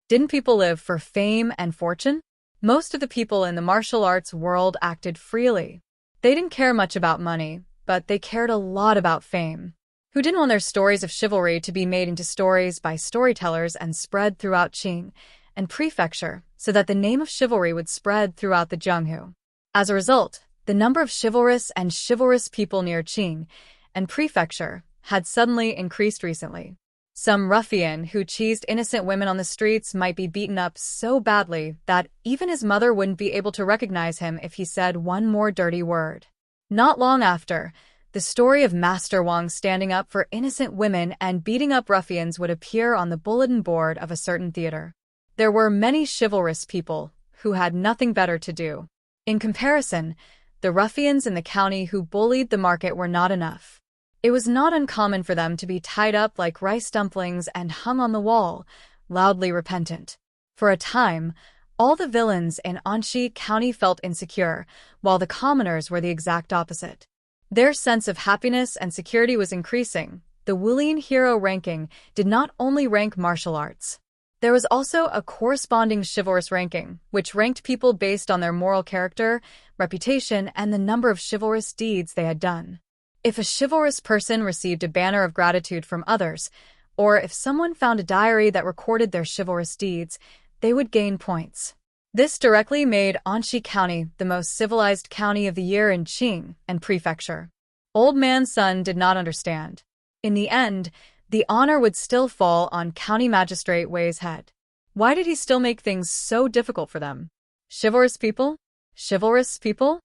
Didn't people live for fame and fortune? Most of the people in the martial arts world acted freely. They didn't care much about money, but they cared a lot about fame. Who didn't want their stories of chivalry to be made into stories by storytellers and spread throughout Qing and Prefecture, so that the name of chivalry would spread throughout the Jianghu? As a result, the number of chivalrous people near Qing and Prefecture had suddenly increased recently. Some ruffian who cheesed innocent women on the streets might be beaten up so badly that even his mother wouldn't be able to recognize him if he said one more dirty word. Not long after, the story of Master Wang standing up for innocent women and beating up ruffians would appear on the bulletin board of a certain theater. There were many chivalrous people who had nothing better to do. In comparison, the ruffians in the county who bullied the market were not enough. It was not uncommon for them to be tied up like rice dumplings and hung on the wall, loudly repentant. For a time, all the villains in Anxi County felt insecure, while the commoners were the exact opposite. Their sense of happiness and security was increasing. The Wulian hero ranking did not only rank martial arts. There was also a corresponding chivalrous ranking, which ranked people based on their moral character, reputation, and the number of chivalrous deeds they had done. If a chivalrous person received a banner of gratitude from others, or if someone found a diary that recorded their chivalrous deeds, they would gain points. This directly made Anxi County the most civilized county of the year in Qing and Prefecture. Old Man Sun did not understand. In the end, the honor would still fall on County Magistrate Wei's head. Why did he still make things so difficult for them? Chivalrous people? Chivalrous people?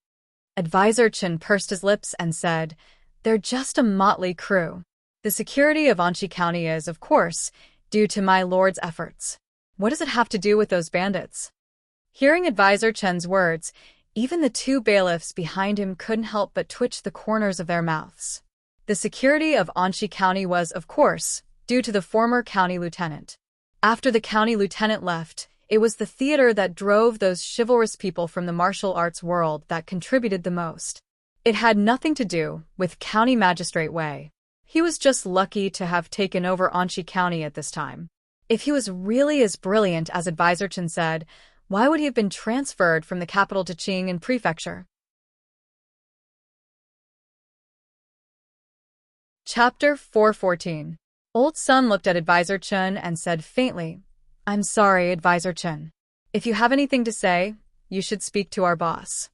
Advisor Chen pursed his lips and said, "They're just a motley crew. The security of Anxi County is, of course, due to my lord's efforts. What does it have to do with those bandits?" Hearing Advisor Chen's words, even the two bailiffs behind him couldn't help but twitch the corners of their mouths. The security of Anxi County was, of course, due to the former county lieutenant. After the county lieutenant left, it was the theater that drove those chivalrous people from the martial arts world that contributed the most. It had nothing to do with County Magistrate Wei. He was just lucky to have taken over Anxi County at this time. If he was really as brilliant as Advisor Chen said, why would he have been transferred from the capital to Qing and Prefecture? Chapter 414. Old Sun looked at Advisor Chen and said faintly, "I'm sorry, Advisor Chen. If you have anything to say, you should speak to our boss."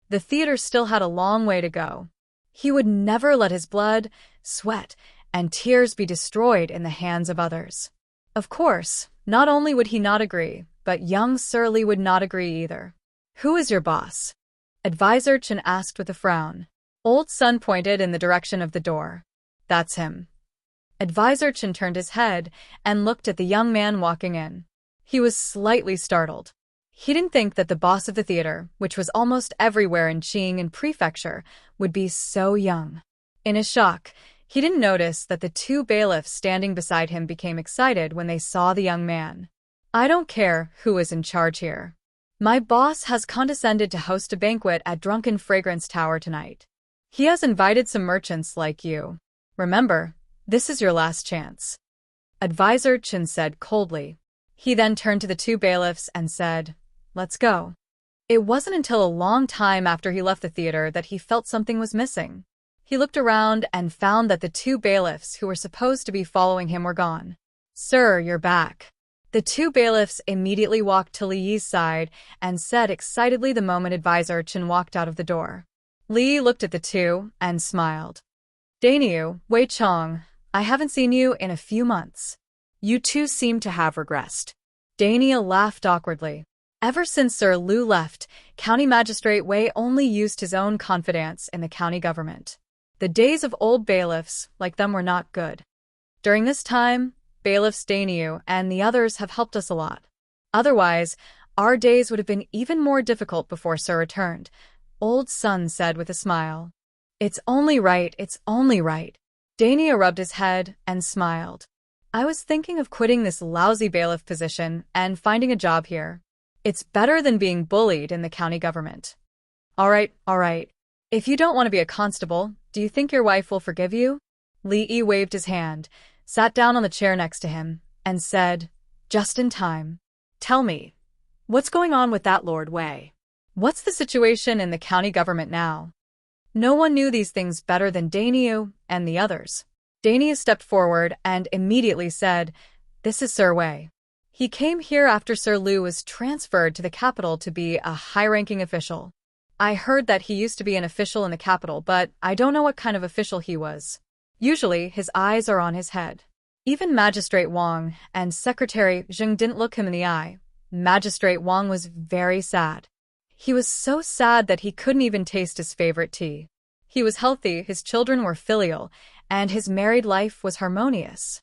The theater still had a long way to go. He would never let his blood, sweat, and tears be destroyed in the hands of others. Of course, not only would he not agree, but young Sir Li would not agree either. "Who is your boss?" Advisor Chen asked with a frown. Old Sun pointed in the direction of the door. "That's him." Advisor Chen turned his head and looked at the young man walking in. He was slightly startled. He didn't think that the boss of the theater, which was almost everywhere in Qing and Prefecture, would be so young. In his shock, he didn't notice that the two bailiffs standing beside him became excited when they saw the young man. "I don't care who is in charge here. My boss has condescended to host a banquet at Drunken Fragrance Tower tonight. He has invited some merchants like you. Remember, this is your last chance." Advisor Chen said coldly. He then turned to the two bailiffs and said, "Let's go." It wasn't until a long time after he left the theater that he felt something was missing. He looked around and found that the two bailiffs who were supposed to be following him were gone. "Sir, you're back." The two bailiffs immediately walked to Li Yi's side and said excitedly the moment Advisor Chen walked out of the door. Li looked at the two and smiled. "Daniu, Wei Chong, I haven't seen you in a few months. You two seem to have regressed." Dania laughed awkwardly. Ever since Sir Lu left, County Magistrate Wei only used his own confidence in the county government. The days of old bailiffs like them were not good. During this time, bailiffs Daniu and the others have helped us a lot. Otherwise, our days would have been even more difficult before Sir returned, Old Sun said with a smile. It's only right. Dania rubbed his head and smiled. "I was thinking of quitting this lousy bailiff position and finding a job here. It's better than being bullied in the county government." All right. If you don't want to be a constable, do you think your wife will forgive you?" Li Yi waved his hand, sat down on the chair next to him, and said, just in time, "Tell me, What's going on with that Lord Wei? What's the situation in the county government now? No one knew these things better than Daniel and the others. Daniel stepped forward and immediately said, "This is Sir Wei. He came here after Sir Liu was transferred to the capital to be a high-ranking official. I heard that he used to be an official in the capital, but I don't know what kind of official he was. Usually, his eyes are on his head." Even Magistrate Wang and Secretary Zheng didn't look him in the eye. Magistrate Wang was very sad. He was so sad that he couldn't even taste his favorite tea. He was healthy, his children were filial, and his married life was harmonious.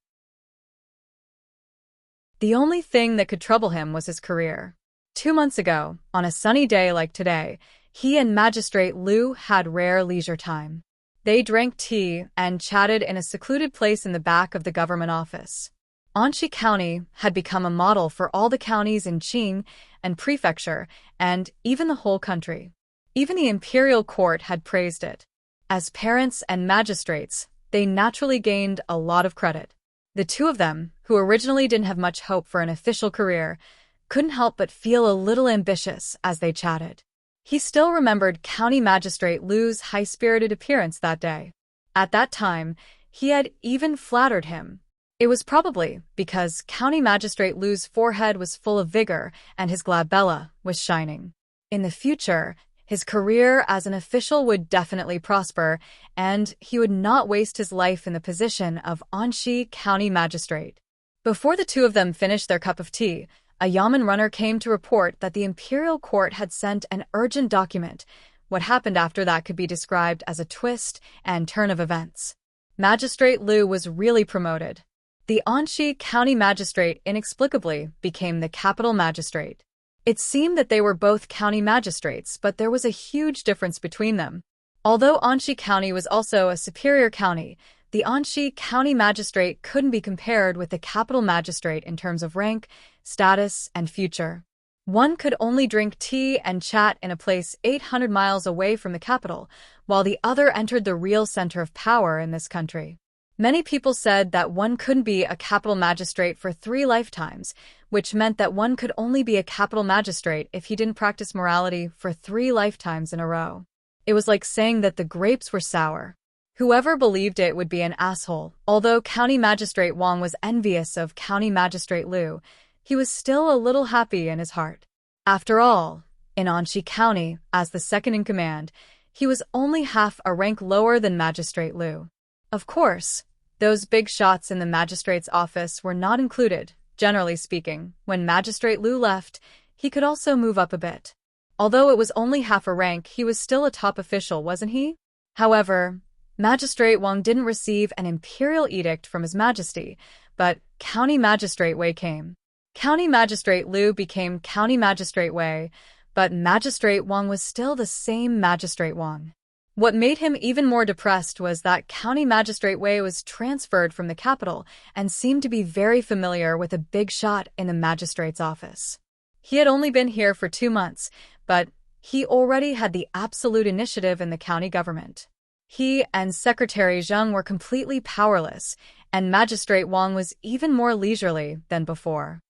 The only thing that could trouble him was his career. 2 months ago, on a sunny day like today, he and Magistrate Liu had rare leisure time. They drank tea and chatted in a secluded place in the back of the government office. Anxi County had become a model for all the counties in Qing and Prefecture, and even the whole country. Even the imperial court had praised it. As parents and magistrates, they naturally gained a lot of credit. The two of them, who originally didn't have much hope for an official career, couldn't help but feel a little ambitious as they chatted. He still remembered County Magistrate Liu's high-spirited appearance that day. At that time, he had even flattered him. It was probably because County Magistrate Liu's forehead was full of vigor and his glabella was shining. In the future, his career as an official would definitely prosper, and he would not waste his life in the position of Anxi County Magistrate. Before the two of them finished their cup of tea, a Yamen runner came to report that the imperial court had sent an urgent document. What happened after that could be described as a twist and turn of events. Magistrate Liu was really promoted. The Anxi County Magistrate inexplicably became the capital magistrate. It seemed that they were both county magistrates, but there was a huge difference between them. Although Anxi County was also a superior county, the Anxi County Magistrate couldn't be compared with the capital magistrate in terms of rank, status, and future. One could only drink tea and chat in a place 800 miles away from the capital, while the other entered the real center of power in this country. Many people said that one couldn't be a capital magistrate for 3 lifetimes, which meant that one could only be a capital magistrate if he didn't practice morality for 3 lifetimes in a row. It was like saying that the grapes were sour. Whoever believed it would be an asshole. Although County Magistrate Wang was envious of County Magistrate Liu, he was still a little happy in his heart. After all, in Anxi County, as the second in command, he was only half a rank lower than Magistrate Liu. Of course, those big shots in the magistrate's office were not included. Generally speaking, when Magistrate Liu left, he could also move up a bit. Although it was only half a rank, he was still a top official, wasn't he? However, Magistrate Wang didn't receive an imperial edict from His Majesty, but County Magistrate Wei came. County Magistrate Liu became County Magistrate Wei, but Magistrate Wang was still the same Magistrate Wang. What made him even more depressed was that County Magistrate Wei was transferred from the capital and seemed to be very familiar with a big shot in the magistrate's office. He had only been here for 2 months, but he already had the absolute initiative in the county government. He and Secretary Zheng were completely powerless, and Magistrate Wang was even more leisurely than before.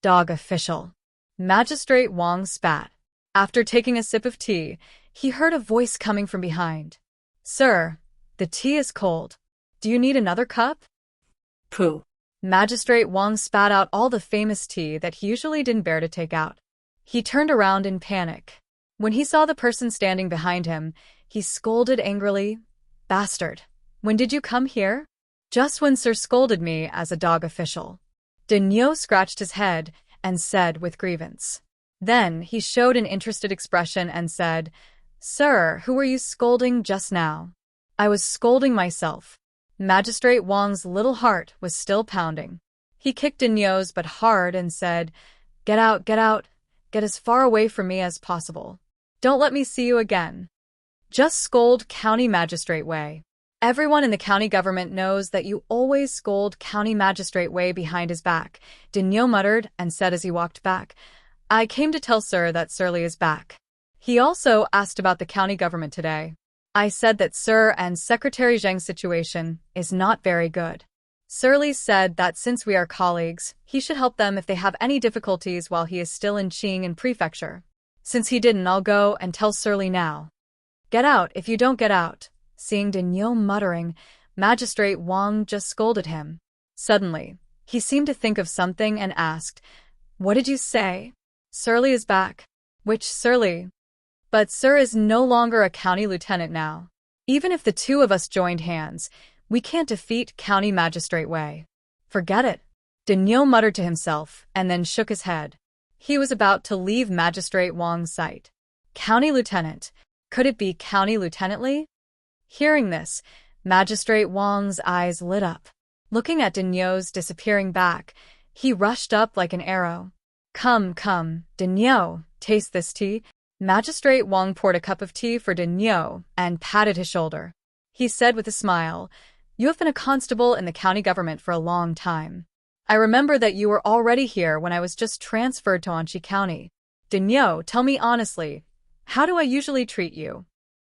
Dog official. Magistrate Wang spat. After taking a sip of tea, he heard a voice coming from behind. "Sir, the tea is cold. Do you need another cup?" Pooh. Magistrate Wang spat out all the famous tea that he usually didn't bear to take out. He turned around in panic. When he saw the person standing behind him, he scolded angrily, "Bastard! When did you come here?" "Just when Sir scolded me as a dog official." Daniel scratched his head and said with grievance. Then he showed an interested expression and said, "Sir, who were you scolding just now?" "I was scolding myself." Magistrate Wang's little heart was still pounding. He kicked Daniel's but hard and said, get out, get as far away from me as possible. Don't let me see you again." Just scold County Magistrate Wei. Everyone in the county government knows that you always scold County Magistrate Wei behind his back, Daniel muttered and said as he walked back, "I came to tell Sir that Sir Li is back." He also asked about the county government today. "I said that Sir and Secretary Zheng's situation is not very good." Surly said that since we are colleagues, he should help them if they have any difficulties while he is still in Qing Prefecture. Since he didn't, I'll go and tell Surly now. Get out if you don't get out. Seeing Daniel muttering, Magistrate Wang just scolded him. Suddenly, he seemed to think of something and asked, What did you say? Surly is back. Which Surly? But Sir is no longer a county lieutenant now. Even if the two of us joined hands, we can't defeat County Magistrate Wei. Forget it. Daniel muttered to himself and then shook his head. He was about to leave Magistrate Wang's sight. County Lieutenant. Could it be County Lieutenant Li? Hearing this, Magistrate Wang's eyes lit up. Looking at Daniel's disappearing back, he rushed up like an arrow. Come, Daniel, taste this tea. Magistrate Wang poured a cup of tea for Daniel and patted his shoulder. He said with a smile, You have been a constable in the county government for a long time. I remember that you were already here when I was just transferred to Anqi County. Daniel, tell me honestly, how do I usually treat you?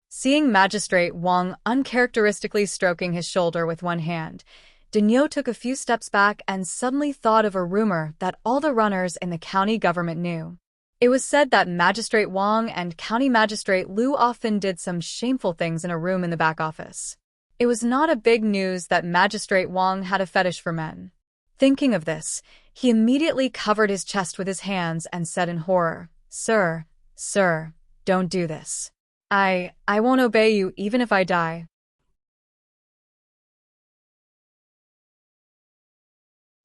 Seeing Magistrate Wang uncharacteristically stroking his shoulder with one hand, Daniel took a few steps back and suddenly thought of a rumor that all the runners in the county government knew. It was said that Magistrate Wang and County Magistrate Liu often did some shameful things in a room in the back office. It was not a big news that Magistrate Wang had a fetish for men. Thinking of this, he immediately covered his chest with his hands and said in horror, Sir, don't do this. I won't obey you even if I die.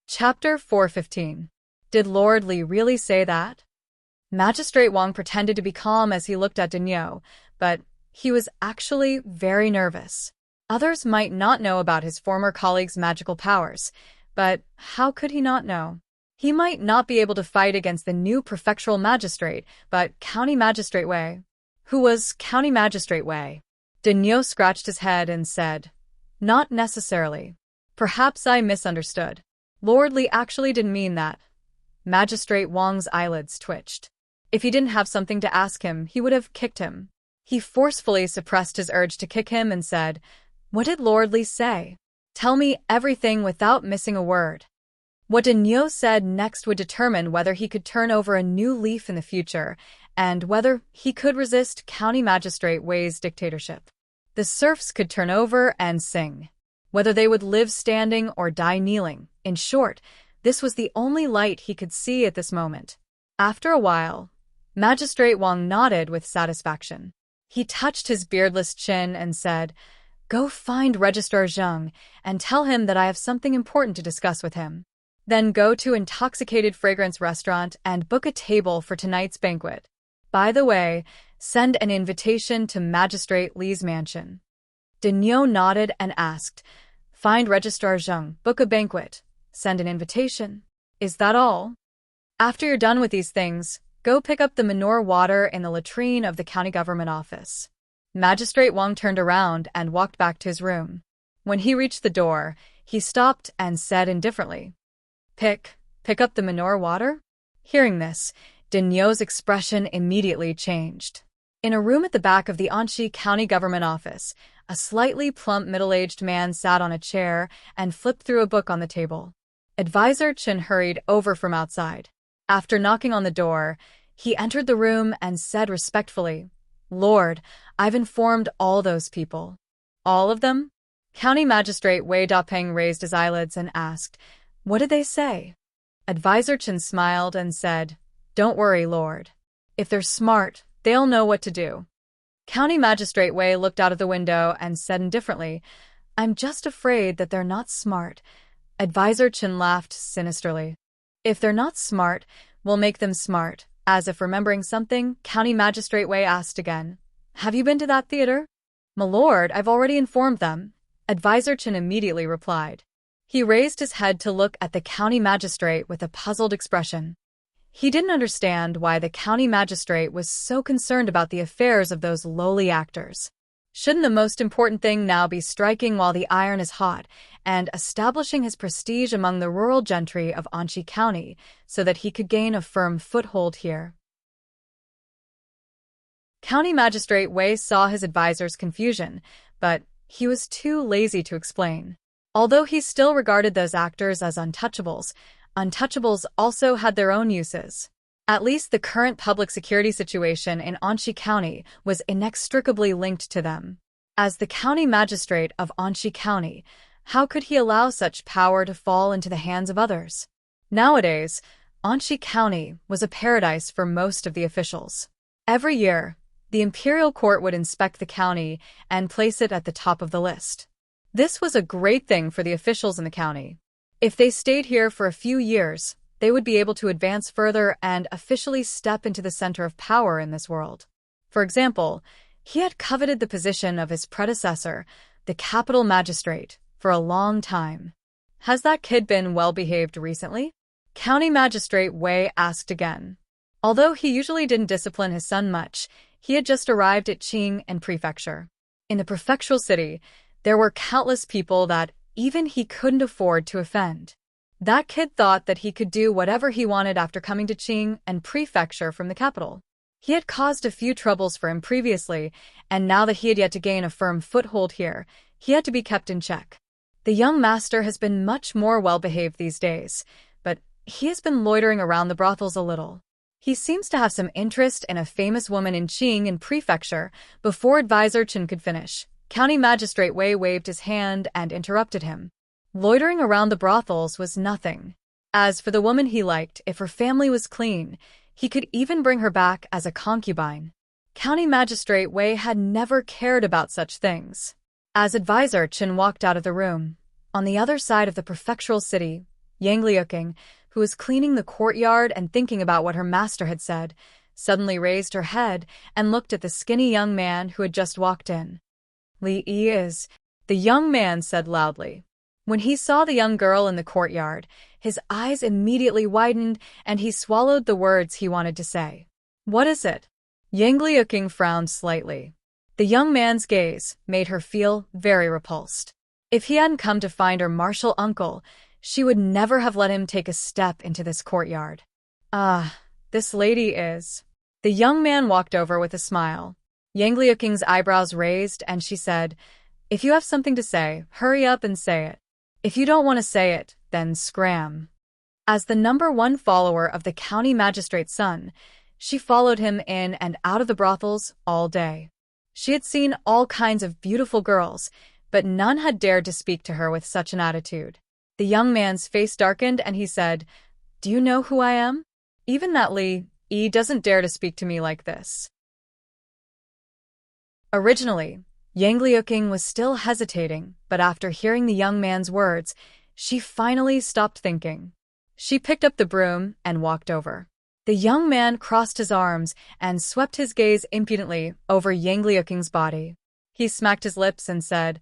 Chapter 415. Did Lord Li really say that? Magistrate Wang pretended to be calm as he looked at Daniel, but he was actually very nervous. Others might not know about his former colleague's magical powers, but how could he not know? He might not be able to fight against the new prefectural magistrate, but County Magistrate Wei. Who was County Magistrate Wei? Daniel scratched his head and said, Not necessarily. Perhaps I misunderstood. Lord Li actually didn't mean that. Magistrate Wang's eyelids twitched. If he didn't have something to ask him, he would have kicked him. He forcefully suppressed his urge to kick him and said, What did Lord Li say? Tell me everything without missing a word. What Daniel said next would determine whether he could turn over a new leaf in the future and whether he could resist County Magistrate Wei's dictatorship. The serfs could turn over and sing. Whether they would live standing or die kneeling. In short, this was the only light he could see at this moment. After a while, Magistrate Wang nodded with satisfaction. He touched his beardless chin and said, Go find Registrar Zheng and tell him that I have something important to discuss with him. Then go to Intoxicated Fragrance Restaurant and book a table for tonight's banquet. By the way, send an invitation to Magistrate Li's mansion. Daniel nodded and asked, Find Registrar Zheng, book a banquet, send an invitation. Is that all? After you're done with these things, go pick up the manure water in the latrine of the county government office. Magistrate Wang turned around and walked back to his room. When he reached the door, he stopped and said indifferently, Pick up the manure water? Hearing this, Daniel's expression immediately changed. In a room at the back of the Anqi County Government office, a slightly plump middle-aged man sat on a chair and flipped through a book on the table. Advisor Chen hurried over from outside. After knocking on the door, he entered the room and said respectfully, Lord, I've informed all those people. All of them? County Magistrate Wei Dapeng raised his eyelids and asked, What did they say? Advisor Chen smiled and said, Don't worry, Lord. If they're smart, they'll know what to do. County Magistrate Wei looked out of the window and said indifferently, I'm just afraid that they're not smart. Advisor Chen laughed sinisterly. If they're not smart, we'll make them smart. As if remembering something, County Magistrate Wei asked again, Have you been to that theater? My lord, I've already informed them. Advisor Chen immediately replied. He raised his head to look at the county magistrate with a puzzled expression. He didn't understand why the county magistrate was so concerned about the affairs of those lowly actors. Shouldn't the most important thing now be striking while the iron is hot and establishing his prestige among the rural gentry of Anqi County so that he could gain a firm foothold here? County Magistrate Wei saw his advisor's confusion, but he was too lazy to explain. Although he still regarded those actors as untouchables, untouchables also had their own uses. At least the current public security situation in Anchi County was inextricably linked to them. As the county magistrate of Anchi County, how could he allow such power to fall into the hands of others? Nowadays, Anchi County was a paradise for most of the officials. Every year, the imperial court would inspect the county and place it at the top of the list. This was a great thing for the officials in the county. If they stayed here for a few years, they would be able to advance further and officially step into the center of power in this world. For example, he had coveted the position of his predecessor, the capital magistrate, for a long time. Has that kid been well-behaved recently? County Magistrate Wei asked again. Although he usually didn't discipline his son much, he had just arrived at Qing and Prefecture. In the prefectural city, there were countless people that even he couldn't afford to offend. That kid thought that he could do whatever he wanted after coming to Qing and Prefecture from the capital. He had caused a few troubles for him previously, and now that he had yet to gain a firm foothold here, he had to be kept in check. The young master has been much more well-behaved these days, but he has been loitering around the brothels a little. He seems to have some interest in a famous woman in Qing and Prefecture. Before Advisor Chen could finish, County Magistrate Wei waved his hand and interrupted him. Loitering around the brothels was nothing. As for the woman he liked, if her family was clean, he could even bring her back as a concubine. County Magistrate Wei had never cared about such things. As Advisor Chen walked out of the room, on the other side of the prefectural city, Yang Liuqing, who was cleaning the courtyard and thinking about what her master had said, suddenly raised her head and looked at the skinny young man who had just walked in. Li Yi is, the young man said loudly. When he saw the young girl in the courtyard, his eyes immediately widened and he swallowed the words he wanted to say. What is it? Yang Liuqing frowned slightly. The young man's gaze made her feel very repulsed. If he hadn't come to find her martial uncle, she would never have let him take a step into this courtyard. This lady is. The young man walked over with a smile. Yang Liuqing's eyebrows raised and she said, If you have something to say, hurry up and say it. If you don't want to say it, then scram. As the #1 follower of the county magistrate's son, she followed him in and out of the brothels all day. She had seen all kinds of beautiful girls, but none had dared to speak to her with such an attitude. The young man's face darkened and he said, Do you know who I am? Even that Li Yi doesn't dare to speak to me like this. Originally, Yang Liuqing was still hesitating, but after hearing the young man's words, she finally stopped thinking. She picked up the broom and walked over. The young man crossed his arms and swept his gaze impudently over Yang Liuqing's body. He smacked his lips and said,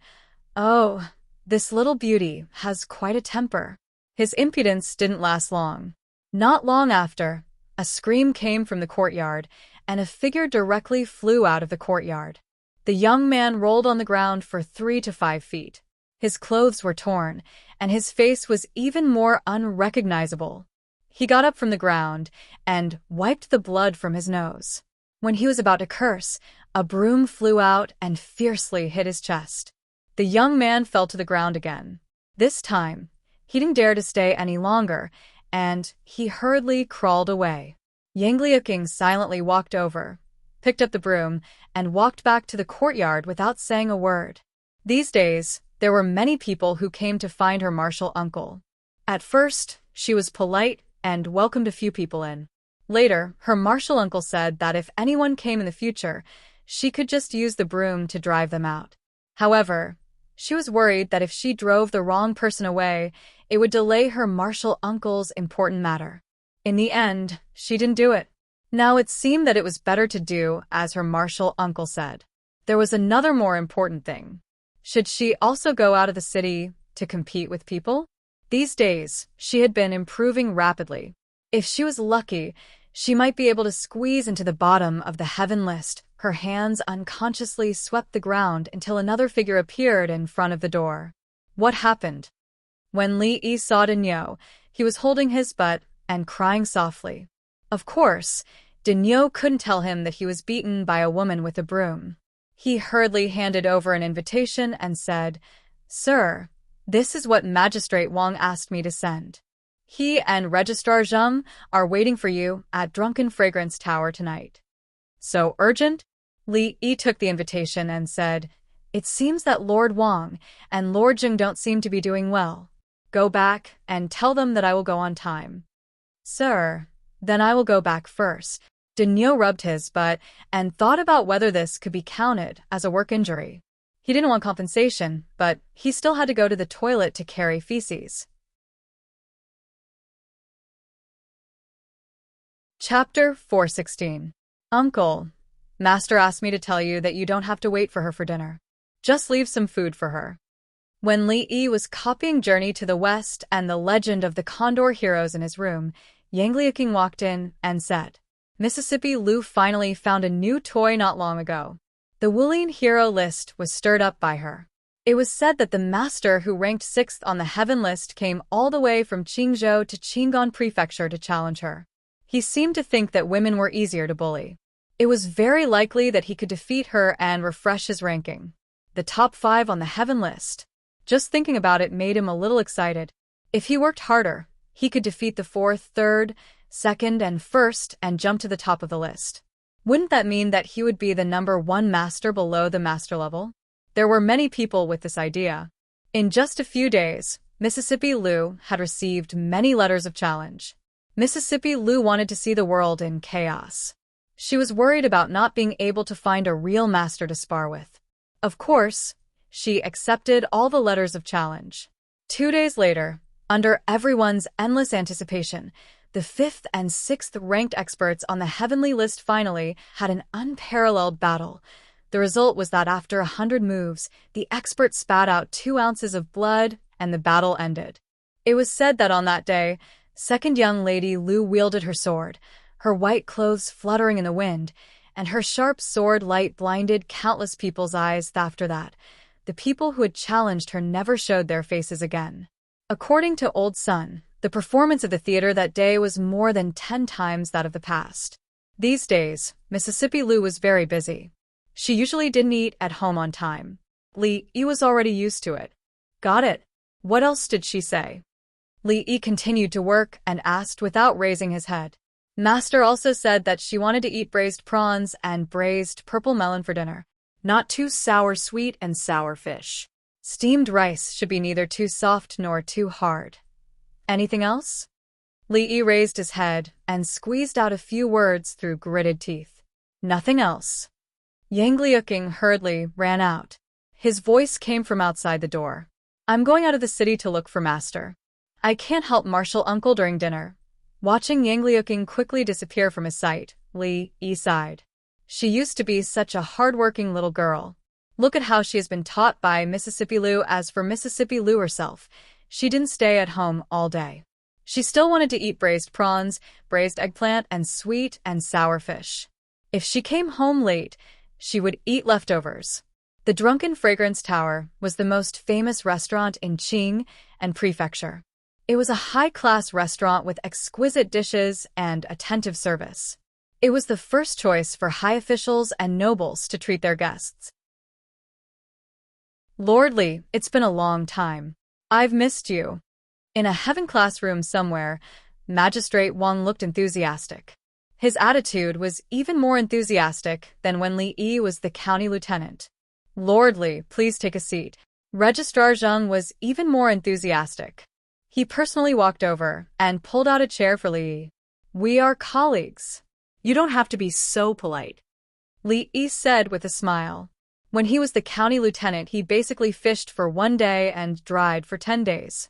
Oh, this little beauty has quite a temper. His impudence didn't last long. Not long after, a scream came from the courtyard, and a figure directly flew out of the courtyard. The young man rolled on the ground for 3 to 5 feet. His clothes were torn, and his face was even more unrecognizable. He got up from the ground and wiped the blood from his nose. When he was about to curse, a broom flew out and fiercely hit his chest. The young man fell to the ground again. This time, he didn't dare to stay any longer, and he hurriedly crawled away. Yang Liuqing silently walked over, picked up the broom, and walked back to the courtyard without saying a word. These days, there were many people who came to find her martial uncle. At first, she was polite and welcomed a few people in. Later, her martial uncle said that if anyone came in the future, she could just use the broom to drive them out. However, she was worried that if she drove the wrong person away, it would delay her martial uncle's important matter. In the end, she didn't do it. Now it seemed that it was better to do as her martial uncle said. There was another more important thing. Should she also go out of the city to compete with people? These days, she had been improving rapidly. If she was lucky, she might be able to squeeze into the bottom of the heaven list. Her hands unconsciously swept the ground until another figure appeared in front of the door. What happened? When Li Yi saw Dinyo, he was holding his butt and crying softly. Of course, Dinyo couldn't tell him that he was beaten by a woman with a broom. He hurriedly handed over an invitation and said, Sir, This is what Magistrate Wang asked me to send. He and Registrar Zheng are waiting for you at Drunken Fragrance Tower tonight. So urgent? Li Yi took the invitation and said, It seems that Lord Wang and Lord Zheng don't seem to be doing well. Go back and tell them that I will go on time. Sir, then I will go back first. Daniel rubbed his butt and thought about whether this could be counted as a work injury. He didn't want compensation, but he still had to go to the toilet to carry feces. Chapter 416. Uncle, Master asked me to tell you that you don't have to wait for her for dinner. Just leave some food for her. When Li Yi was copying Journey to the West and the Legend of the Condor Heroes in his room, Yang Liuqing walked in and said, Mississippi Lu finally found a new toy not long ago. The Wulian hero list was stirred up by her. It was said that the master who ranked 6th on the heaven list came all the way from Qingzhou to Qingan Prefecture to challenge her. He seemed to think that women were easier to bully. It was very likely that he could defeat her and refresh his ranking. The top 5 on the heaven list. Just thinking about it made him a little excited. If he worked harder, he could defeat the 4th, 3rd, 2nd, and 1st and jump to the top of the list. Wouldn't that mean that he would be the number 1 master below the master level? There were many people with this idea. In just a few days, Mississippi Lu had received many letters of challenge. Mississippi Lu wanted to see the world in chaos. She was worried about not being able to find a real master to spar with. Of course, she accepted all the letters of challenge. 2 days later, under everyone's endless anticipation, the 5th and 6th ranked experts on the heavenly list finally had an unparalleled battle. The result was that after 100 moves, the experts spat out 2 ounces of blood and the battle ended. It was said that on that day, second young lady Lu wielded her sword, her white clothes fluttering in the wind, and her sharp sword light blinded countless people's eyes. After that, the people who had challenged her never showed their faces again. According to Old Sun, the performance of the theater that day was more than 10 times that of the past. These days, Mississippi Lu was very busy. She usually didn't eat at home on time. Li Yi was already used to it. Got it. What else did she say? Li Yi continued to work and asked without raising his head. Master also said that she wanted to eat braised prawns and braised purple melon for dinner. Not too sour sweet and sour fish. Steamed rice should be neither too soft nor too hard. Anything else? Li Yi raised his head and squeezed out a few words through gritted teeth. Nothing else. Yang Liuqing hurriedly ran out. His voice came from outside the door. I'm going out of the city to look for Master. I can't help Marshal Uncle during dinner. Watching Yang Liuqing quickly disappear from his sight, Li Yi sighed. She used to be such a hard-working little girl. Look at how she has been taught by Mississippi Lu. As for Mississippi Lu herself, she didn't stay at home all day. She still wanted to eat braised prawns, braised eggplant, and sweet and sour fish. If she came home late, she would eat leftovers. The Drunken Fragrance Tower was the most famous restaurant in Qing and Prefecture. It was a high-class restaurant with exquisite dishes and attentive service. It was the first choice for high officials and nobles to treat their guests. Lord Li, it's been a long time. I've missed you. In a heaven classroom somewhere, Magistrate Wang looked enthusiastic. His attitude was even more enthusiastic than when Li Yi was the county lieutenant. Lord Li, please take a seat. Registrar Zheng was even more enthusiastic. He personally walked over and pulled out a chair for Li Yi. We are colleagues. You don't have to be so polite, Li Yi said with a smile. When he was the county lieutenant, he basically fished for 1 day and dried for 10 days.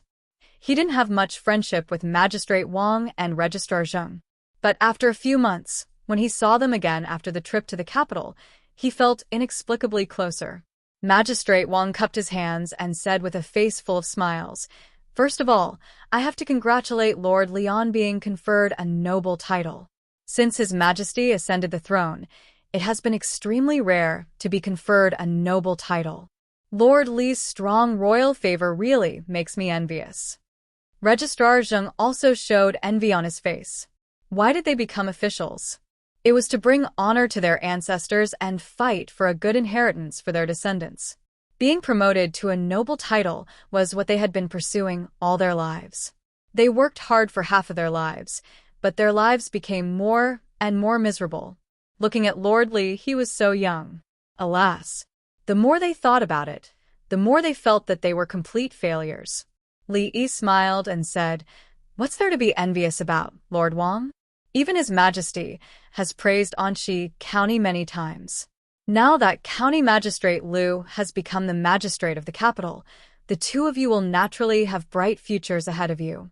He didn't have much friendship with Magistrate Wang and Registrar Zheng. But after a few months, when he saw them again after the trip to the capital, he felt inexplicably closer. Magistrate Wang cupped his hands and said with a face full of smiles, First of all, I have to congratulate Lord Li on being conferred a noble title. Since His Majesty ascended the throne, it has been extremely rare to be conferred a noble title. Lord Li's strong royal favor really makes me envious. Registrar Zheng also showed envy on his face. Why did they become officials? It was to bring honor to their ancestors and fight for a good inheritance for their descendants. Being promoted to a noble title was what they had been pursuing all their lives. They worked hard for half of their lives, but their lives became more and more miserable. Looking at Lord Li, he was so young. Alas, the more they thought about it, the more they felt that they were complete failures. Li Yi smiled and said, "What's there to be envious about, Lord Wang? Even His Majesty has praised Anxi County many times. Now that County Magistrate Liu has become the magistrate of the capital, the two of you will naturally have bright futures ahead of you."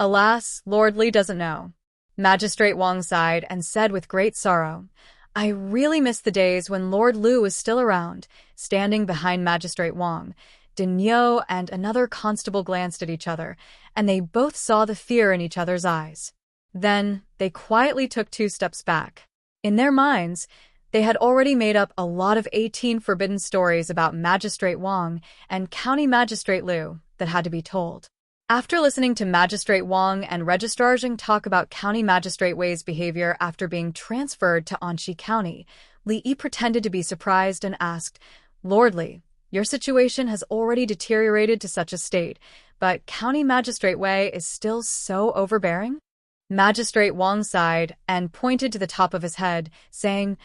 Alas, Lord Li doesn't know. Magistrate Wang sighed and said with great sorrow, "I really miss the days when Lord Liu was still around." Standing behind Magistrate Wang, Ding Yo and another constable glanced at each other, and they both saw the fear in each other's eyes. Then, they quietly took 2 steps back. In their minds, they had already made up a lot of 18 forbidden stories about Magistrate Wang and County Magistrate Liu that had to be told. After listening to Magistrate Wang and Registrar Zheng talk about County Magistrate Wei's behavior after being transferred to Anxi County, Li Yi pretended to be surprised and asked, "Lord Li, your situation has already deteriorated to such a state, but County Magistrate Wei is still so overbearing?" Magistrate Wang sighed and pointed to the top of his head, saying,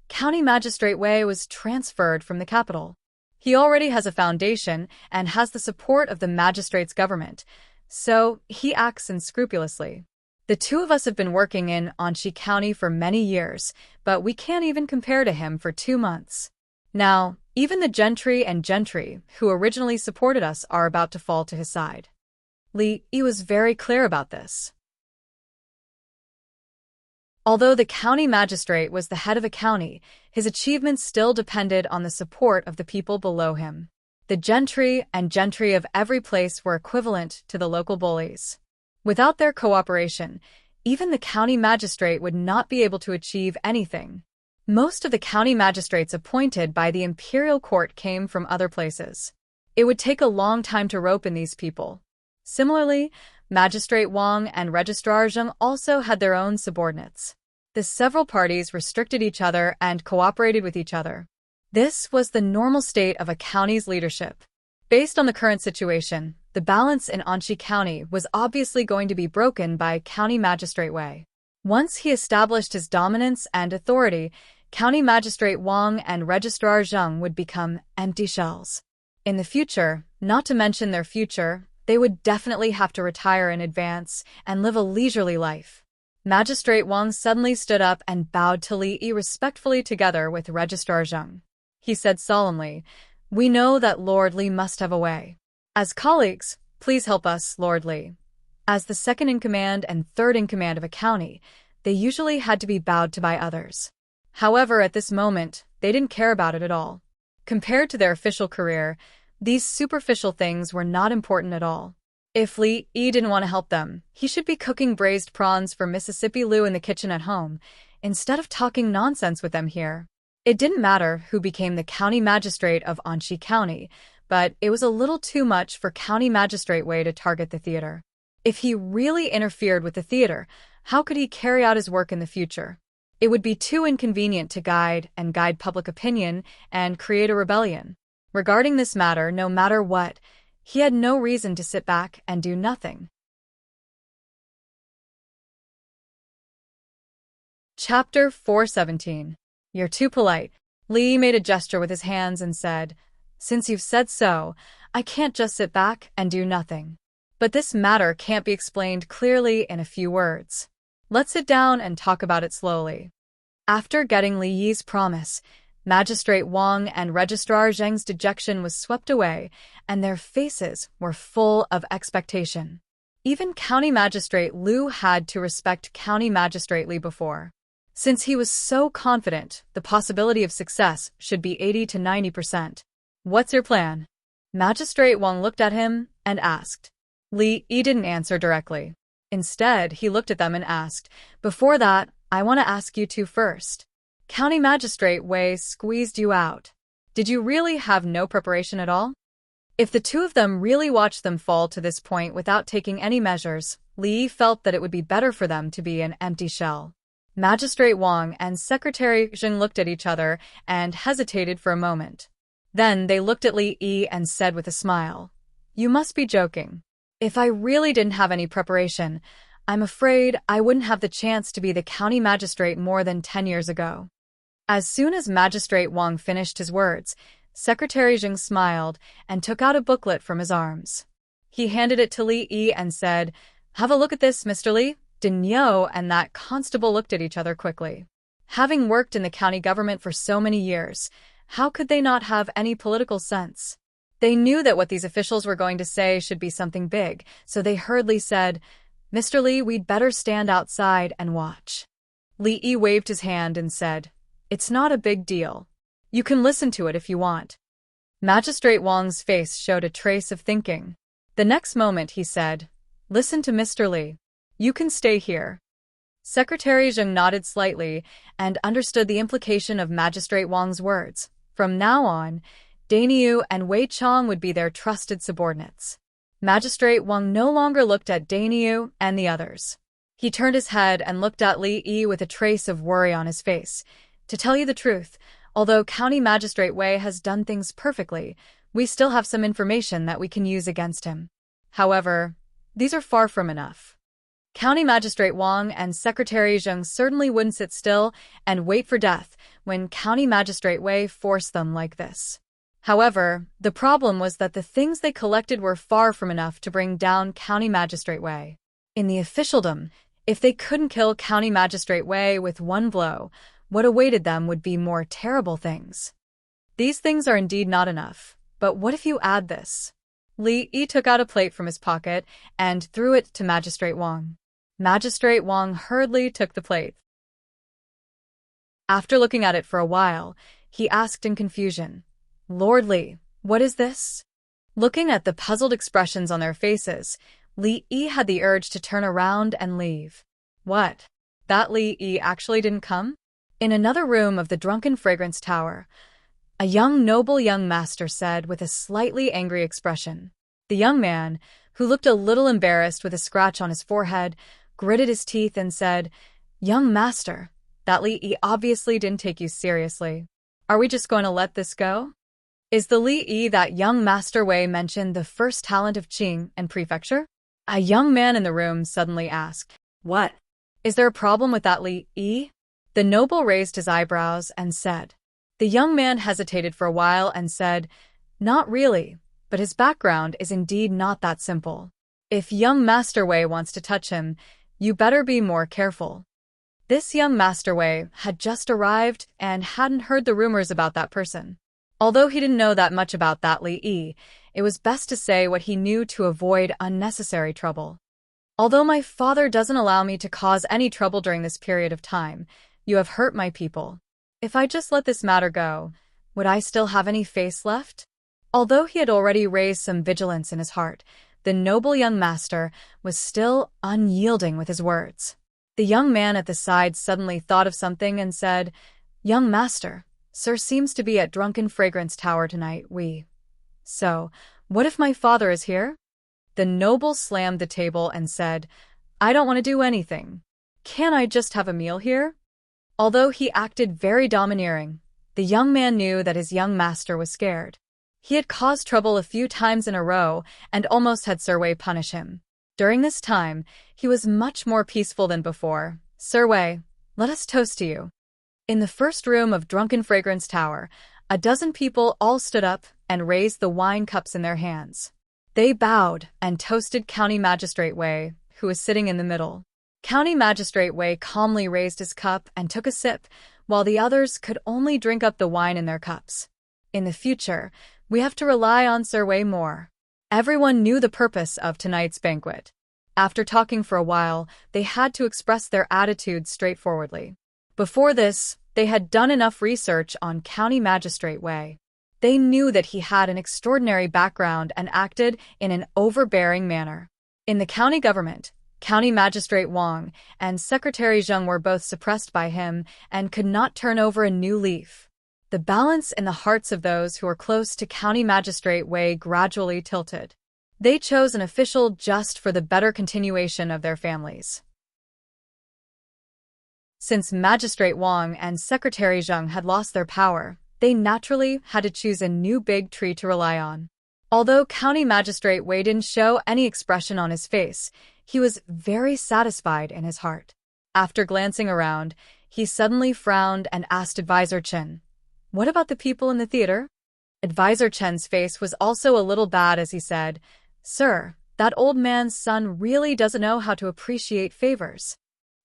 "County Magistrate Wei was transferred from the capital. He already has a foundation and has the support of the magistrate's government, so he acts unscrupulously. The two of us have been working in Anxi County for many years, but we can't even compare to him for 2 months. Now, even the gentry who originally supported us are about to fall to his side." Li Yi was very clear about this. Although the county magistrate was the head of a county, his achievements still depended on the support of the people below him. The gentry of every place were equivalent to the local bullies. Without their cooperation, even the county magistrate would not be able to achieve anything. Most of the county magistrates appointed by the imperial court came from other places. It would take a long time to rope in these people. Similarly, Magistrate Wang and Registrar Zheng also had their own subordinates. The several parties restricted each other and cooperated with each other. This was the normal state of a county's leadership. Based on the current situation, the balance in Anxi County was obviously going to be broken by County Magistrate Wei. Once he established his dominance and authority, County Magistrate Wang and Registrar Zheng would become empty shells. In the future, not to mention their future, they would definitely have to retire in advance and live a leisurely life. Magistrate Wang suddenly stood up and bowed to Li Yi respectfully together with Registrar Zheng. He said solemnly, "We know that Lord Li must have a way. As colleagues, please help us, Lord Li." As the second-in-command and third-in-command of a county, they usually had to be bowed to by others. However, at this moment, they didn't care about it at all. Compared to their official career, these superficial things were not important at all. If Li Yi didn't want to help them, he should be cooking braised prawns for Mississippi Liu in the kitchen at home, instead of talking nonsense with them here. It didn't matter who became the county magistrate of Anxi County, but it was a little too much for County Magistrate Wei to target the theater. If he really interfered with the theater, how could he carry out his work in the future? It would be too inconvenient to guide public opinion and create a rebellion. Regarding this matter, no matter what, he had no reason to sit back and do nothing. Chapter 417. You're too polite. Li made a gesture with his hands and said, "Since you've said so, I can't just sit back and do nothing. But this matter can't be explained clearly in a few words. Let's sit down and talk about it slowly." After getting Li Yi's promise, Magistrate Wang and Registrar Zheng's dejection was swept away, and their faces were full of expectation. Even County Magistrate Liu had to respect County Magistrate Li before. Since he was so confident, the possibility of success should be 80 to 90%. "What's your plan?" Magistrate Wang looked at him and asked. Li Yi didn't answer directly. Instead, he looked at them and asked, "Before that, I want to ask you two first. County Magistrate Wei squeezed you out. Did you really have no preparation at all?" If the two of them really watched them fall to this point without taking any measures, Li felt that it would be better for them to be an empty shell. Magistrate Wang and Secretary Zheng looked at each other and hesitated for a moment. Then they looked at Li Yi and said with a smile, "You must be joking. If I really didn't have any preparation, I'm afraid I wouldn't have the chance to be the county magistrate more than 10 years ago." As soon as Magistrate Wang finished his words, Secretary Zheng smiled and took out a booklet from his arms. He handed it to Li Yi and said, "Have a look at this, Mr. Li." Dinyo and that constable looked at each other quickly. Having worked in the county government for so many years, how could they not have any political sense? They knew that what these officials were going to say should be something big, so they hurriedly said, "Mr. Li, we'd better stand outside and watch." Li Yi waved his hand and said, "It's not a big deal. You can listen to it if you want." Magistrate Wang's face showed a trace of thinking. The next moment he said, "Listen to Mr. Li. You can stay here." Secretary Zheng nodded slightly and understood the implication of Magistrate Wang's words. From now on, Dainiu and Wei Chong would be their trusted subordinates. Magistrate Wang no longer looked at Dainiu and the others. He turned his head and looked at Li Yi with a trace of worry on his face. To tell you the truth, although County Magistrate Wei has done things perfectly, we still have some information that we can use against him. However, these are far from enough. County Magistrate Wang and Secretary Zheng certainly wouldn't sit still and wait for death when County Magistrate Wei forced them like this. However, the problem was that the things they collected were far from enough to bring down County Magistrate Wei. In the officialdom, if they couldn't kill County Magistrate Wei with one blow, what awaited them would be more terrible things. These things are indeed not enough, but what if you add this? Li Yi took out a plate from his pocket and threw it to Magistrate Wang. Magistrate Wang hurriedly took the plate. After looking at it for a while, he asked in confusion, "Lord Li, what is this?" Looking at the puzzled expressions on their faces, Li Yi had the urge to turn around and leave. What? That Li Yi actually didn't come? In another room of the Drunken Fragrance Tower, a noble young master said with a slightly angry expression. The young man, who looked a little embarrassed with a scratch on his forehead, gritted his teeth and said, "Young master, that Li Yi obviously didn't take you seriously. Are we just going to let this go? Is the Li Yi that young Master Wei mentioned the first talent of Qing and prefecture?" A young man in the room suddenly asked. What? "Is there a problem with that Li Yi?" The noble raised his eyebrows and said. The young man hesitated for a while and said, "Not really, but his background is indeed not that simple. If young Master Wei wants to touch him, you better be more careful." This young Master Wei had just arrived and hadn't heard the rumors about that person. Although he didn't know that much about that Li Yi, it was best to say what he knew to avoid unnecessary trouble. "Although my father doesn't allow me to cause any trouble during this period of time, you have hurt my people. If I just let this matter go, would I still have any face left?" Although he had already raised some vigilance in his heart, the noble young master was still unyielding with his words. The young man at the side suddenly thought of something and said, "Young master, sir seems to be at Drunken Fragrance Tower tonight. So, what if my father is here?" The noble slammed the table and said, "I don't want to do anything. Can't I just have a meal here?" Although he acted very domineering, the young man knew that his young master was scared. He had caused trouble a few times in a row and almost had Sir Wei punish him. During this time, he was much more peaceful than before. "Sir Wei, let us toast to you." In the first room of Drunken Fragrance Tower, a dozen people all stood up and raised the wine cups in their hands. They bowed and toasted County Magistrate Wei, who was sitting in the middle. County Magistrate Wei calmly raised his cup and took a sip, while the others could only drink up the wine in their cups. In the future, we have to rely on Sir Wei more. Everyone knew the purpose of tonight's banquet. After talking for a while, they had to express their attitudes straightforwardly. Before this, they had done enough research on County Magistrate Wei. They knew that he had an extraordinary background and acted in an overbearing manner. In the county government, County Magistrate Wang and Secretary Zheng were both suppressed by him and could not turn over a new leaf. The balance in the hearts of those who were close to County Magistrate Wei gradually tilted. They chose an official just for the better continuation of their families. Since Magistrate Wang and Secretary Zheng had lost their power, they naturally had to choose a new big tree to rely on. Although County Magistrate Wei didn't show any expression on his face, he was very satisfied in his heart. After glancing around, he suddenly frowned and asked Advisor Chen, "What about the people in the theater?" Advisor Chen's face was also a little bad as he said, "Sir, that old man's son really doesn't know how to appreciate favors."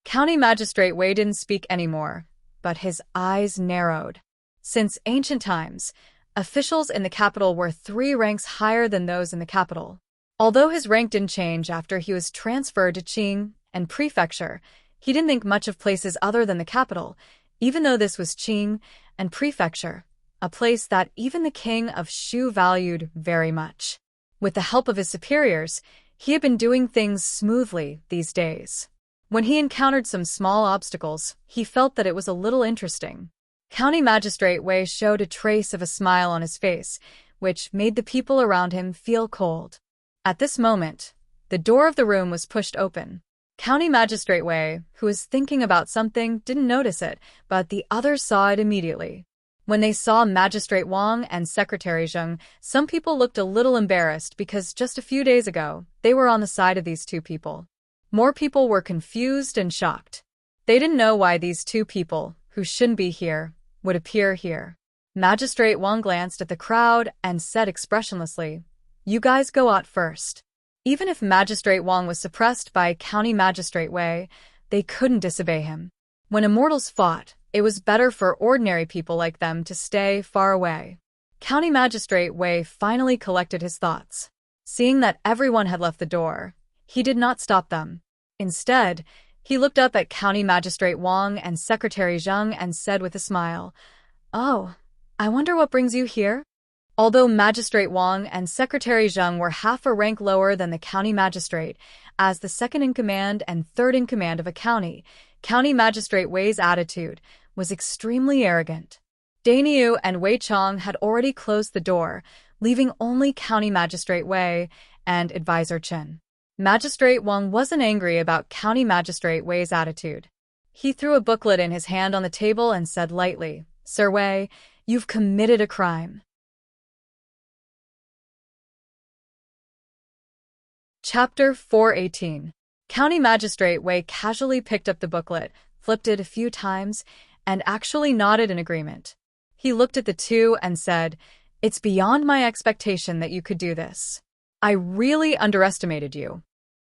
County Magistrate Wei didn't speak anymore, but his eyes narrowed. Since ancient times, officials in the capital were 3 ranks higher than those in the capital. Although his rank didn't change after he was transferred to Qing and Prefecture, he didn't think much of places other than the capital, even though this was Qing and Prefecture, a place that even the king of Shu valued very much. With the help of his superiors, he had been doing things smoothly these days. When he encountered some small obstacles, he felt that it was a little interesting. County Magistrate Wei showed a trace of a smile on his face, which made the people around him feel cold. At this moment, the door of the room was pushed open. County Magistrate Wei, who was thinking about something, didn't notice it, but the others saw it immediately. When they saw Magistrate Wang and Secretary Zheng, some people looked a little embarrassed because just a few days ago, they were on the side of these 2 people. More people were confused and shocked. They didn't know why these 2 people, who shouldn't be here, would appear here. Magistrate Wang glanced at the crowd and said expressionlessly, "You guys go out first." Even if Magistrate Wang was suppressed by County Magistrate Wei, they couldn't disobey him. When immortals fought, it was better for ordinary people like them to stay far away. County Magistrate Wei finally collected his thoughts. Seeing that everyone had left the door, he did not stop them. Instead, he looked up at County Magistrate Wang and Secretary Zheng and said with a smile, "Oh, I wonder what brings you here?" Although Magistrate Wang and Secretary Zheng were half a rank lower than the county magistrate, as the second-in-command and third-in-command of a county, County Magistrate Wei's attitude was extremely arrogant. Daniu and Wei Chong had already closed the door, leaving only County Magistrate Wei and Advisor Chen. Magistrate Wang wasn't angry about County Magistrate Wei's attitude. He threw a booklet in his hand on the table and said lightly, "Sir Wei, you've committed a crime." Chapter 418. County Magistrate Wei casually picked up the booklet, flipped it a few times, and actually nodded in agreement. He looked at the 2 and said, "It's beyond my expectation that you could do this. I really underestimated you."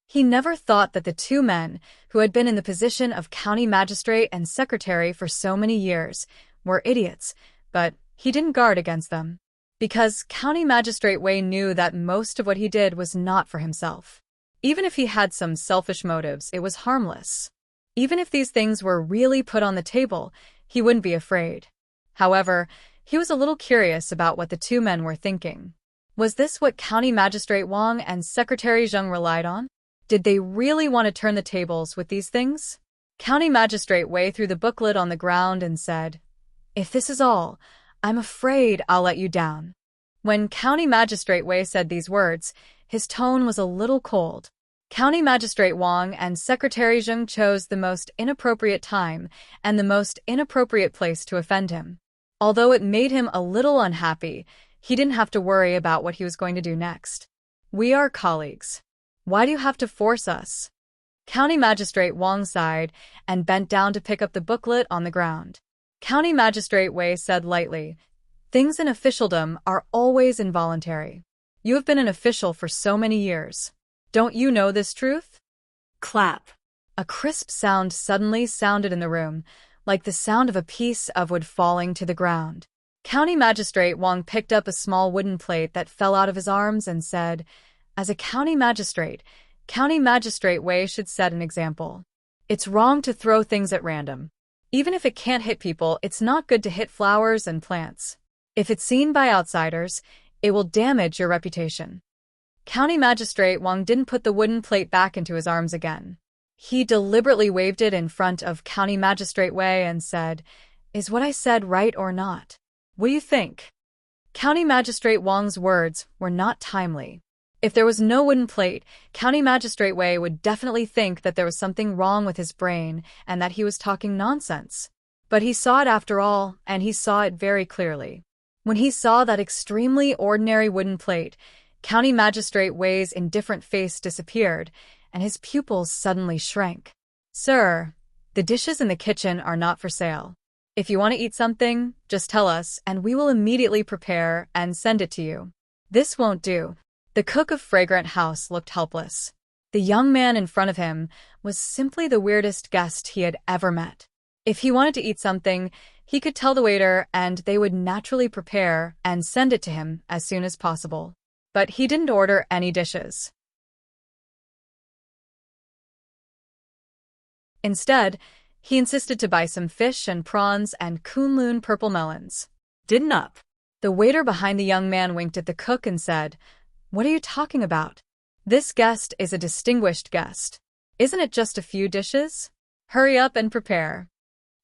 He never thought that the 2 men, who had been in the position of county magistrate and secretary for so many years, were idiots, but he didn't guard against them. Because County Magistrate Wei knew that most of what he did was not for himself. Even if he had some selfish motives, it was harmless. Even if these things were really put on the table, he wouldn't be afraid. However, he was a little curious about what the 2 men were thinking. Was this what County Magistrate Wang and Secretary Zheng relied on? Did they really want to turn the tables with these things? County Magistrate Wei threw the booklet on the ground and said, "If this is all, I'm afraid I'll let you down." When County Magistrate Wei said these words, his tone was a little cold. County Magistrate Wang and Secretary Zheng chose the most inappropriate time and the most inappropriate place to offend him. Although it made him a little unhappy, he didn't have to worry about what he was going to do next. "We are colleagues. Why do you have to force us?" County Magistrate Wang sighed and bent down to pick up the booklet on the ground. County Magistrate Wei said lightly, "Things in officialdom are always involuntary. You have been an official for so many years. Don't you know this truth?" Clap. A crisp sound suddenly sounded in the room, like the sound of a piece of wood falling to the ground. County Magistrate Wang picked up a small wooden plate that fell out of his arms and said, "As a county magistrate, County Magistrate Wei should set an example. It's wrong to throw things at random. Even if it can't hit people, it's not good to hit flowers and plants. If it's seen by outsiders, it will damage your reputation." County Magistrate Wang didn't put the wooden plate back into his arms again. He deliberately waved it in front of County Magistrate Wei and said, "Is what I said right or not? What do you think?" County Magistrate Wang's words were not timely. If there was no wooden plate, County Magistrate Wei would definitely think that there was something wrong with his brain and that he was talking nonsense. But he saw it after all, and he saw it very clearly. When he saw that extremely ordinary wooden plate, County Magistrate Wei's indifferent face disappeared, and his pupils suddenly shrank. "Sir, the dishes in the kitchen are not for sale. If you want to eat something, just tell us, and we will immediately prepare and send it to you. This won't do." The cook of Fragrant House looked helpless. The young man in front of him was simply the weirdest guest he had ever met. If he wanted to eat something, he could tell the waiter and they would naturally prepare and send it to him as soon as possible. But he didn't order any dishes. Instead, he insisted to buy some fish and prawns and Kunlun purple melons. "Didn't up." The waiter behind the young man winked at the cook and said, "What are you talking about? This guest is a distinguished guest. Isn't it just a few dishes? Hurry up and prepare."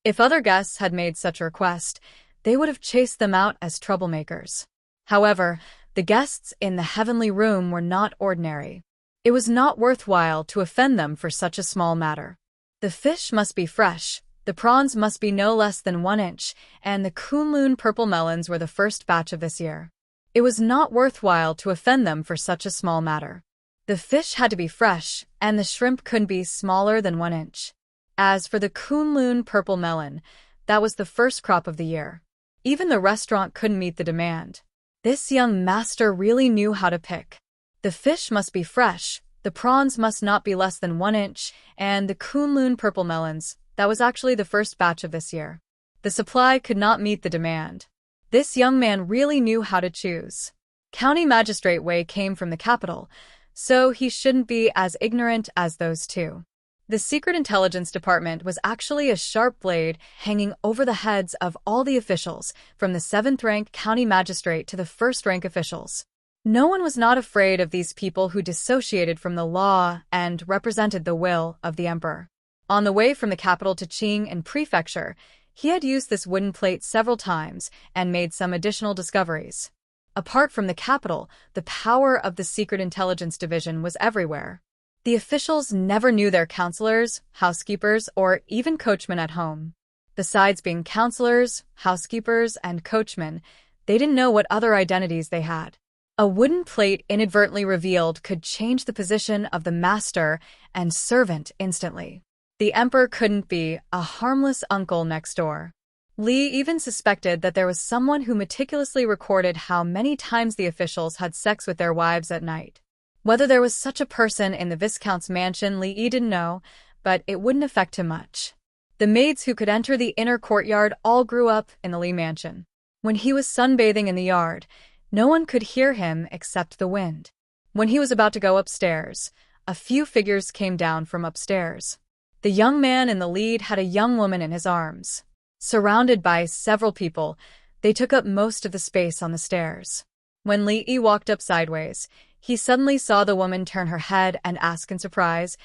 If other guests had made such a request, they would have chased them out as troublemakers. However, the guests in the heavenly room were not ordinary. It was not worthwhile to offend them for such a small matter. The fish must be fresh, the prawns must be no less than 1 inch, and the Kunlun purple melons were the first batch of this year. It was not worthwhile to offend them for such a small matter. The fish had to be fresh, and the shrimp couldn't be smaller than 1 inch. As for the Kunlun purple melon, that was the first crop of the year. Even the restaurant couldn't meet the demand. This young master really knew how to pick. The fish must be fresh, the prawns must not be less than 1 inch, and the Kunlun purple melons, that was actually the first batch of this year. The supply could not meet the demand. This young man really knew how to choose. County Magistrate Wei came from the capital, so he shouldn't be as ignorant as those two. The Secret Intelligence Department was actually a sharp blade hanging over the heads of all the officials, from the 7th-rank county magistrate to the 1st-rank officials. No one was not afraid of these people who dissociated from the law and represented the will of the emperor. On the way from the capital to Qing and prefecture, he had used this wooden plate several times and made some additional discoveries. Apart from the capital, the power of the Secret Intelligence Division was everywhere. The officials never knew their counselors, housekeepers, or even coachmen at home. Besides being counselors, housekeepers, and coachmen, they didn't know what other identities they had. A wooden plate inadvertently revealed could change the position of the master and servant instantly. The emperor couldn't be a harmless uncle next door. Li even suspected that there was someone who meticulously recorded how many times the officials had sex with their wives at night. Whether there was such a person in the Viscount's mansion, Li didn't know, but it wouldn't affect him much. The maids who could enter the inner courtyard all grew up in the Li mansion. When he was sunbathing in the yard, no one could hear him except the wind. When he was about to go upstairs, a few figures came down from upstairs. The young man in the lead had a young woman in his arms. Surrounded by several people, they took up most of the space on the stairs. When Li walked up sideways, he suddenly saw the woman turn her head and ask in surprise,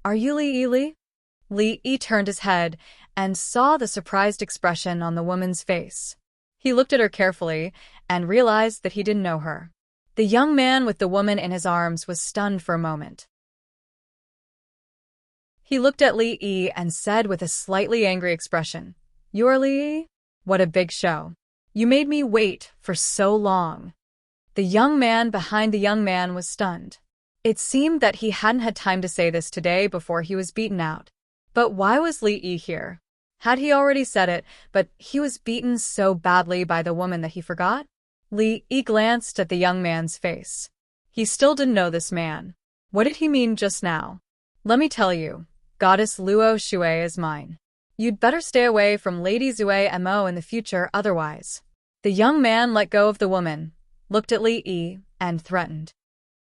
"Are you Li?" Li turned his head and saw the surprised expression on the woman's face. He looked at her carefully and realized that he didn't know her. The young man with the woman in his arms was stunned for a moment. He looked at Li and said with a slightly angry expression, "You're Li? What a big show. You made me wait for so long." The young man behind the young man was stunned. It seemed that he hadn't had time to say this today before he was beaten out. But why was Li here? Had he already said it, but he was beaten so badly by the woman that he forgot? Li glanced at the young man's face. He still didn't know this man. What did he mean just now? "Let me tell you, Goddess Luo Shui is mine. You'd better stay away from Lady Zui Mo in the future otherwise." The young man let go of the woman, looked at Li and threatened.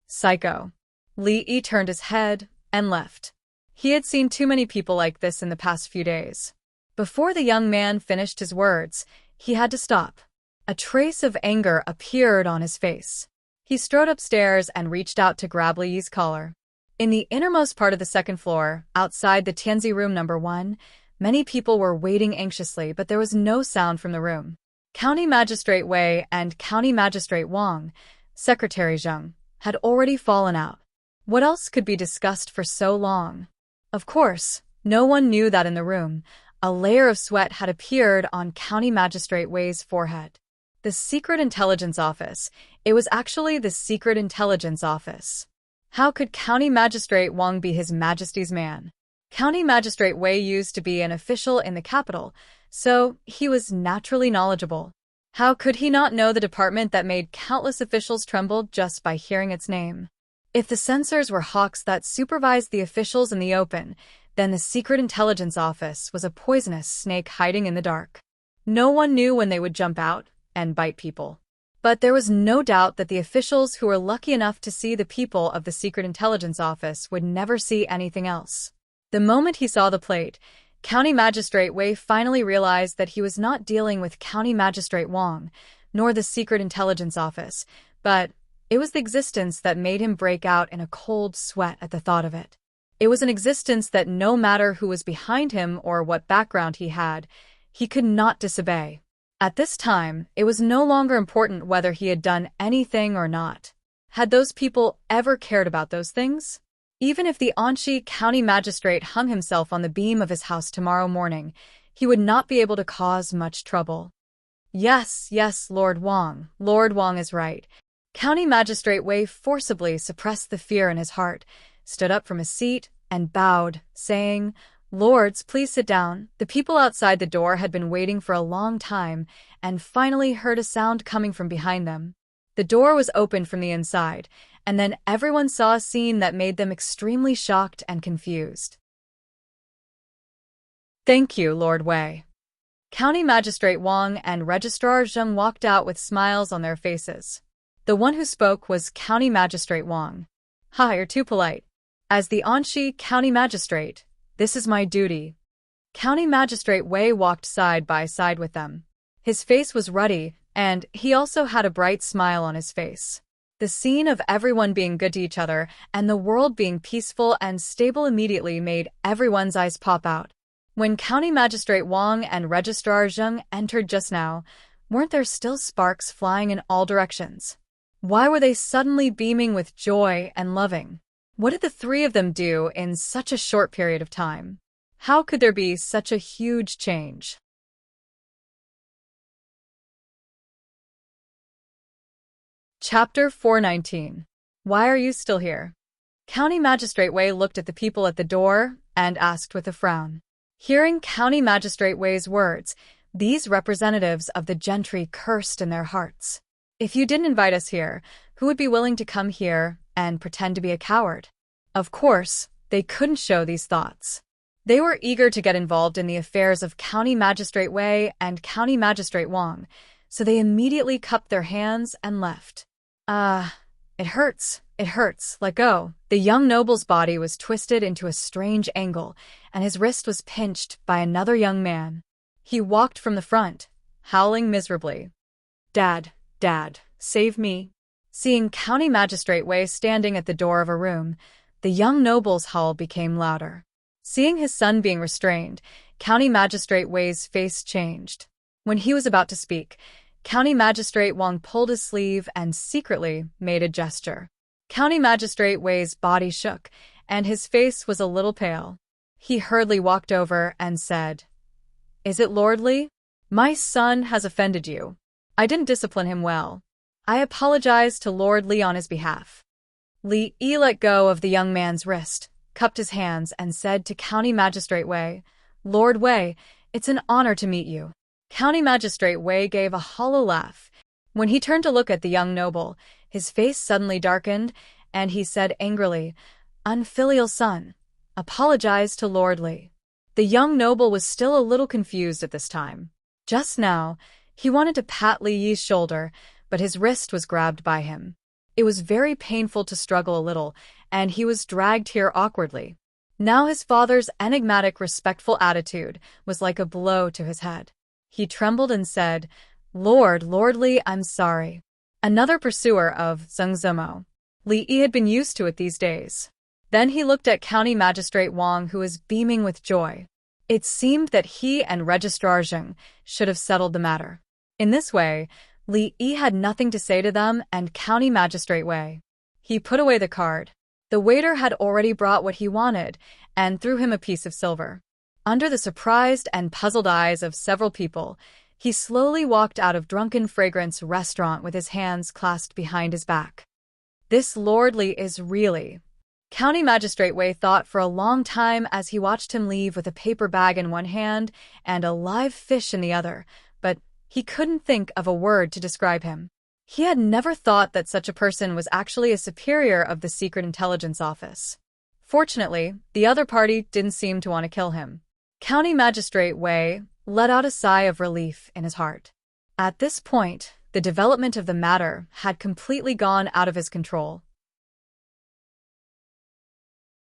"Psycho." Li turned his head and left. He had seen too many people like this in the past few days. Before the young man finished his words, he had to stop. A trace of anger appeared on his face. He strode upstairs and reached out to grab Li's collar. In the innermost part of the 2nd floor, outside the Tianzi room number 1, many people were waiting anxiously, but there was no sound from the room. County Magistrate Wei and County Magistrate Wang, Secretary Zheng, had already fallen out. What else could be discussed for so long? Of course, no one knew that in the room, A layer of sweat had appeared on County Magistrate Wei's forehead. The Secret Intelligence Office. It was actually the Secret Intelligence Office. How could County Magistrate Wang be His Majesty's man? County Magistrate Wei used to be an official in the capital, so he was naturally knowledgeable. How could he not know the department that made countless officials tremble just by hearing its name? If the censors were hawks that supervised the officials in the open, then the Secret Intelligence Office was a poisonous snake hiding in the dark. No one knew when they would jump out and bite people. But there was no doubt that the officials who were lucky enough to see the people of the Secret Intelligence Office would never see anything else. The moment he saw the plate, County Magistrate Wei finally realized that he was not dealing with County Magistrate Wang, nor the Secret Intelligence Office, but it was the existence that made him break out in a cold sweat at the thought of it. It was an existence that no matter who was behind him or what background he had, he could not disobey. At this time, it was no longer important whether he had done anything or not. Had those people ever cared about those things? Even if the Anshi County Magistrate hung himself on the beam of his house tomorrow morning, he would not be able to cause much trouble. Yes, Lord Wang is right. County Magistrate Wei forcibly suppressed the fear in his heart, stood up from his seat, and bowed, saying, "Lords, please sit down." The people outside the door had been waiting for a long time and finally heard a sound coming from behind them. The door was opened from the inside, and then everyone saw a scene that made them extremely shocked and confused. "Thank you, Lord Wei." County Magistrate Wang and Registrar Zheng walked out with smiles on their faces. The one who spoke was County Magistrate Wang. "Ha, you're too polite. As the Anshi County Magistrate, this is my duty." County Magistrate Wei walked side by side with them. His face was ruddy, and he also had a bright smile on his face. The scene of everyone being good to each other and the world being peaceful and stable immediately made everyone's eyes pop out. When County Magistrate Wang and Registrar Zheng entered just now, weren't there still sparks flying in all directions? Why were they suddenly beaming with joy and loving? What did the three of them do in such a short period of time? How could there be such a huge change? Chapter 419. Why are you still here? County Magistrate Wei looked at the people at the door and asked with a frown. Hearing County Magistrate Wei's words, these representatives of the gentry cursed in their hearts. If you didn't invite us here, who would be willing to come here and pretend to be a coward? Of course, they couldn't show these thoughts. They were eager to get involved in the affairs of County Magistrate Wei and County Magistrate Wang, so they immediately cupped their hands and left. It hurts, let go." The young noble's body was twisted into a strange angle, and his wrist was pinched by another young man. He walked from the front, howling miserably. Dad, save me." Seeing County Magistrate Wei standing at the door of a room, the young noble's howl became louder. Seeing his son being restrained, County Magistrate Wei's face changed. When he was about to speak, County Magistrate Wang pulled his sleeve and secretly made a gesture. County Magistrate Wei's body shook, and his face was a little pale. He hurriedly walked over and said, "Is it Lord Li? My son has offended you. I didn't discipline him well. I apologize to Lord Li on his behalf." Li Yi let go of the young man's wrist, cupped his hands, and said to County Magistrate Wei, "Lord Wei, it's an honor to meet you." County Magistrate Wei gave a hollow laugh. When he turned to look at the young noble, his face suddenly darkened, and he said angrily, "Unfilial son, apologize to Lord Li." The young noble was still a little confused at this time. Just now, he wanted to pat Li Yi's shoulder, but his wrist was grabbed by him. It was very painful to struggle a little, and he was dragged here awkwardly. Now his father's enigmatic, respectful attitude was like a blow to his head. He trembled and said, Lord Li, I'm sorry." Another pursuer of Zheng Zemo. Li Yi had been used to it these days. Then he looked at County Magistrate Wang, who was beaming with joy. It seemed that he and Registrar Zheng should have settled the matter. In this way, Li Yi had nothing to say to them and County Magistrate Wei. He put away the card. The waiter had already brought what he wanted and threw him a piece of silver. Under the surprised and puzzled eyes of several people, he slowly walked out of Drunken Fragrance restaurant with his hands clasped behind his back. This Lord Lee is really... County Magistrate Wei thought for a long time as he watched him leave with a paper bag in one hand and a live fish in the other, but he couldn't think of a word to describe him. He had never thought that such a person was actually a superior of the Secret Intelligence Office. Fortunately, the other party didn't seem to want to kill him. County Magistrate Wei let out a sigh of relief in his heart. At this point, the development of the matter had completely gone out of his control.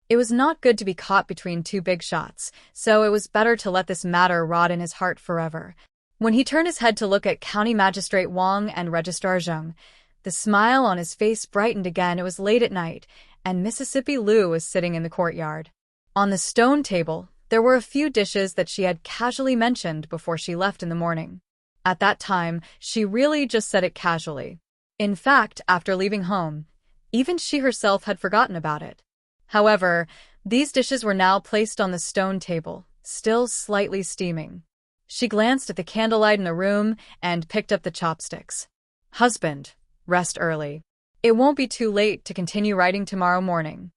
It was not good to be caught between two big shots, so it was better to let this matter rot in his heart forever. When he turned his head to look at County Magistrate Wang and Registrar Zheng, the smile on his face brightened again. It was late at night, and Mississippi Lou was sitting in the courtyard. On the stone table, there were a few dishes that she had casually mentioned before she left in the morning. At that time, she really just said it casually. In fact, after leaving home, even she herself had forgotten about it. However, these dishes were now placed on the stone table, still slightly steaming. She glanced at the candlelight in the room and picked up the chopsticks. Husband, rest early. It won't be too late to continue writing tomorrow morning.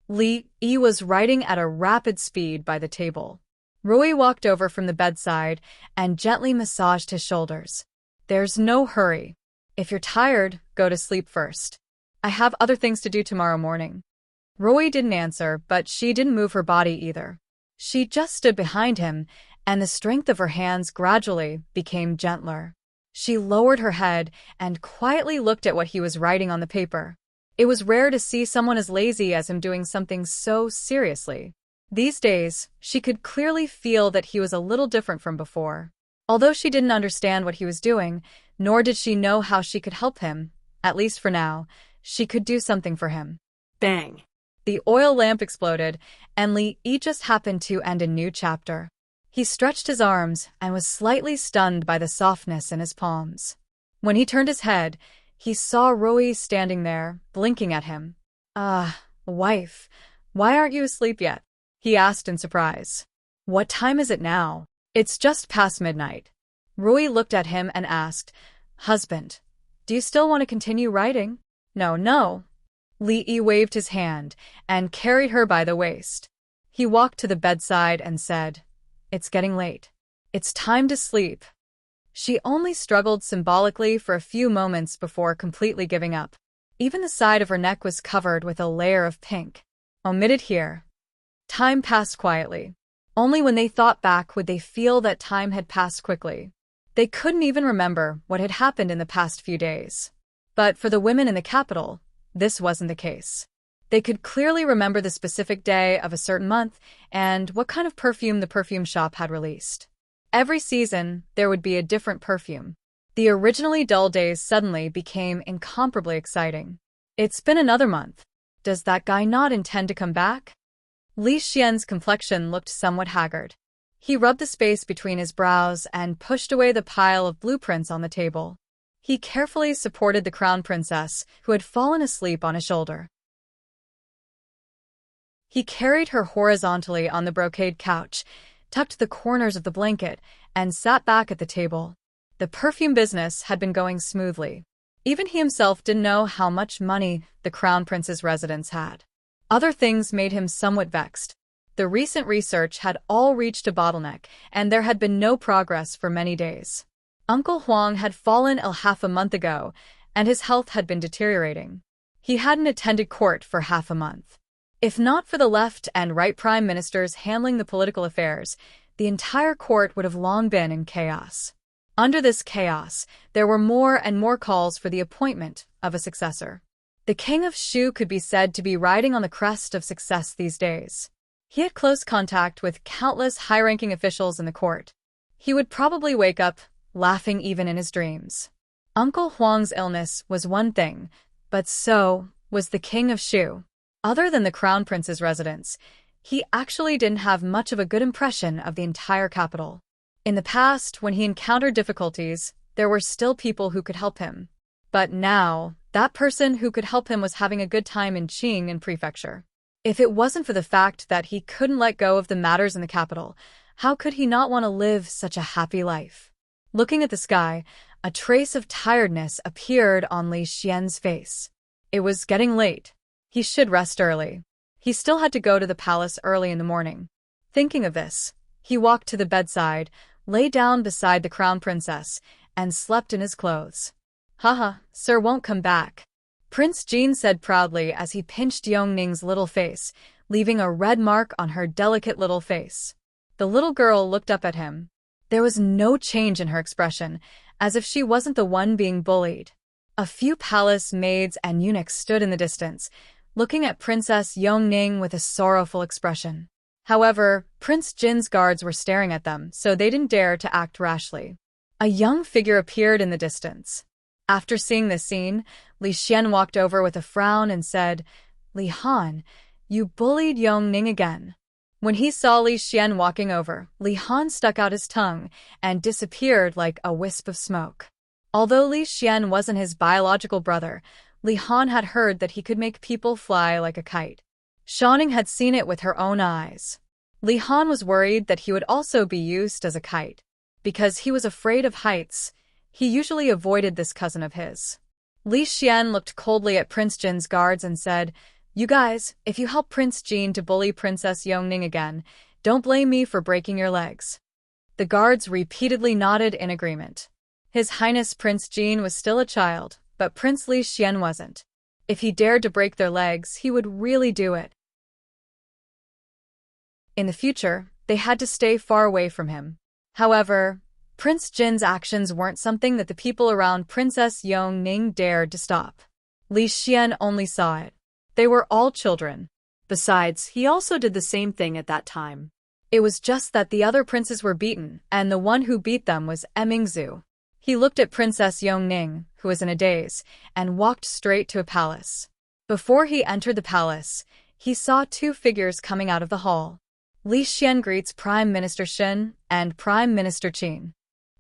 Li Yi was writing at a rapid speed by the table. Rui walked over from the bedside and gently massaged his shoulders. There's no hurry. If you're tired, go to sleep first. I have other things to do tomorrow morning. Rui didn't answer, but she didn't move her body either. She just stood behind him, and the strength of her hands gradually became gentler. She lowered her head and quietly looked at what he was writing on the paper. It was rare to see someone as lazy as him doing something so seriously. These days, she could clearly feel that he was a little different from before. Although she didn't understand what he was doing, nor did she know how she could help him, at least for now, she could do something for him. Bang. The oil lamp exploded, and Li Yi just happened to end a new chapter. He stretched his arms and was slightly stunned by the softness in his palms. When he turned his head, he saw Rui standing there, blinking at him. Wife, why aren't you asleep yet? He asked in surprise. What time is it now? It's just past midnight. Rui looked at him and asked, Husband, do you still want to continue writing? No. Li Yi waved his hand and carried her by the waist. He walked to the bedside and said, It's getting late. It's time to sleep. She only struggled symbolically for a few moments before completely giving up. Even the side of her neck was covered with a layer of pink. Omitted here. Time passed quietly. Only when they thought back would they feel that time had passed quickly. They couldn't even remember what had happened in the past few days. But for the women in the capital, this wasn't the case. They could clearly remember the specific day of a certain month and what kind of perfume the perfume shop had released. Every season, there would be a different perfume. The originally dull days suddenly became incomparably exciting. It's been another month. Does that guy not intend to come back? Li Xian's complexion looked somewhat haggard. He rubbed the space between his brows and pushed away the pile of blueprints on the table. He carefully supported the crown princess, who had fallen asleep on his shoulder. He carried her horizontally on the brocade couch, tucked the corners of the blanket, and sat back at the table. The perfume business had been going smoothly. Even he himself didn't know how much money the crown prince's residence had. Other things made him somewhat vexed. The recent research had all reached a bottleneck, and there had been no progress for many days. Uncle Huang had fallen ill half a month ago, and his health had been deteriorating. He hadn't attended court for half a month. If not for the left and right prime ministers handling the political affairs, the entire court would have long been in chaos. Under this chaos, there were more and more calls for the appointment of a successor. The king of Shu could be said to be riding on the crest of success these days. He had close contact with countless high-ranking officials in the court. He would probably wake up laughing even in his dreams. Uncle Huang's illness was one thing, but so was the king of Shu. Other than the crown prince's residence, he actually didn't have much of a good impression of the entire capital. In the past, when he encountered difficulties, there were still people who could help him. But now, that person who could help him was having a good time in Qing and prefecture. If it wasn't for the fact that he couldn't let go of the matters in the capital, How could he not want to live such a happy life? Looking at the sky, a trace of tiredness appeared on Li Xian's face. It was getting late. He should rest early. He still had to go to the palace early in the morning. Thinking of this, he walked to the bedside, lay down beside the crown princess, and slept in his clothes. Haha, sir won't come back, Prince Jean said proudly as he pinched Yongning's little face, leaving a red mark on her delicate little face. The little girl looked up at him. There was no change in her expression, as if she wasn't the one being bullied. A few palace maids and eunuchs stood in the distance, looking at Princess Yongning with a sorrowful expression. However, Prince Jin's guards were staring at them, so they didn't dare to act rashly. A young figure appeared in the distance. After seeing this scene, Li Xian walked over with a frown and said, "Li Han, you bullied Yongning again." When he saw Li Xian walking over, Li Han stuck out his tongue and disappeared like a wisp of smoke. Although Li Xian wasn't his biological brother, Li Han had heard that he could make people fly like a kite. Xiaoning had seen it with her own eyes. Li Han was worried that he would also be used as a kite. Because he was afraid of heights, he usually avoided this cousin of his. Li Xian looked coldly at Prince Jin's guards and said, "You guys, if you help Prince Jin to bully Princess Yongning again, don't blame me for breaking your legs." The guards repeatedly nodded in agreement. His Highness Prince Jin was still a child, but Prince Li Xian wasn't. If he dared to break their legs, he would really do it. In the future, they had to stay far away from him. However, Prince Jin's actions weren't something that the people around Princess Yongning dared to stop. Li Xian only saw it. They were all children. Besides, he also did the same thing at that time. It was just that the other princes were beaten, and the one who beat them was Emingzu. He looked at Princess Yongning, who was in a daze, and walked straight to a palace. Before he entered the palace, he saw two figures coming out of the hall. Li Xian greets Prime Minister Shen and Prime Minister Qin.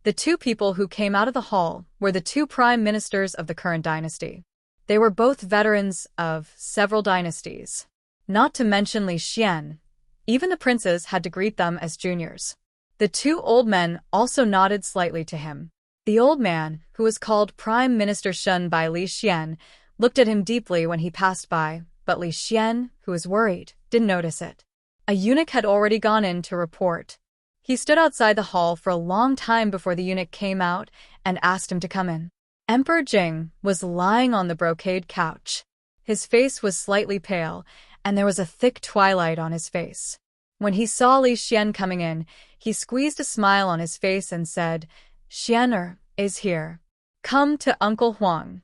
The two people who came out of the hall were the two prime ministers of the current dynasty. They were both veterans of several dynasties. Not to mention Li Xian, even the princes had to greet them as juniors. The two old men also nodded slightly to him. The old man, who was called Prime Minister Shen by Li Xian, looked at him deeply when he passed by, but Li Xian, who was worried, didn't notice it. A eunuch had already gone in to report. He stood outside the hall for a long time before the eunuch came out and asked him to come in. Emperor Jing was lying on the brocade couch. His face was slightly pale, and there was a thick twilight on his face. When he saw Li Xian coming in, he squeezed a smile on his face and said, "Xianer is here. Come to Uncle Huang."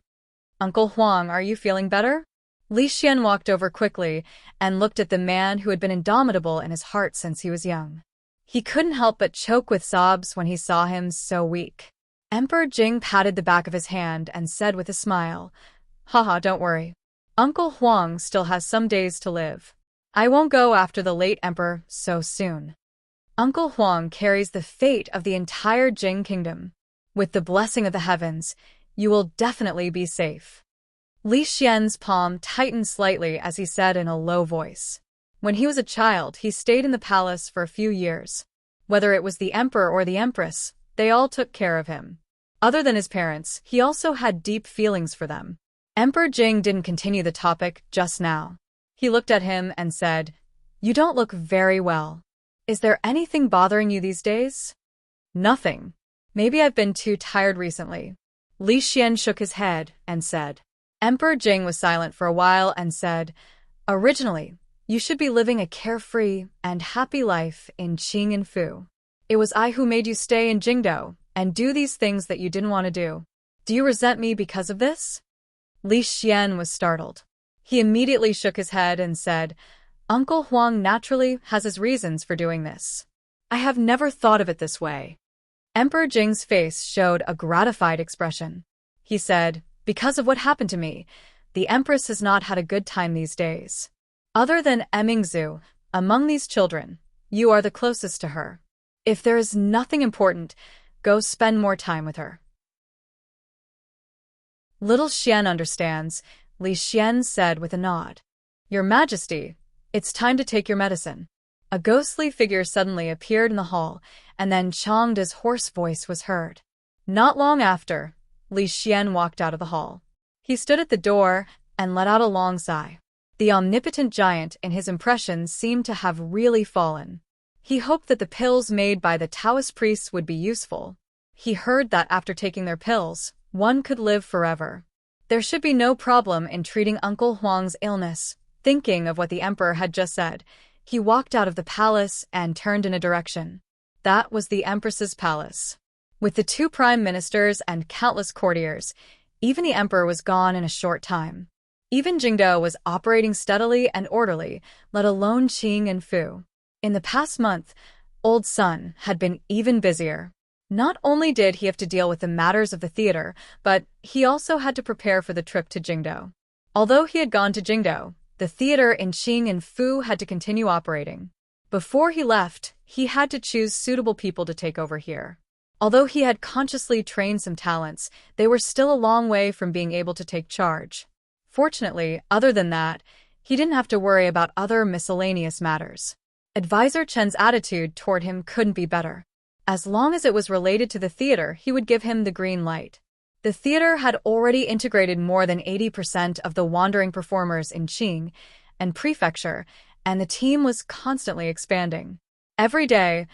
"Uncle Huang, are you feeling better?" Li Xian walked over quickly and looked at the man who had been indomitable in his heart since he was young. He couldn't help but choke with sobs when he saw him so weak. Emperor Jing patted the back of his hand and said with a smile, "Haha, don't worry. Uncle Huang still has some days to live. I won't go after the late emperor so soon. Uncle Huang carries the fate of the entire Jing kingdom. With the blessing of the heavens, you will definitely be safe." Li Xian's palm tightened slightly as he said in a low voice. When he was a child, he stayed in the palace for a few years. Whether it was the emperor or the empress, they all took care of him. Other than his parents, he also had deep feelings for them. Emperor Jing didn't continue the topic just now. He looked at him and said, "You don't look very well. Is there anything bothering you these days?" "Nothing. Maybe I've been too tired recently." Li Xian shook his head and said. Emperor Jing was silent for a while and said, "Originally, you should be living a carefree and happy life in Qing and Fu. It was I who made you stay in Jingdou and do these things that you didn't want to do. Do you resent me because of this?" Li Xian was startled. He immediately shook his head and said, "Uncle Huang naturally has his reasons for doing this. I have never thought of it this way." Emperor Jing's face showed a gratified expression. He said, "Because of what happened to me, the Empress has not had a good time these days. Other than Emingzu, among these children, you are the closest to her. If there is nothing important, go spend more time with her." "Little Xian understands," Li Xian said with a nod. "Your Majesty, it's time to take your medicine." A ghostly figure suddenly appeared in the hall, and then Changda's hoarse voice was heard. Not long after, Li Xian walked out of the hall. He stood at the door and let out a long sigh. The omnipotent giant in his impressions seemed to have really fallen. He hoped that the pills made by the Taoist priests would be useful. He heard that after taking their pills, one could live forever. There should be no problem in treating Uncle Huang's illness. Thinking of what the emperor had just said, he walked out of the palace and turned in a direction. That was the empress's palace. With the 2 prime ministers and countless courtiers, even the emperor was gone in a short time. Even Jingdo was operating steadily and orderly, let alone Qing and Fu. In the past month, Old Sun had been even busier. Not only did he have to deal with the matters of the theater, but he also had to prepare for the trip to Jingdo. Although he had gone to Jingdo, the theater in Qing and Fu had to continue operating. Before he left, he had to choose suitable people to take over here. Although he had consciously trained some talents, they were still a long way from being able to take charge. Fortunately, other than that, he didn't have to worry about other miscellaneous matters. Advisor Chen's attitude toward him couldn't be better. As long as it was related to the theater, he would give him the green light. The theater had already integrated more than 80% of the wandering performers in Qing and Prefecture, and the team was constantly expanding. Every day,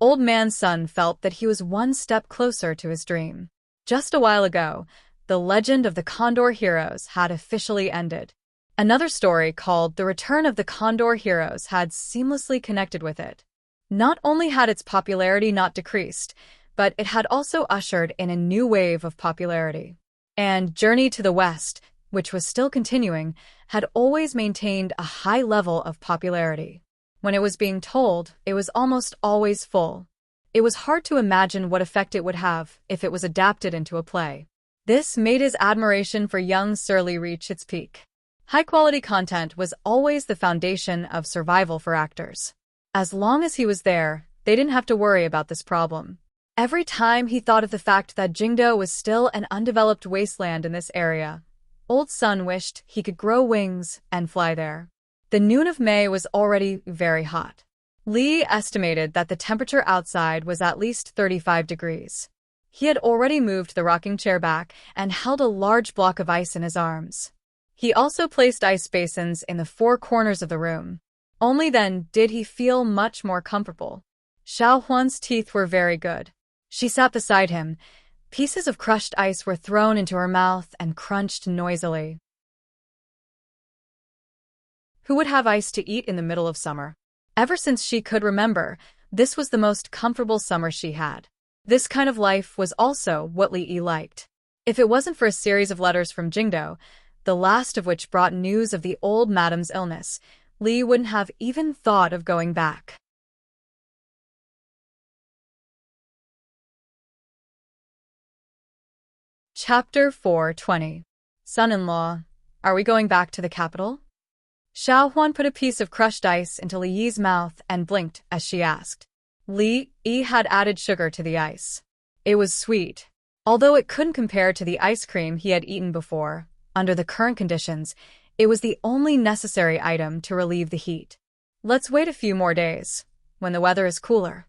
Old Man Sun felt that he was one step closer to his dream. Just a while ago, the legend of the Condor Heroes had officially ended. Another story called The Return of the Condor Heroes had seamlessly connected with it. Not only had its popularity not decreased, but it had also ushered in a new wave of popularity. And Journey to the West, which was still continuing, had always maintained a high level of popularity. When it was being told, it was almost always full. It was hard to imagine what effect it would have if it was adapted into a play. This made his admiration for young Surly reach its peak. High-quality content was always the foundation of survival for actors. As long as he was there, they didn't have to worry about this problem. Every time he thought of the fact that Jingdo was still an undeveloped wasteland in this area, Old Sun wished he could grow wings and fly there. The noon of May was already very hot. Li estimated that the temperature outside was at least 35 degrees. He had already moved the rocking chair back and held a large block of ice in his arms. He also placed ice basins in the 4 corners of the room. Only then did he feel much more comfortable. Xiao Huan's teeth were very good. She sat beside him. Pieces of crushed ice were thrown into her mouth and crunched noisily. Who would have ice to eat in the middle of summer? Ever since she could remember, this was the most comfortable summer she had. This kind of life was also what Li Yi liked. If it wasn't for a series of letters from Jingdo, the last of which brought news of the old madam's illness, Li wouldn't have even thought of going back. Chapter 4:20. Son-in-law, are we going back to the capital? Xiao Huan put a piece of crushed ice into Li Yi's mouth and blinked as she asked. Li Yi had added sugar to the ice. It was sweet. Although it couldn't compare to the ice cream he had eaten before, under the current conditions, it was the only necessary item to relieve the heat. Let's wait a few more days, when the weather is cooler.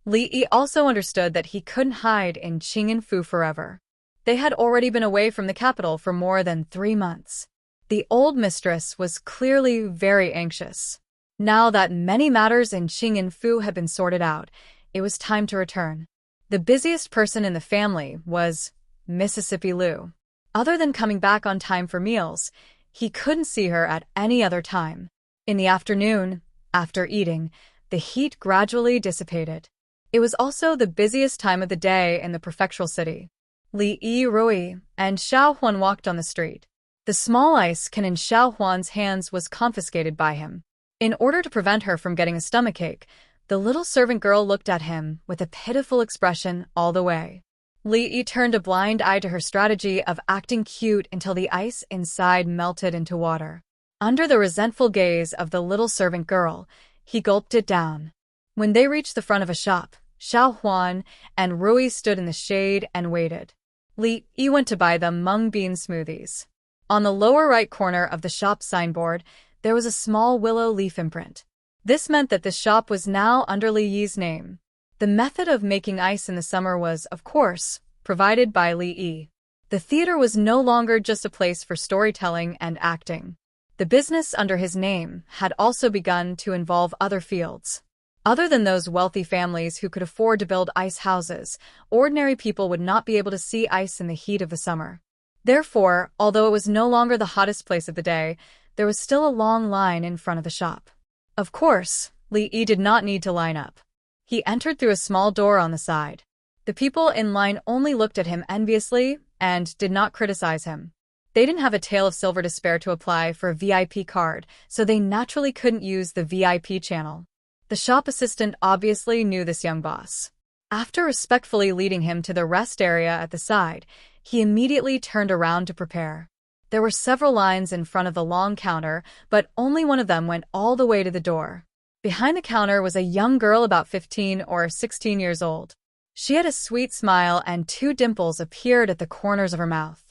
Li Yi also understood that he couldn't hide in Qing and Fu forever. They had already been away from the capital for more than 3 months. The old mistress was clearly very anxious. Now that many matters in Qing and Fu had been sorted out, it was time to return. The busiest person in the family was Mississippi Lu. Other than coming back on time for meals, he couldn't see her at any other time. In the afternoon, after eating, the heat gradually dissipated. It was also the busiest time of the day in the prefectural city. Li Yi, Rui, and Xiao Huan walked on the street. The small ice can in Xiao Huan's hands was confiscated by him. In order to prevent her from getting a stomachache, the little servant girl looked at him with a pitiful expression all the way. Li Yi turned a blind eye to her strategy of acting cute until the ice inside melted into water. Under the resentful gaze of the little servant girl, he gulped it down. When they reached the front of a shop, Xiao Huan and Rui stood in the shade and waited. Li Yi went to buy the mung bean smoothies. On the lower right corner of the shop signboard, there was a small willow leaf imprint. This meant that the shop was now under Li Yi's name. The method of making ice in the summer was, of course, provided by Li Yi. The theater was no longer just a place for storytelling and acting. The business under his name had also begun to involve other fields. Other than those wealthy families who could afford to build ice houses, ordinary people would not be able to see ice in the heat of the summer. Therefore, although it was no longer the hottest place of the day, there was still a long line in front of the shop. Of course, Li Yi did not need to line up. He entered through a small door on the side. The people in line only looked at him enviously and did not criticize him. They didn't have a tael of silver to spare to apply for a VIP card, so they naturally couldn't use the VIP channel. The shop assistant obviously knew this young boss. After respectfully leading him to the rest area at the side, he immediately turned around to prepare. There were several lines in front of the long counter, but only one of them went all the way to the door. Behind the counter was a young girl about 15 or 16 years old. She had a sweet smile and 2 dimples appeared at the corners of her mouth.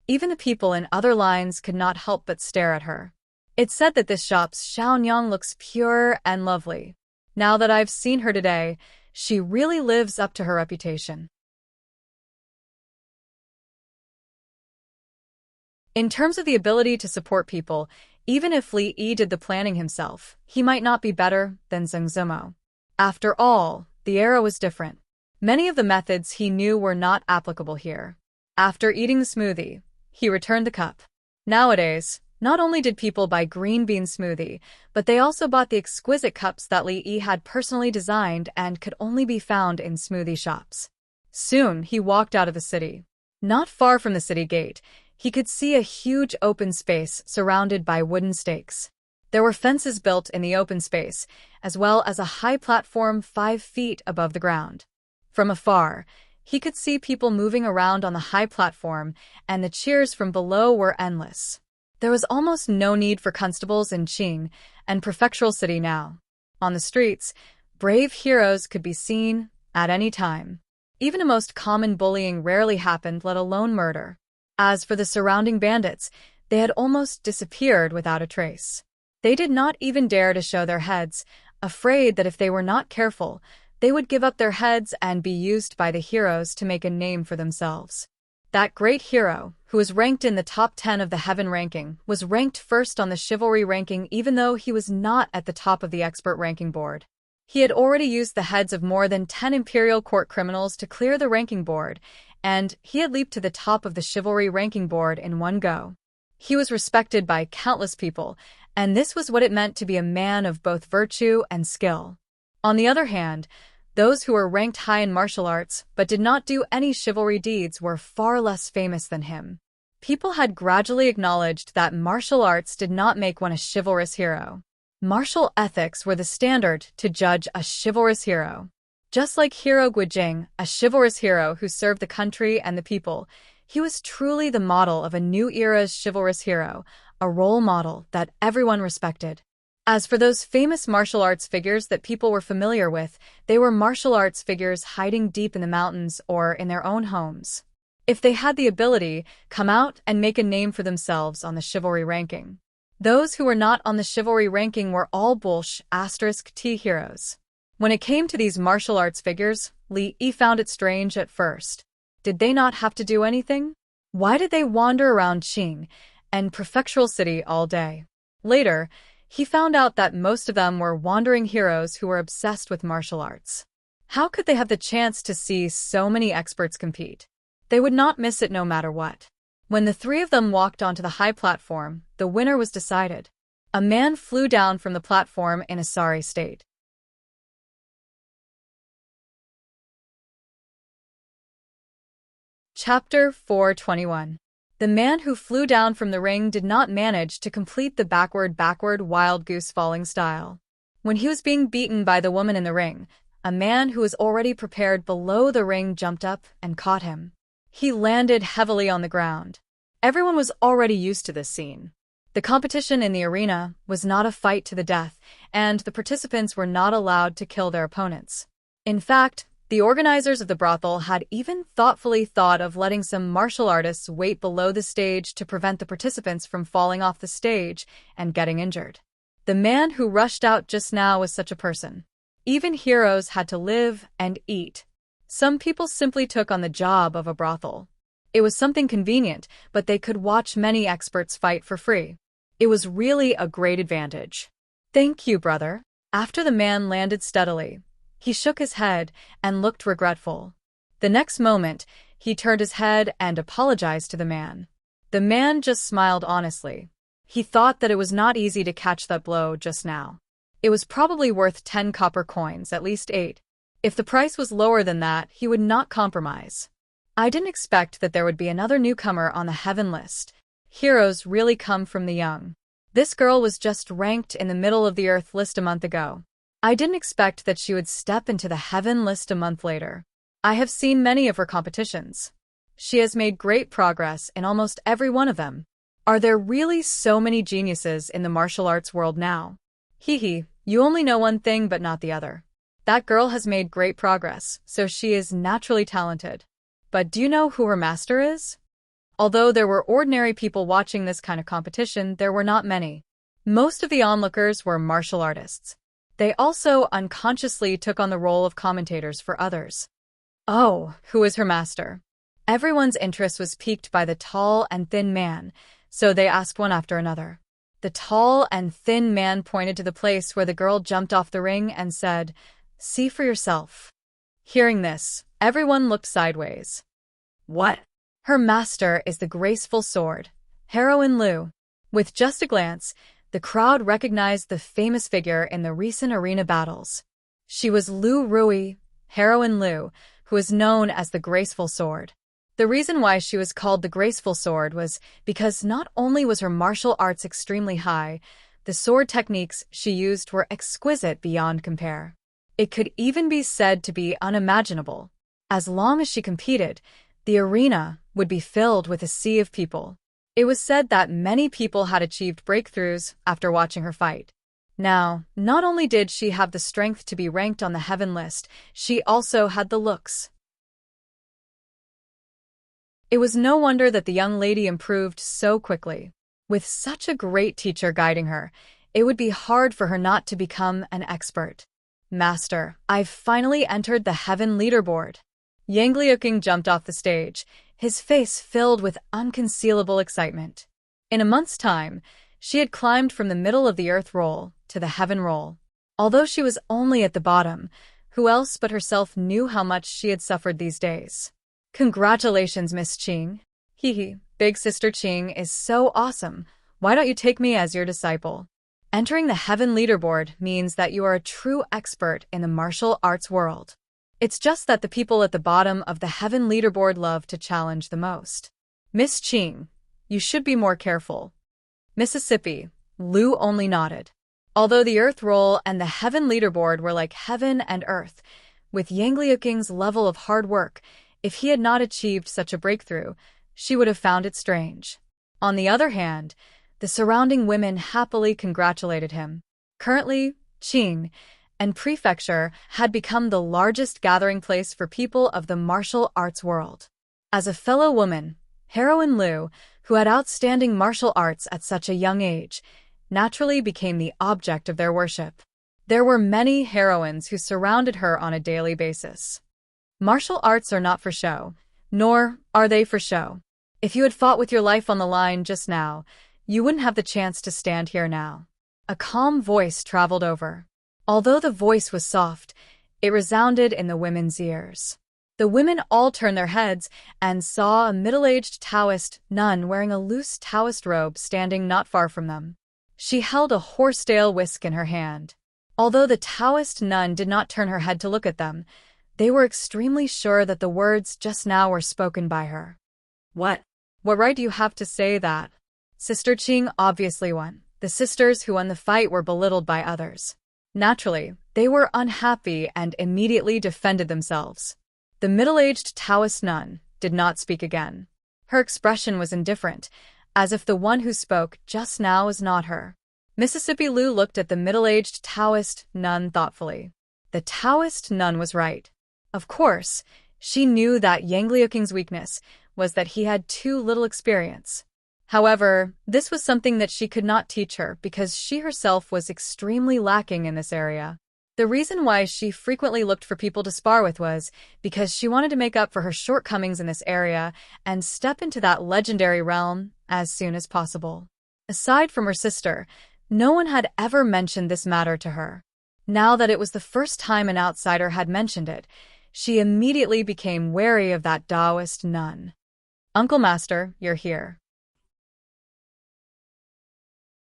Even the people in other lines could not help but stare at her. It's said that this shop's Xiaonyang looks pure and lovely. Now that I've seen her today, she really lives up to her reputation. In terms of the ability to support people, even if Li Yi did the planning himself, he might not be better than Zheng Zimo. After all, the era was different. Many of the methods he knew were not applicable here. After eating the smoothie, he returned the cup. Nowadays, not only did people buy green bean smoothie, but they also bought the exquisite cups that Li Yi had personally designed and could only be found in smoothie shops. Soon, he walked out of the city. Not far from the city gate, he could see a huge open space surrounded by wooden stakes. There were fences built in the open space, as well as a high platform 5 feet above the ground. From afar, he could see people moving around on the high platform, and the cheers from below were endless. There was almost no need for constables in Qing and Prefectural City now. On the streets, brave heroes could be seen at any time. Even a most common bullying rarely happened, let alone murder. As for the surrounding bandits, they had almost disappeared without a trace. They did not even dare to show their heads, afraid that if they were not careful, they would give up their heads and be used by the heroes to make a name for themselves. That great hero, who was ranked in the top 10 of the Heaven ranking, was ranked first on the Chivalry ranking even though he was not at the top of the expert ranking board. He had already used the heads of more than 10 Imperial Court criminals to clear the ranking board, and he had leaped to the top of the Chivalry ranking board in one go. He was respected by countless people, and this was what it meant to be a man of both virtue and skill. On the other hand, those who were ranked high in martial arts but did not do any chivalry deeds were far less famous than him. People had gradually acknowledged that martial arts did not make one a chivalrous hero. Martial ethics were the standard to judge a chivalrous hero. Just like Hero Guijing, a chivalrous hero who served the country and the people, he was truly the model of a new era's chivalrous hero, a role model that everyone respected. As for those famous martial arts figures that people were familiar with, they were martial arts figures hiding deep in the mountains or in their own homes. If they had the ability, come out and make a name for themselves on the chivalry ranking. Those who were not on the chivalry ranking were all *T heroes. When it came to these martial arts figures, Li Yi found it strange at first. Did they not have to do anything? Why did they wander around Qing and Prefectural City all day? Later, he found out that most of them were wandering heroes who were obsessed with martial arts. How could they have the chance to see so many experts compete? They would not miss it no matter what. When the 3 of them walked onto the high platform, the winner was decided. A man flew down from the platform in a sorry state. Chapter 421. The man who flew down from the ring did not manage to complete the backward wild goose falling style. When he was being beaten by the woman in the ring, a man who was already prepared below the ring jumped up and caught him. He landed heavily on the ground. Everyone was already used to this scene. The competition in the arena was not a fight to the death, and the participants were not allowed to kill their opponents. In fact, the organizers of the brothel had even thoughtfully thought of letting some martial artists wait below the stage to prevent the participants from falling off the stage and getting injured. The man who rushed out just now was such a person. Even heroes had to live and eat. Some people simply took on the job of a brothel. It was something convenient, but they could watch many experts fight for free. It was really a great advantage. Thank you, brother. After the man landed steadily, he shook his head and looked regretful. The next moment, he turned his head and apologized to the man. The man just smiled honestly. He thought that it was not easy to catch that blow just now. It was probably worth 10 copper coins, at least 8. If the price was lower than that, he would not compromise. I didn't expect that there would be another newcomer on the heaven list. Heroes really come from the young. This girl was just ranked in the middle of the earth list a month ago. I didn't expect that she would step into the heaven list a month later. I have seen many of her competitions. She has made great progress in almost every one of them. Are there really so many geniuses in the martial arts world now? Hee, you only know one thing but not the other. That girl has made great progress, so she is naturally talented. But do you know who her master is? Although there were ordinary people watching this kind of competition, there were not many. Most of the onlookers were martial artists. They also unconsciously took on the role of commentators for others. Oh, who is her master? Everyone's interest was piqued by the tall and thin man, so they asked one after another. The tall and thin man pointed to the place where the girl jumped off the ring and said, "See for yourself." Hearing this, everyone looked sideways. What? Her master is the graceful sword, Heroine Liu. With just a glance, the crowd recognized the famous figure in the recent arena battles. She was Liu Rui, Heroine Liu, who is known as the graceful sword. The reason why she was called the graceful sword was because not only was her martial arts extremely high, the sword techniques she used were exquisite beyond compare. It could even be said to be unimaginable. As long as she competed, the arena would be filled with a sea of people. It was said that many people had achieved breakthroughs after watching her fight. Now, not only did she have the strength to be ranked on the heaven list, she also had the looks. It was no wonder that the young lady improved so quickly. With such a great teacher guiding her, it would be hard for her not to become an expert. Master, I've finally entered the heaven leaderboard. Yang Liuqing jumped off the stage, his face filled with unconcealable excitement. In a month's time, she had climbed from the middle of the earth roll to the heaven roll. Although she was only at the bottom, who else but herself knew how much she had suffered these days? Congratulations, Miss Qing. Big Sister Qing is so awesome. Why don't you take me as your disciple? Entering the heaven leaderboard means that you are a true expert in the martial arts world. It's just that the people at the bottom of the heaven leaderboard love to challenge the most. Miss Qing, you should be more careful. Mississippi, Liu only nodded. Although the earth roll and the heaven leaderboard were like heaven and earth, with Yang Liuqing's level of hard work, if he had not achieved such a breakthrough, she would have found it strange. On the other hand, the surrounding women happily congratulated him. Currently, Qing and Prefecture had become the largest gathering place for people of the martial arts world. As a fellow woman, Heroine Liu, who had outstanding martial arts at such a young age, naturally became the object of their worship. There were many heroines who surrounded her on a daily basis. Martial arts are not for show, nor are they for show. If you had fought with your life on the line just now, you wouldn't have the chance to stand here now. A calm voice traveled over. Although the voice was soft, it resounded in the women's ears. The women all turned their heads and saw a middle-aged Taoist nun wearing a loose Taoist robe standing not far from them. She held a horsetail whisk in her hand. Although the Taoist nun did not turn her head to look at them, they were extremely sure that the words just now were spoken by her. What right do you have to say that? Sister Qing obviously won. The sisters who won the fight were belittled by others. Naturally, they were unhappy and immediately defended themselves. The middle-aged Taoist nun did not speak again. Her expression was indifferent, as if the one who spoke just now was not her. Mississippi Liu looked at the middle-aged Taoist nun thoughtfully. The Taoist nun was right. Of course, she knew that Yang Liuqing's weakness was that he had too little experience. However, this was something that she could not teach her because she herself was extremely lacking in this area. The reason why she frequently looked for people to spar with was because she wanted to make up for her shortcomings in this area and step into that legendary realm as soon as possible. Aside from her sister, no one had ever mentioned this matter to her. Now that it was the first time an outsider had mentioned it, she immediately became wary of that Taoist nun. "Uncle Master, you're here."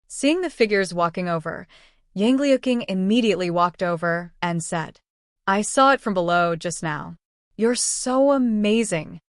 Seeing the figures walking over, Yang Liuqing immediately walked over and said, "I saw it from below just now. You're so amazing."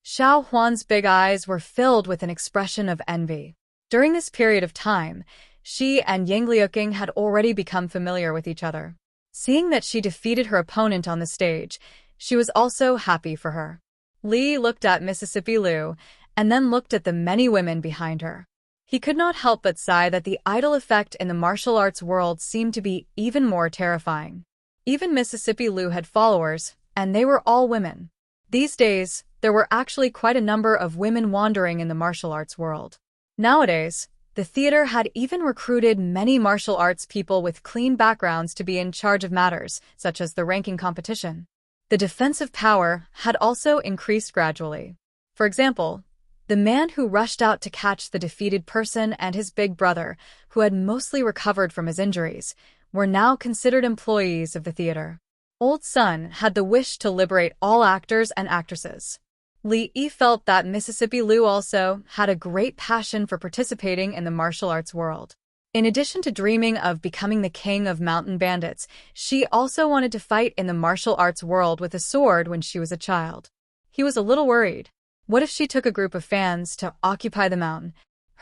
Xiao Huan's big eyes were filled with an expression of envy. During this period of time, she and Yang Liuqing had already become familiar with each other. Seeing that she defeated her opponent on the stage, she was also happy for her. Li looked at Mississippi Liu and then looked at the many women behind her. He could not help but sigh that the idol effect in the martial arts world seemed to be even more terrifying. Even Mississippi Liu had followers, and they were all women. These days, there were actually quite a number of women wandering in the martial arts world. Nowadays, the theater had even recruited many martial arts people with clean backgrounds to be in charge of matters, such as the ranking competition. The defensive power had also increased gradually. For example, the man who rushed out to catch the defeated person and his big brother, who had mostly recovered from his injuries, were now considered employees of the theater. Old Sun had the wish to liberate all actors and actresses. Li Yi felt that Mississippi Liu also had a great passion for participating in the martial arts world. In addition to dreaming of becoming the king of mountain bandits, she also wanted to fight in the martial arts world with a sword when she was a child. He was a little worried. What if she took a group of fans to occupy the mountain?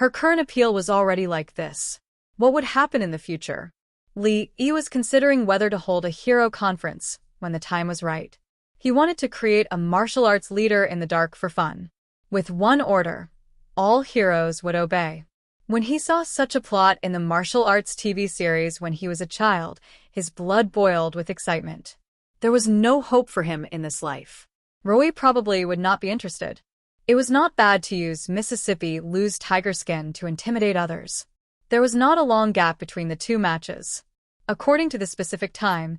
Her current appeal was already like this. What would happen in the future? Li Yi was considering whether to hold a hero conference when the time was right. He wanted to create a martial arts leader in the dark for fun. With one order, all heroes would obey. When he saw such a plot in the martial arts TV series when he was a child, his blood boiled with excitement. There was no hope for him in this life. Roy probably would not be interested. It was not bad to use Mississippi Liu's tiger skin to intimidate others. There was not a long gap between the two matches. According to the specific time,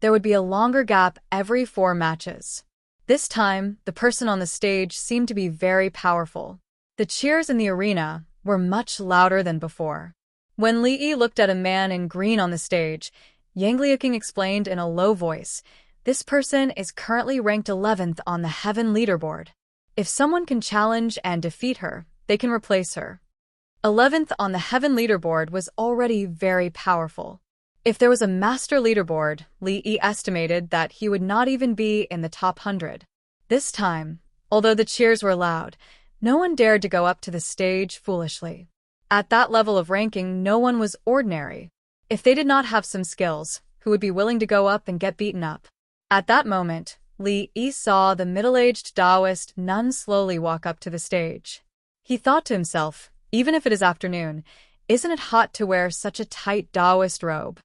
there would be a longer gap every 4 matches. This time, the person on the stage seemed to be very powerful. The cheers in the arena were much louder than before. When Li Yi looked at a man in green on the stage, Yang Liuqing explained in a low voice, "This person is currently ranked 11th on the Heaven leaderboard. If someone can challenge and defeat her, they can replace her." 11th on the Heaven leaderboard was already very powerful. If there was a master leaderboard, Li Yi estimated that he would not even be in the top 100. This time, although the cheers were loud, no one dared to go up to the stage foolishly. At that level of ranking, no one was ordinary. If they did not have some skills, who would be willing to go up and get beaten up? At that moment, Li Yi saw the middle-aged Taoist nun slowly walk up to the stage. He thought to himself, even if it is afternoon, isn't it hot to wear such a tight Taoist robe?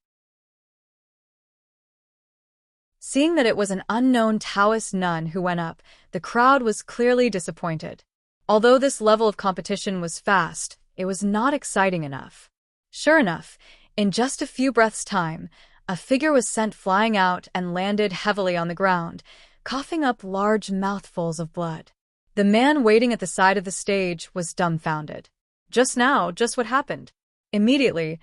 Seeing that it was an unknown Taoist nun who went up, the crowd was clearly disappointed. Although this level of competition was fast, it was not exciting enough. Sure enough, in just a few breaths' time, a figure was sent flying out and landed heavily on the ground, coughing up large mouthfuls of blood. The man waiting at the side of the stage was dumbfounded. Just what happened? Immediately,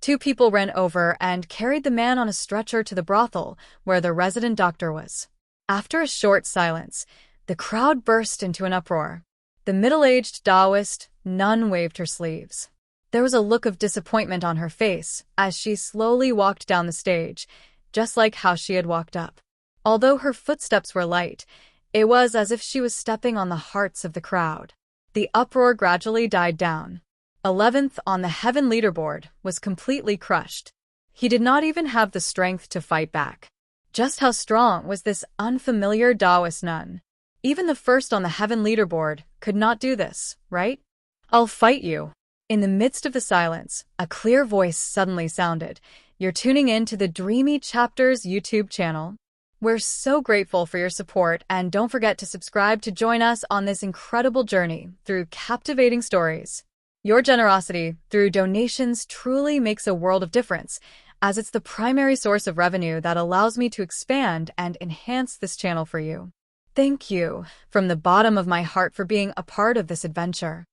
2 people ran over and carried the man on a stretcher to the brothel where the resident doctor was. After a short silence, the crowd burst into an uproar. The middle-aged Taoist nun waved her sleeves. There was a look of disappointment on her face as she slowly walked down the stage, just like how she had walked up. Although her footsteps were light, it was as if she was stepping on the hearts of the crowd. The uproar gradually died down. 11th on the Heaven leaderboard was completely crushed. He did not even have the strength to fight back. Just how strong was this unfamiliar Taoist nun? Even the first on the Heaven leaderboard could not do this, right? "I'll fight you." In the midst of the silence, a clear voice suddenly sounded. "You're tuning in to the Dreamy Chapters YouTube channel. We're so grateful for your support, and don't forget to subscribe to join us on this incredible journey through captivating stories." Your generosity through donations truly makes a world of difference, as it's the primary source of revenue that allows me to expand and enhance this channel for you. Thank you from the bottom of my heart for being a part of this adventure.